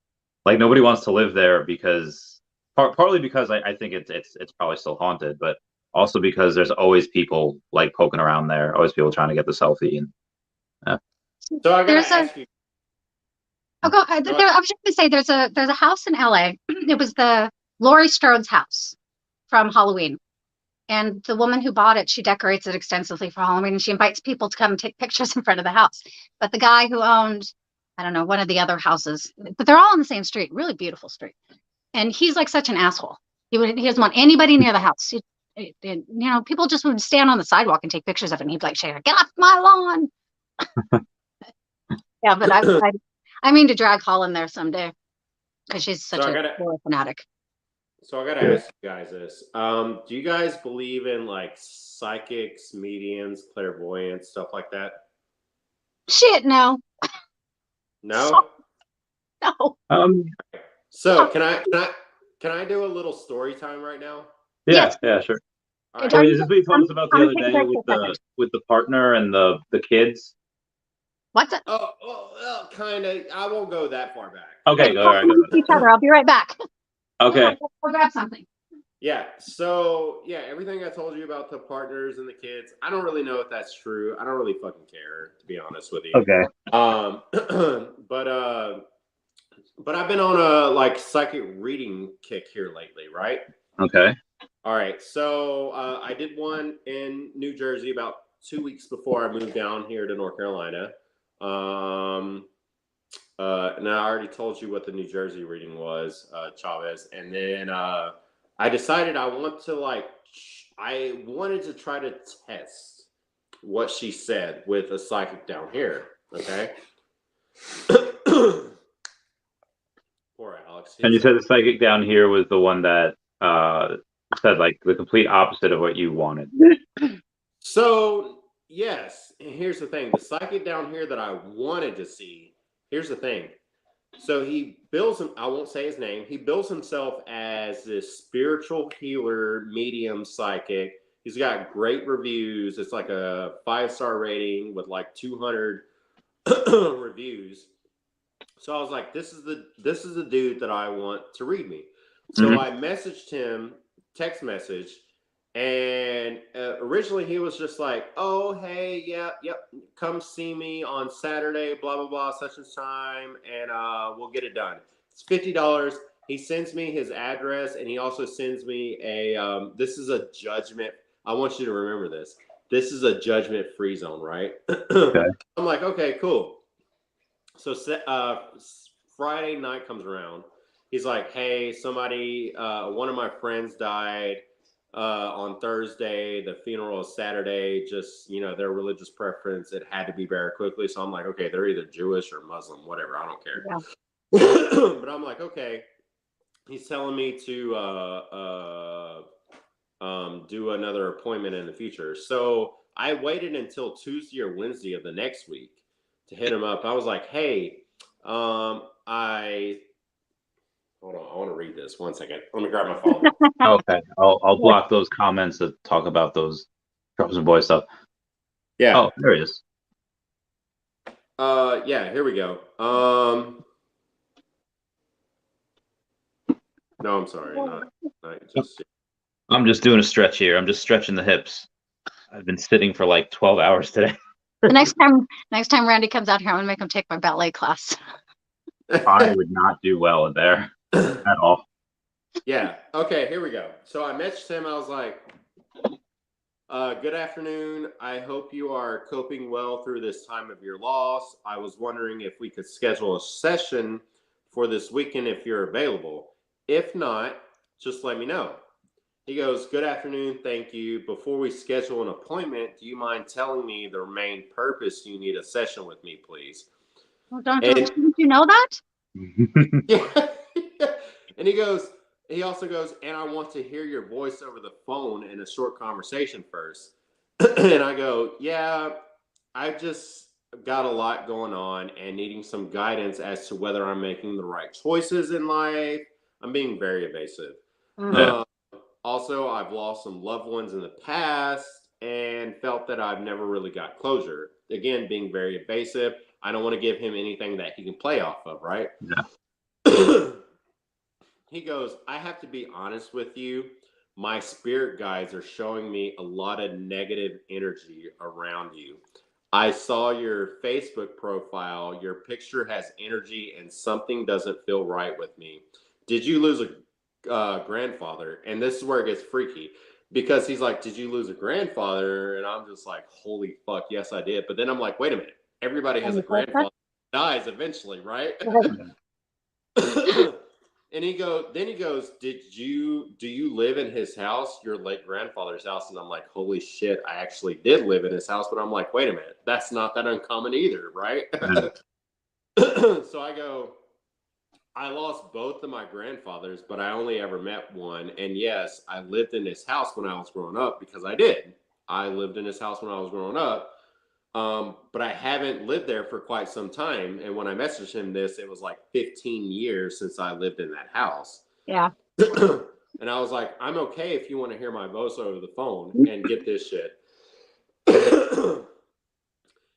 [SPEAKER 1] like nobody wants to live there because partly because I think it's probably still haunted, but also because there's always people like poking around there, always people trying to get the selfie. And
[SPEAKER 2] so I gotta ask you.
[SPEAKER 3] I was just going to say, there's a house in LA. It was the Laurie Strode's house from Halloween. And the woman who bought it, she decorates it extensively for Halloween, and she invites people to come and take pictures in front of the house. But the guy who owned, I don't know, one of the other houses, but they're all on the same street, really beautiful street. And he's like such an asshole. He doesn't want anybody near the house. People just would stand on the sidewalk and take pictures of it. And he'd be like, "Get off my lawn." Yeah, but I mean to drag Holland there someday, because she's such a horror fanatic.
[SPEAKER 2] So I gotta ask you guys this: do you guys believe in like psychics, mediums, clairvoyance, stuff like that?
[SPEAKER 3] Shit, no.
[SPEAKER 2] No.
[SPEAKER 3] No.
[SPEAKER 2] So can I do a little story time right now?
[SPEAKER 1] Yeah, sure.
[SPEAKER 2] Right.
[SPEAKER 1] Wait, is this what you told us about the other day with the partner and the kids?
[SPEAKER 3] What's it?
[SPEAKER 2] Oh, kind of. I won't go that far back.
[SPEAKER 1] Okay, all right.
[SPEAKER 3] Each other. I'll be right back.
[SPEAKER 1] Okay.
[SPEAKER 3] I'll grab something.
[SPEAKER 2] Yeah. So yeah, everything I told you about the partners and the kids, I don't really know if that's true. I don't really fucking care, to be honest with you.
[SPEAKER 1] Okay.
[SPEAKER 2] But I've been on a like psychic reading kick here lately, right?
[SPEAKER 1] Okay.
[SPEAKER 2] All right. So I did one in New Jersey about 2 weeks before I moved down here to North Carolina. Now I already told you what the New Jersey reading was, Chavez, and then I decided I wanted to try to test what she said with a psychic down here. Okay. Poor Alex.
[SPEAKER 1] And you said the psychic down here was the one that said like the complete opposite of what you wanted.
[SPEAKER 2] So yes, and here's the thing: the psychic down here that I wanted to see. Here's the thing. So he bills him. I won't say his name. He bills himself as this spiritual healer, medium, psychic. He's got great reviews. It's like a 5-star rating with like 200 reviews. So I was like, this is the dude that I want to read me. So I messaged him, text message, and originally he was just like, "Oh, hey, yep, come see me on Saturday, blah blah blah, such and time, and we'll get it done. It's $50." He sends me his address, and he also sends me a. This is a judgment. I want you to remember this. This is a judgment-free zone, right? Okay. I'm like, okay, cool. So Friday night comes around. He's like, "Hey, somebody, one of my friends died on Thursday. The funeral is Saturday. Just, their religious preference. It had to be very quickly." So I'm like, okay, they're either Jewish or Muslim, whatever. I don't care. Yeah. But I'm like, okay. He's telling me to do another appointment in the future. So I waited until Tuesday or Wednesday of the next week to hit him up. I was like, "Hey, hold on, I want to read this. 1 second. Let me grab my phone."
[SPEAKER 1] Okay, I'll block those comments that talk about those Troubles and Boys stuff.
[SPEAKER 2] Yeah.
[SPEAKER 1] Oh, there he is.
[SPEAKER 2] Yeah, here we go. No, I'm sorry, not just.
[SPEAKER 1] I'm just doing a stretch here. I'm just stretching the hips. I've been sitting for like 12 hours today.
[SPEAKER 3] The next time Randy comes out here, I'm gonna make him take my ballet class.
[SPEAKER 1] I would not do well in there at all.
[SPEAKER 2] Yeah. Okay, here we go. So I messaged him. I was like, Good afternoon. I hope you are coping well through this time of your loss. I was wondering if we could schedule a session for this weekend if you're available. If not, just let me know. He goes, good afternoon. Thank you. Before we schedule an appointment, do you mind telling me the main purpose you need a session with me, please?
[SPEAKER 3] Well,
[SPEAKER 2] And
[SPEAKER 3] didn't you know that?
[SPEAKER 2] yeah. And he also goes, and I want to hear your voice over the phone in a short conversation first. And I go, yeah, I've just got a lot going on and needing some guidance as to whether I'm making the right choices in life. I'm being very evasive.
[SPEAKER 1] Yeah.
[SPEAKER 2] Also, I've lost some loved ones in the past and felt that I've never really got closure. Again, being very evasive. I don't want to give him anything that he can play off of, right?
[SPEAKER 1] Yeah.
[SPEAKER 2] He goes, I have to be honest with you. My spirit guides are showing me a lot of negative energy around you. I saw your Facebook profile. Your picture has energy and something doesn't feel right with me. Did you lose a grandfather? And this is where it gets freaky because he's like, did you lose a grandfather? And I'm just like, holy fuck, yes, I did. But then I'm like, wait a minute. Everybody has a grandfather that dies eventually, right? And he goes, do you live in his house, your late grandfather's house? And I'm like, holy shit, I actually did live in his house. But I'm like, wait a minute, that's not that uncommon either, right? So I go, I lost both of my grandfathers, but I only ever met one. And yes, I lived in his house when I was growing up because I did. I lived in his house when I was growing up. But I haven't lived there for quite some time. And when I messaged him this, it was like 15 years since I lived in that house.
[SPEAKER 3] Yeah.
[SPEAKER 2] And I was like, I'm okay if you want to hear my voice over the phone and get this shit.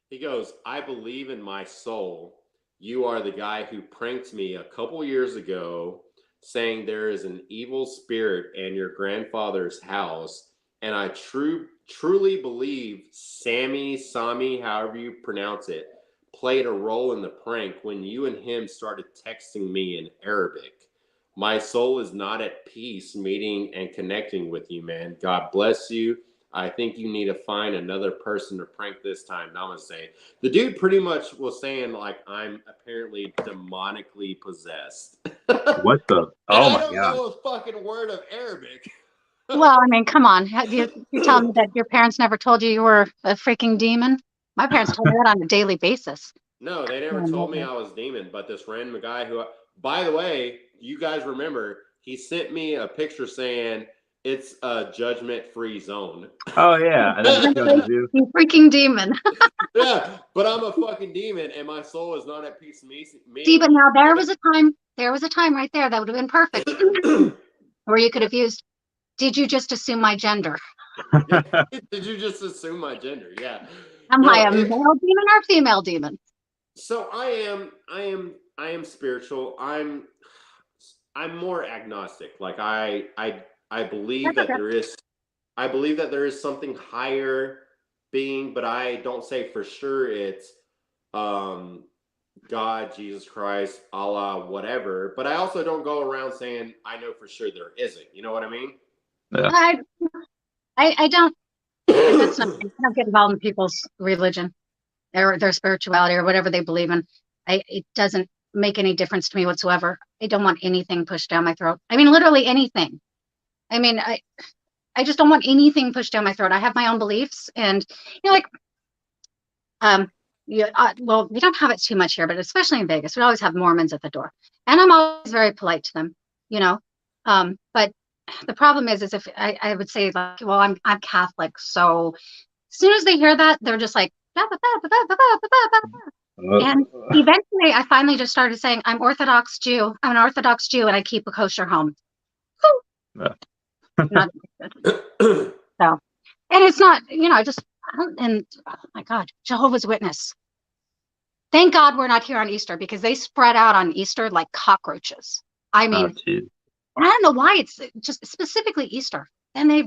[SPEAKER 2] He goes, I believe in my soul. You are the guy who pranked me a couple years ago saying there is an evil spirit in your grandfather's house. And I truly believe Sami, however you pronounce it, played a role in the prank when you and him started texting me in Arabic. My soul is not at peace meeting and connecting with you, man. God bless you. I think you need to find another person to prank this time. Namaste. The dude pretty much was saying, like, I'm apparently demonically possessed.
[SPEAKER 1] What the?
[SPEAKER 2] And
[SPEAKER 1] Oh
[SPEAKER 2] I
[SPEAKER 1] my
[SPEAKER 2] don't
[SPEAKER 1] God.
[SPEAKER 2] know a fucking word of Arabic.
[SPEAKER 3] Well, I mean, come on. You're telling me that your parents never told you were a freaking demon? My parents told me that on a daily basis.
[SPEAKER 2] No, they never
[SPEAKER 3] Oh,
[SPEAKER 2] told me
[SPEAKER 3] no.
[SPEAKER 2] I was demon, but this random guy who, by the way, you guys remember, he sent me a picture saying it's a judgment-free zone.
[SPEAKER 1] Oh yeah, and then it judges you.
[SPEAKER 3] You freaking demon.
[SPEAKER 2] Yeah, but I'm a fucking demon, and my soul is not at peace.
[SPEAKER 3] See, but now there was a time right there that would have been perfect where you could have used, did you just assume my gender?
[SPEAKER 2] Did you just assume my gender? Yeah.
[SPEAKER 3] Am
[SPEAKER 2] No,
[SPEAKER 3] I a male demon or female demon?
[SPEAKER 2] so I am spiritual. I'm more agnostic. Like I believe
[SPEAKER 3] That's
[SPEAKER 2] that
[SPEAKER 3] okay.
[SPEAKER 2] there is something higher being, but I don't say for sure it's um God, Jesus Christ, Allah, whatever. But I also don't go around saying I know for sure there isn't. You know what I mean?
[SPEAKER 1] Yeah.
[SPEAKER 3] I don't. That's not. I don't get involved in people's religion or their spirituality or whatever they believe in. It doesn't make any difference to me whatsoever. I don't want anything pushed down my throat. I mean, literally anything. I mean, I just don't want anything pushed down my throat. I have my own beliefs, and like yeah, well, we don't have it too much here, but especially in Vegas, we always have Mormons at the door, and I'm always very polite to them, you know. But the problem is if I would say like, well, I'm Catholic, so as soon as they hear that, they're just like, "Bah, bah, bah, bah, bah, bah, bah, bah, bah." And eventually, I finally just started saying, I'm Orthodox Jew. I'm an Orthodox Jew, and I keep a kosher home.
[SPEAKER 1] Yeah.
[SPEAKER 3] Not so, and it's not, just and oh my God, Jehovah's Witness. Thank God we're not here on Easter because they spread out on Easter like cockroaches. I mean,
[SPEAKER 1] geez.
[SPEAKER 3] and I don't know why it's just specifically Easter. And they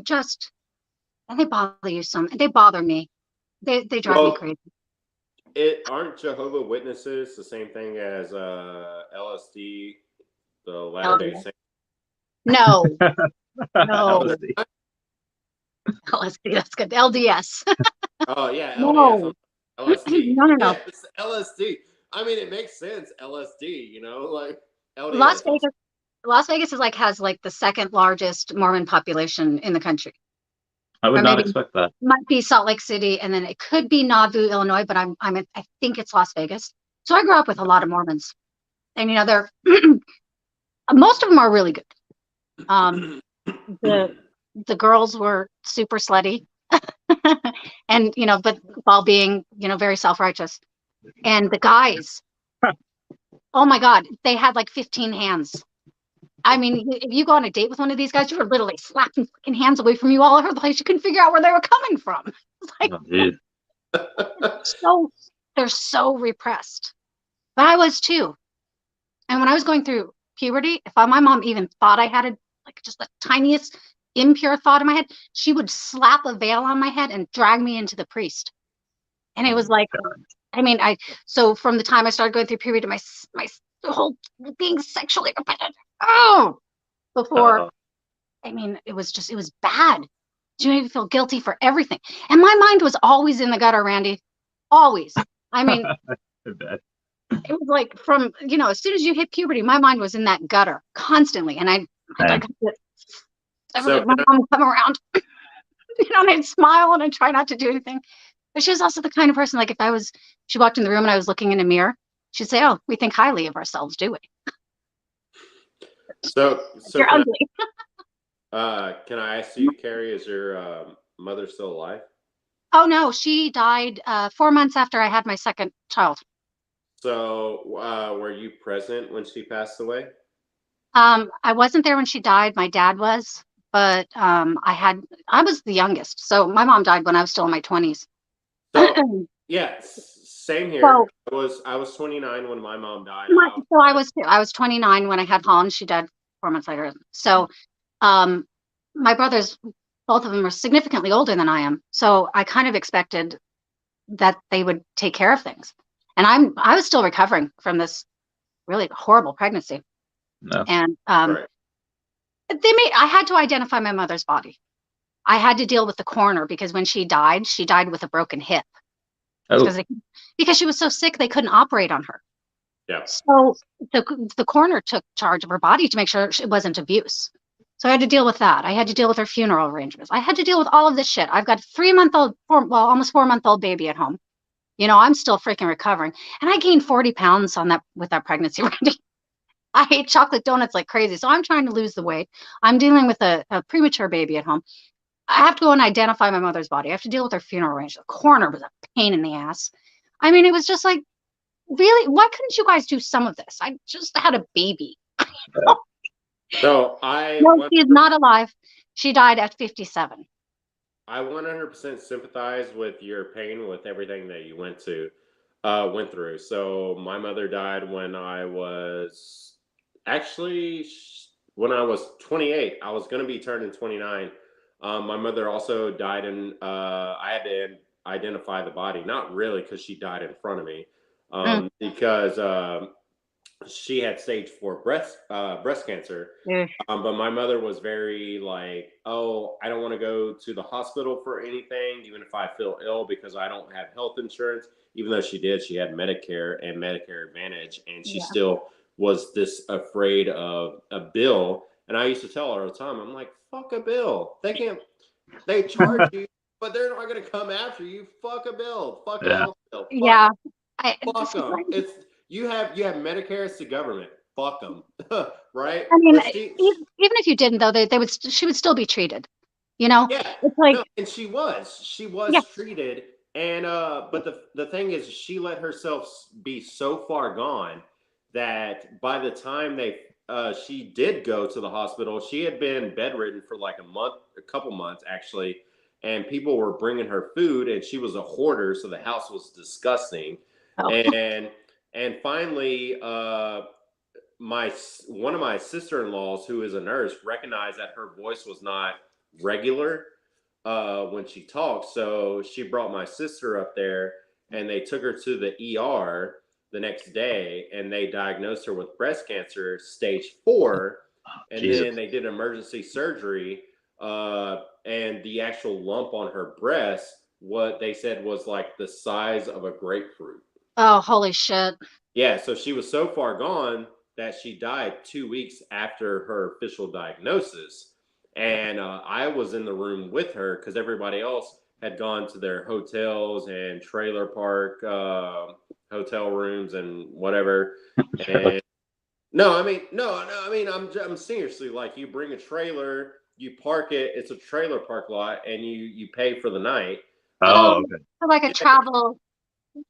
[SPEAKER 3] bother you they bother me. They drive me crazy.
[SPEAKER 2] Aren't Jehovah Witnesses the same thing as LSD, the Latter-day Saints?
[SPEAKER 3] No, no. LSD, that's good. LDS.
[SPEAKER 2] Oh yeah,
[SPEAKER 3] No.
[SPEAKER 2] LSD.
[SPEAKER 3] No.
[SPEAKER 2] Yeah, it's LSD. I mean, it makes sense. LSD, like
[SPEAKER 3] Las
[SPEAKER 2] LDS.
[SPEAKER 3] Vegas, Las Vegas has like the second largest Mormon population in the country.
[SPEAKER 1] I would
[SPEAKER 3] Or
[SPEAKER 1] not
[SPEAKER 3] maybe
[SPEAKER 1] expect that.
[SPEAKER 3] might be Salt Lake City, and then it could be Nauvoo, Illinois, but I think it's Las Vegas. So I grew up with a lot of Mormons, and they're most of them are really good. The the girls were super slutty, and but while being very self-righteous, and the guys, oh my God, they had like 15 hands. I mean, if you go on a date with one of these guys, you were literally slapping fucking hands away from you all over the place. You couldn't figure out where they were coming from. It's like,
[SPEAKER 1] Oh, geez.
[SPEAKER 3] they're so repressed. But I was too. And when I was going through puberty, if my mom even thought I had just the tiniest impure thought in my head, she would slap a veil on my head and drag me into the priest. And it was like, I mean, so from the time I started going through puberty, my whole being sexually dependent. Before, I mean, it was bad. She made me feel guilty for everything. And my mind was always in the gutter, Randy. Always. I mean, it was like from, as soon as you hit puberty, my mind was in that gutter constantly. And my mom would come around, and I'd smile and I'd try not to do anything. But she was also the kind of person, like she walked in the room and I was looking in a mirror, she'd say, "Oh, we think highly of ourselves, do we?"
[SPEAKER 2] So
[SPEAKER 3] you're ugly.
[SPEAKER 2] Can I ask you, Carrie, is your mother still alive?
[SPEAKER 3] Oh no, she died 4 months after I had my second child.
[SPEAKER 2] So were you present when she passed away?
[SPEAKER 3] I wasn't there when she died. My dad was, but I was the youngest. So my mom died when I was still in my 20s.
[SPEAKER 2] So yeah, same here. So, I was 29 when my mom died.
[SPEAKER 3] I was too. I was 29 when I had Holland. She died 4 months later. So my brothers, both of them are significantly older than I am. So I kind of expected that they would take care of things. And I was still recovering from this really horrible pregnancy.
[SPEAKER 1] No.
[SPEAKER 3] And
[SPEAKER 2] right.
[SPEAKER 3] I had to identify my mother's body. I had to deal with the coroner because when she died with a broken hip. Because she was so sick they couldn't operate on her.
[SPEAKER 2] Yeah.
[SPEAKER 3] So the coroner took charge of her body to make sure it wasn't abuse. So I had to deal with that. I had to deal with her funeral arrangements. I had to deal with all of this shit. I've got almost 4-month-old baby at home. I'm still freaking recovering. And I gained 40 pounds with that pregnancy, Randy. I ate chocolate donuts like crazy. So I'm trying to lose the weight. I'm dealing with a premature baby at home. I have to go and identify my mother's body. I have to deal with her funeral arrangement. The coroner was a pain in the ass. I mean, it was just like, really? Why couldn't you guys do some of this? I just had a baby.
[SPEAKER 2] So
[SPEAKER 3] No, she is not alive. She died at 57.
[SPEAKER 2] I 100% sympathize with your pain with everything that you went through. So my mother died when I was 28. I was going to be turning 29. My mother also died I had to identify the body. Not really because she died in front of me. Because she had stage 4 breast cancer. But my mother was very like, oh, I don't want to go to the hospital for anything, even if I feel ill, because I don't have health insurance. Even though she had Medicare and Medicare Advantage, and she still was afraid of a bill. And I used to tell her all the time, I'm like, fuck a bill. They charge you, but they're not going to come after you. Fuck a bill. Fuck a health bill. Fuck them. You have Medicare, it's the government. Fuck them, right?
[SPEAKER 3] I mean, even if you didn't, though, she would still be treated. Yeah, it's like,
[SPEAKER 2] and she was treated, and but the thing is, she let herself be so far gone that by the time she did go to the hospital, she had been bedridden for like a couple months actually, and people were bringing her food, and she was a hoarder, so the house was disgusting, And finally, one of my sister-in-laws, who is a nurse, recognized that her voice was not regular when she talked. So she brought my sister up there, and they took her to the ER the next day, and they diagnosed her with breast cancer, stage 4. And then they did emergency surgery and the actual lump on her breast, what they said was like the size of a grapefruit.
[SPEAKER 3] Oh, holy shit.
[SPEAKER 2] Yeah, so she was so far gone that she died 2 weeks after her official diagnosis. And I was in the room with her because everybody else had gone to their hotels and trailer park hotel rooms and whatever. And I'm seriously, like, you bring a trailer, you park it, it's a trailer park lot, and you pay for the night.
[SPEAKER 1] Oh, okay.
[SPEAKER 3] Like a travel,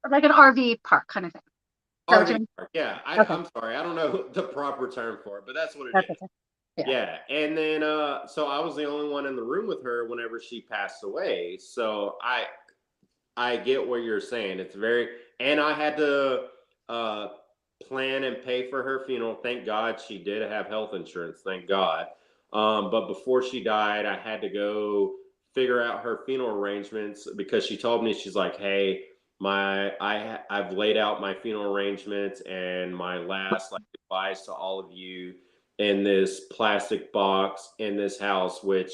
[SPEAKER 3] like an RV park kind of thing.
[SPEAKER 2] RV park, yeah.
[SPEAKER 3] Okay.
[SPEAKER 2] I'm sorry, I don't know the proper term for it, but that's what it is.
[SPEAKER 3] Okay.
[SPEAKER 2] Yeah. And then so I was the only one in the room with her whenever she passed away. So I get what you're saying. It's very, and I had to plan and pay for her funeral. Thank God she did have health insurance. Thank God. But before she died, I had to go figure out her funeral arrangements because she told me, she's like, hey, I've laid out my funeral arrangements and my last like advice to all of you in this plastic box in this house, which,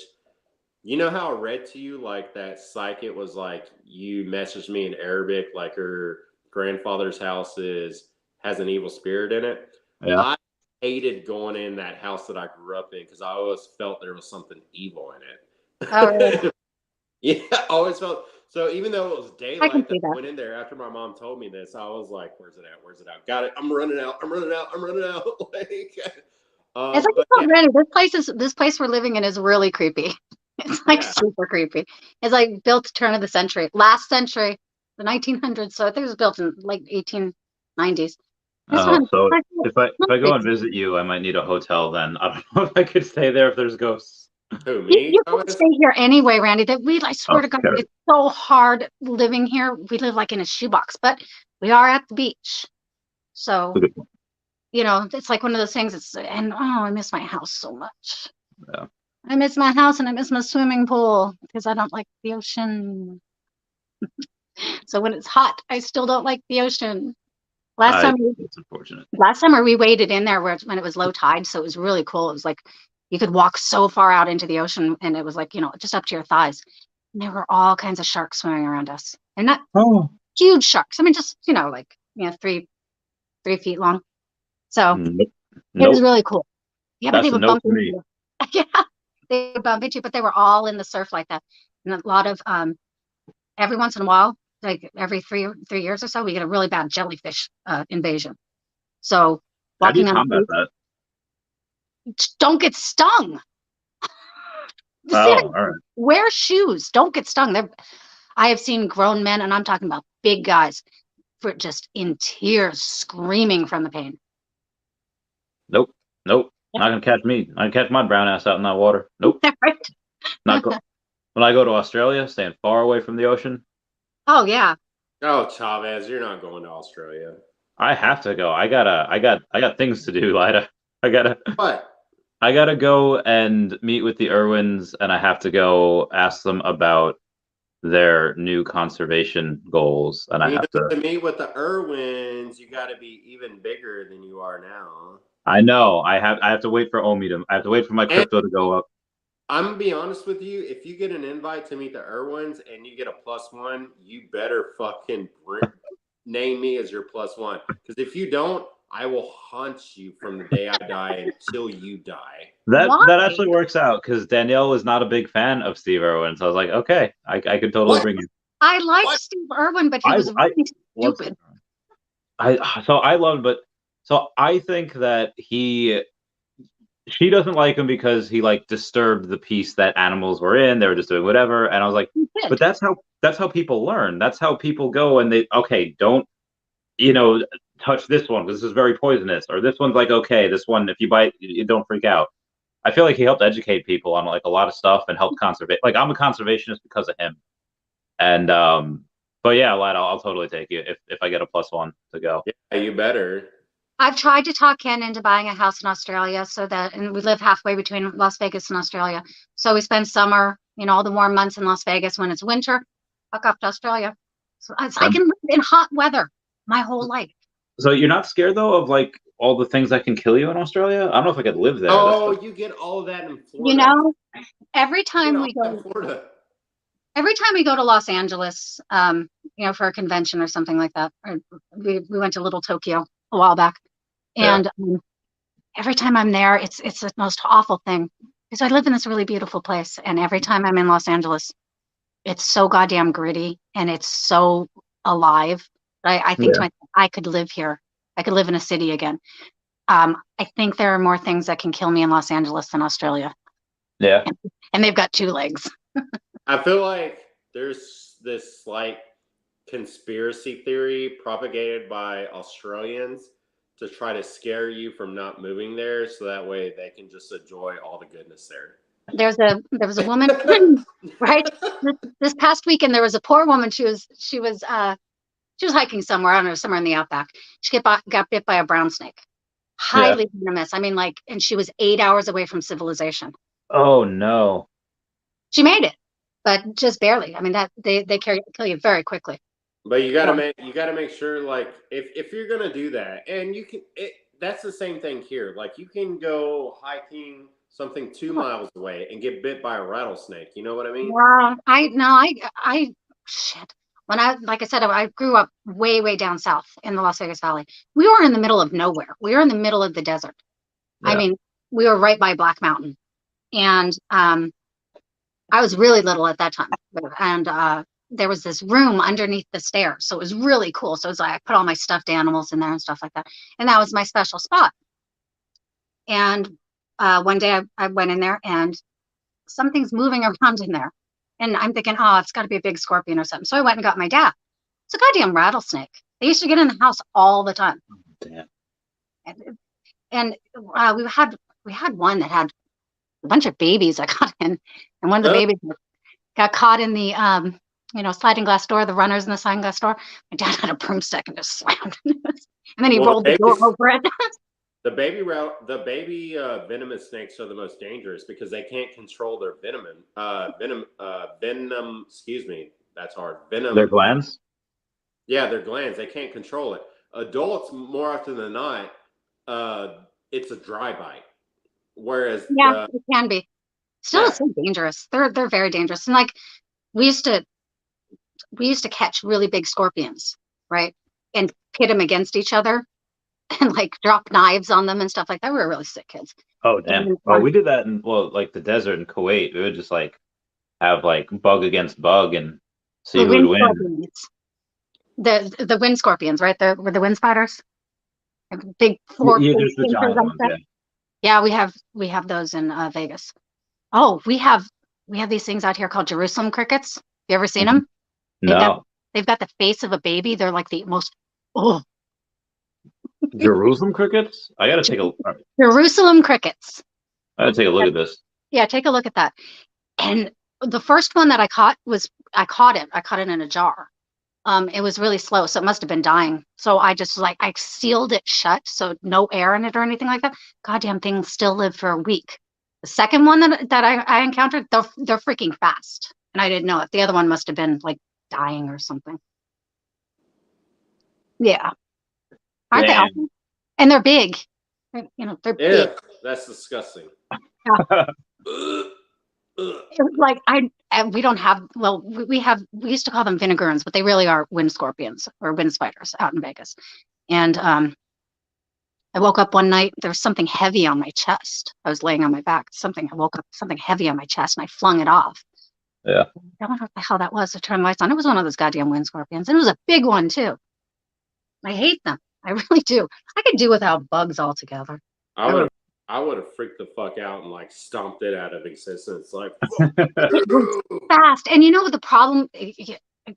[SPEAKER 2] you know how I read to you like that psychic was like, you messaged me in Arabic, like her grandfather's house has an evil spirit in it.
[SPEAKER 1] Yeah.
[SPEAKER 2] I hated going in that house that I grew up in because I always felt there was something evil in it.
[SPEAKER 3] Oh, really?
[SPEAKER 2] Yeah, I always felt. So even though it was daylight that
[SPEAKER 3] that.
[SPEAKER 2] I went in there after my mom told me this, I was like, where's it at? Where's it at? Got it. I'm running out. Like,
[SPEAKER 3] It's like,
[SPEAKER 2] yeah.
[SPEAKER 3] Randy, this place we're living in is really creepy. It's like super creepy. It's like built to turn of the century, last century, the 1900s. So I think it was built in like 1890s.
[SPEAKER 1] Oh, so if I go and visit you, I might need a hotel then. I don't know if I could stay there if there's ghosts.
[SPEAKER 2] Who, me?
[SPEAKER 3] You can stay here anyway, Randy. I swear to God,
[SPEAKER 1] Okay.
[SPEAKER 3] it's so hard living here. We live like in a shoebox, but we are at the beach. So, you know, it's like one of those things. I miss my house so much.
[SPEAKER 1] Yeah.
[SPEAKER 3] I miss my house and I miss my swimming pool because I don't like the ocean. So when it's hot, I still don't like the ocean.
[SPEAKER 1] It's unfortunate.
[SPEAKER 3] Last summer we waded in there when it was low tide, so it was really cool. It was like you could walk so far out into the ocean, and it was like, you know, just up to your thighs. And there were all kinds of sharks swimming around us, and not huge sharks. I mean, just, you know, like, you know, 3 feet long. So it was really cool. Yeah, but they would bump into you. Yeah, they would bump into you, but they were all in the surf like that. And a lot of every once in a while, like every three years or so, we get a really bad jellyfish invasion. So
[SPEAKER 1] how do you
[SPEAKER 3] walking on
[SPEAKER 1] combat that?
[SPEAKER 3] Don't get stung.
[SPEAKER 1] All right.
[SPEAKER 3] Wear shoes. Don't get stung. I have seen grown men, and I'm talking about big guys, for just in tears, screaming from the pain.
[SPEAKER 1] Nope. Not gonna catch me. I can catch my brown ass out in that water. Nope.
[SPEAKER 3] Right?
[SPEAKER 1] When I go to Australia, staying far away from the ocean.
[SPEAKER 3] Oh yeah.
[SPEAKER 2] Oh, Chavez, you're not going to Australia.
[SPEAKER 1] I have to go. I got things to do, Lyda.
[SPEAKER 2] What?
[SPEAKER 1] I gotta go and meet with the Irwins, and I have to go ask them about their new conservation goals. And I have to
[SPEAKER 2] meet with the Irwins. You got to be even bigger than you are now.
[SPEAKER 1] I know. I have to wait for Omi I have to wait for my crypto to go up.
[SPEAKER 2] I'm gonna be honest with you. If you get an invite to meet the Irwins and you get a +1, you better fucking name me as your +1. Because if you don't, I will haunt you from the day I die until you die.
[SPEAKER 1] That actually works out because Danielle was not a big fan of Steve Irwin, so I was like, okay, I could totally bring you.
[SPEAKER 3] I liked Steve Irwin, but he was really stupid.
[SPEAKER 1] So I think that she doesn't like him because he like disturbed the peace that animals were in. They were just doing whatever, and I was like, but that's how people learn. That's how people go and don't, you know, touch this one because this is very poisonous, or this one's like, okay, this one, if you bite, you don't freak out. I feel like he helped educate people on like a lot of stuff and helped conservate. Like, I'm a conservationist because of him. And but yeah, lad, I'll totally take you if I get a +1 to go.
[SPEAKER 2] Yeah, you better.
[SPEAKER 3] I've tried to talk Ken into buying a house in Australia and we live halfway between Las Vegas and Australia. So we spend summer, you know, all the warm months in Las Vegas. When it's winter, fuck off to Australia. So I can live in hot weather my whole life.
[SPEAKER 1] So you're not scared though of like all the things that can kill you in Australia. I don't know if I could live there.
[SPEAKER 2] Oh, you get all of that in Florida.
[SPEAKER 3] You know, every
[SPEAKER 2] You
[SPEAKER 3] time
[SPEAKER 2] get all
[SPEAKER 3] we
[SPEAKER 2] that in
[SPEAKER 3] go,
[SPEAKER 2] Florida.
[SPEAKER 3] every time we go to Los Angeles, you know, for a convention or something like that, or we went to Little Tokyo a while back, and every time I'm there, it's the most awful thing because I live in this really beautiful place, and every time I'm in Los Angeles, it's so goddamn gritty and it's so alive. I think to myself, I could live here. I could live in a city again. I think there are more things that can kill me in Los Angeles than Australia.
[SPEAKER 1] Yeah.
[SPEAKER 3] And they've got 2 legs.
[SPEAKER 2] I feel like there's this like conspiracy theory propagated by Australians to try to scare you from not moving there, so that way they can just enjoy all the goodness there.
[SPEAKER 3] There was a woman, right? This past weekend, there was a poor woman. She was hiking somewhere, I don't know, somewhere in the outback. She got bit by a brown snake, highly venomous. I mean, like, and she was 8 hours away from civilization.
[SPEAKER 1] Oh no.
[SPEAKER 3] She made it, but just barely. I mean, that they kill you very quickly.
[SPEAKER 2] But you gotta make sure, like, if you're gonna do that, and you can, that's the same thing here. Like, you can go hiking something 2 miles away and get bit by a rattlesnake. You know what I mean?
[SPEAKER 3] I shit. When like I said, I grew up way down south in the Las Vegas Valley. We were in the middle of nowhere. We were in the middle of the desert. Yeah. I mean, we were right by Black Mountain, and I was really little at that time, and there was this room underneath the stairs, so it was really cool. So it was like I put all my stuffed animals in there and stuff like that, and that was my special spot. And one day I went in there, and something's moving around in there, and I'm thinking, oh, it's got to be a big scorpion or something. So I went and got my dad. It's a goddamn rattlesnake. They used to get in the house all the time.
[SPEAKER 1] Damn.
[SPEAKER 3] And we had one that had a bunch of babies that got in, and one of the babies got caught in the sliding glass door, the runners in the sliding glass door. My dad had a broomstick and just slammed it. And then he rolled the door over it.
[SPEAKER 2] The baby venomous snakes are the most dangerous because they can't control their venom. Excuse me, that's hard. Venom.
[SPEAKER 1] Their glands.
[SPEAKER 2] Yeah, their glands. They can't control it. Adults, more often than not, it's a dry bite. Whereas
[SPEAKER 3] it can be. Still, it's so dangerous. They're very dangerous. And like we used to catch really big scorpions, right, and pit them against each other. And like drop knives on them and stuff like that. We were really sick kids.
[SPEAKER 1] Oh damn! Oh, we did that in like the desert in Kuwait. We would just like have like bug against bug and see who would win.
[SPEAKER 3] The wind scorpions, right? Were the wind spiders? Big four.
[SPEAKER 1] Yeah, there's the giant ones.
[SPEAKER 3] Yeah, we have those in Vegas. Oh, we have these things out here called Jerusalem crickets. You ever seen them?
[SPEAKER 1] No.
[SPEAKER 3] They've got the face of a baby. They're like the most.
[SPEAKER 1] Jerusalem crickets? I gotta take a look.
[SPEAKER 3] Jerusalem crickets.
[SPEAKER 1] I gotta take a look at this.
[SPEAKER 3] Yeah, take a look at that. And the first one that I caught it in a jar. It was really slow, so it must have been dying. So I just I sealed it shut, so no air in it or anything like that. Goddamn thing still lived for a week. The second one that I encountered, they're freaking fast, and I didn't know it. The other one must have been like dying or something. Yeah. Aren't they awesome? And they're big. They're big.
[SPEAKER 2] That's disgusting.
[SPEAKER 3] Yeah. Like we don't have. Well, we used to call them vinegarons, but they really are wind scorpions or wind spiders out in Vegas. And I woke up one night. There was something heavy on my chest. I was laying on my back. I woke up, something heavy on my chest, and I flung it off.
[SPEAKER 1] Yeah.
[SPEAKER 3] I wonder what the hell that was. I turned the lights on. It was one of those goddamn wind scorpions, and it was a big one too. I hate them. I really do. I could do without bugs altogether.
[SPEAKER 2] I would have freaked the fuck out and like stomped it out of existence. Like
[SPEAKER 3] fast. And you know what the problem? Have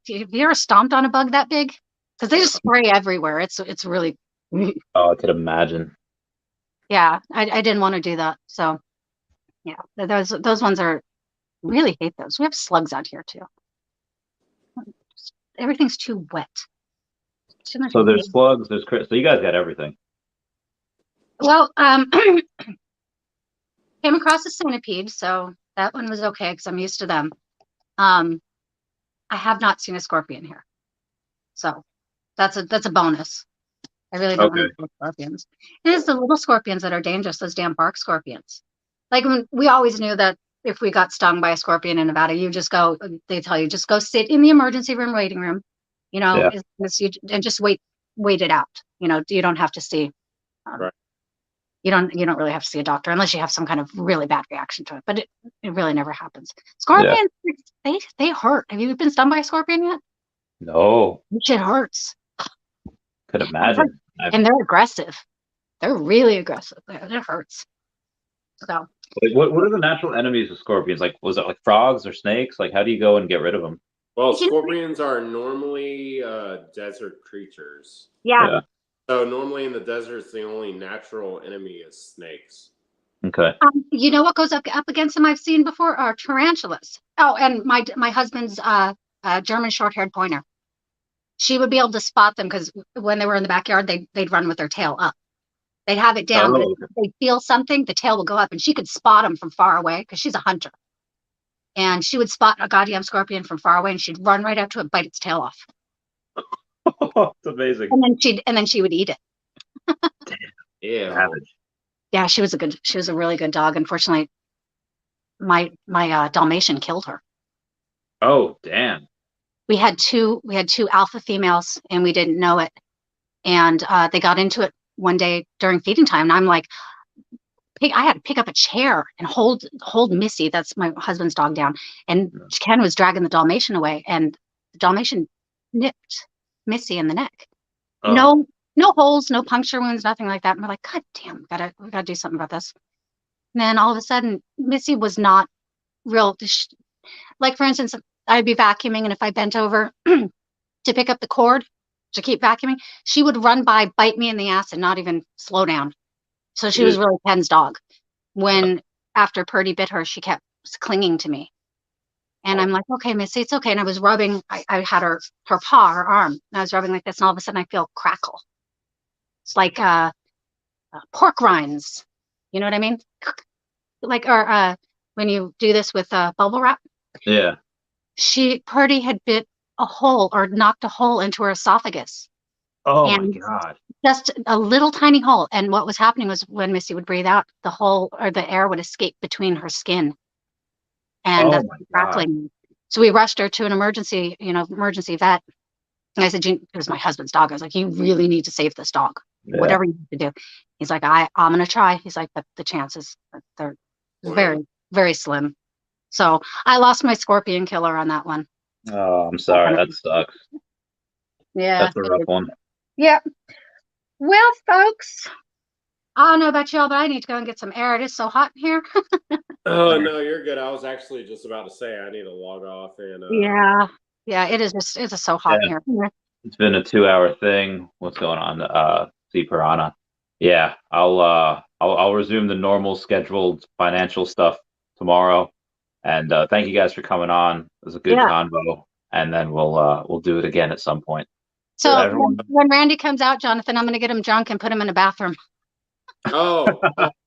[SPEAKER 3] you ever stomped on a bug that big? Because they just spray everywhere. It's really.
[SPEAKER 1] Oh, I could imagine.
[SPEAKER 3] Yeah, I didn't want to do that. So, yeah, those ones are really hate those. We have slugs out here too. Everything's too wet.
[SPEAKER 1] So there's slugs, there's so you guys got everything.
[SPEAKER 3] Well, came across a centipede, so that one was okay because I'm used to them. I have not seen a scorpion here, so that's a bonus. I really don't
[SPEAKER 1] Okay.
[SPEAKER 3] want to kill scorpions. And it's the little scorpions that are dangerous, those damn bark scorpions. Like when we always knew that if we got stung by a scorpion in Nevada, you just go, they tell you, just go sit in the emergency room, waiting room, you know,
[SPEAKER 1] Yeah.
[SPEAKER 3] and just wait it out. You know, you don't have to see,
[SPEAKER 2] Right.
[SPEAKER 3] you don't really have to see a doctor unless you have some kind of really bad reaction to it, but it really never happens. Scorpions, they hurt. Have you been stung by a scorpion yet?
[SPEAKER 1] No.
[SPEAKER 3] Shit hurts.
[SPEAKER 1] Could imagine.
[SPEAKER 3] And they're aggressive. They're really aggressive. It hurts. So
[SPEAKER 1] Like, what are the natural enemies of scorpions? Like, was it like frogs or snakes? Like, how do you go and get rid of them?
[SPEAKER 2] Well, scorpions are normally desert creatures.
[SPEAKER 3] yeah.
[SPEAKER 2] So normally in the deserts, the only natural enemy is snakes.
[SPEAKER 1] Okay.
[SPEAKER 3] You know what goes up against them I've seen before are tarantulas. Oh, and my husband's German short-haired pointer. She would be able to spot them because when they were in the backyard, they'd run with their tail up. They'd have it down, but if they feel something, the tail will go up, and she could spot them from far away because she's a hunter. And she would spot a goddamn scorpion from far away, and she'd run right up to it, bite its tail off.
[SPEAKER 1] It's amazing.
[SPEAKER 3] And then she would eat it.
[SPEAKER 2] Yeah.
[SPEAKER 1] Savage.
[SPEAKER 3] Yeah, she was a really good dog. Unfortunately, my Dalmatian killed her.
[SPEAKER 1] Oh, damn.
[SPEAKER 3] We had two alpha females, and we didn't know it. And they got into it one day during feeding time, and I'm like, I had to pick up a chair and hold Missy, that's my husband's dog, down. And Ken was dragging the Dalmatian away, and the Dalmatian nipped Missy in the neck.
[SPEAKER 1] Oh.
[SPEAKER 3] No holes, no puncture wounds, nothing like that. And we're like, God damn, we gotta do something about this. And then all of a sudden, Missy was not real. Like, for instance, I'd be vacuuming, and if I bent over to pick up the cord to keep vacuuming, she would run by, bite me in the ass, and not even slow down. So she was really Ken's dog. When after Purdy bit her, she kept clinging to me. And I'm like, okay, Missy, it's okay. And I was rubbing, I had her paw, her arm, and I was rubbing like this, and all of a sudden I feel crackle. It's like pork rinds. You know what I mean? Like, or when you do this with bubble wrap.
[SPEAKER 1] Yeah.
[SPEAKER 3] Purdy had bit a hole or knocked a hole into her esophagus.
[SPEAKER 1] Oh, my God.
[SPEAKER 3] Just a little tiny hole. And what was happening was when Missy would breathe out, the hole or the air would escape between her skin. And that's crackling. So we rushed her to an emergency vet. And I said, it was my husband's dog. I was like, you really need to save this dog. Yeah. Whatever you need to do. He's like, I'm going to try. He's like, but the chances, they're very, very slim. So I lost my scorpion killer on that one.
[SPEAKER 1] Oh, I'm sorry. That sucks.
[SPEAKER 3] Yeah.
[SPEAKER 1] That's a rough one.
[SPEAKER 3] Yeah. Well, folks, I don't know about y'all, but I need to go and get some air. It is so hot in here.
[SPEAKER 2] Oh, no, you're good. I was actually just about to say I need to log off. And
[SPEAKER 3] Yeah, it is it's so hot in here.
[SPEAKER 1] It's been a 2-hour thing. What's going on? See Piranha. Yeah, I'll resume the normal scheduled financial stuff tomorrow. And thank you guys for coming on. It was a good convo. And then we'll do it again at some point.
[SPEAKER 3] So when Randy comes out, Jonathan, I'm going to get him drunk and put him in a bathroom.
[SPEAKER 2] Oh,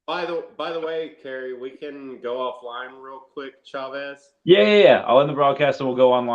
[SPEAKER 2] by the way, Carrie, we can go offline real quick, Chavez.
[SPEAKER 1] Yeah. I'll end the broadcast and we'll go online.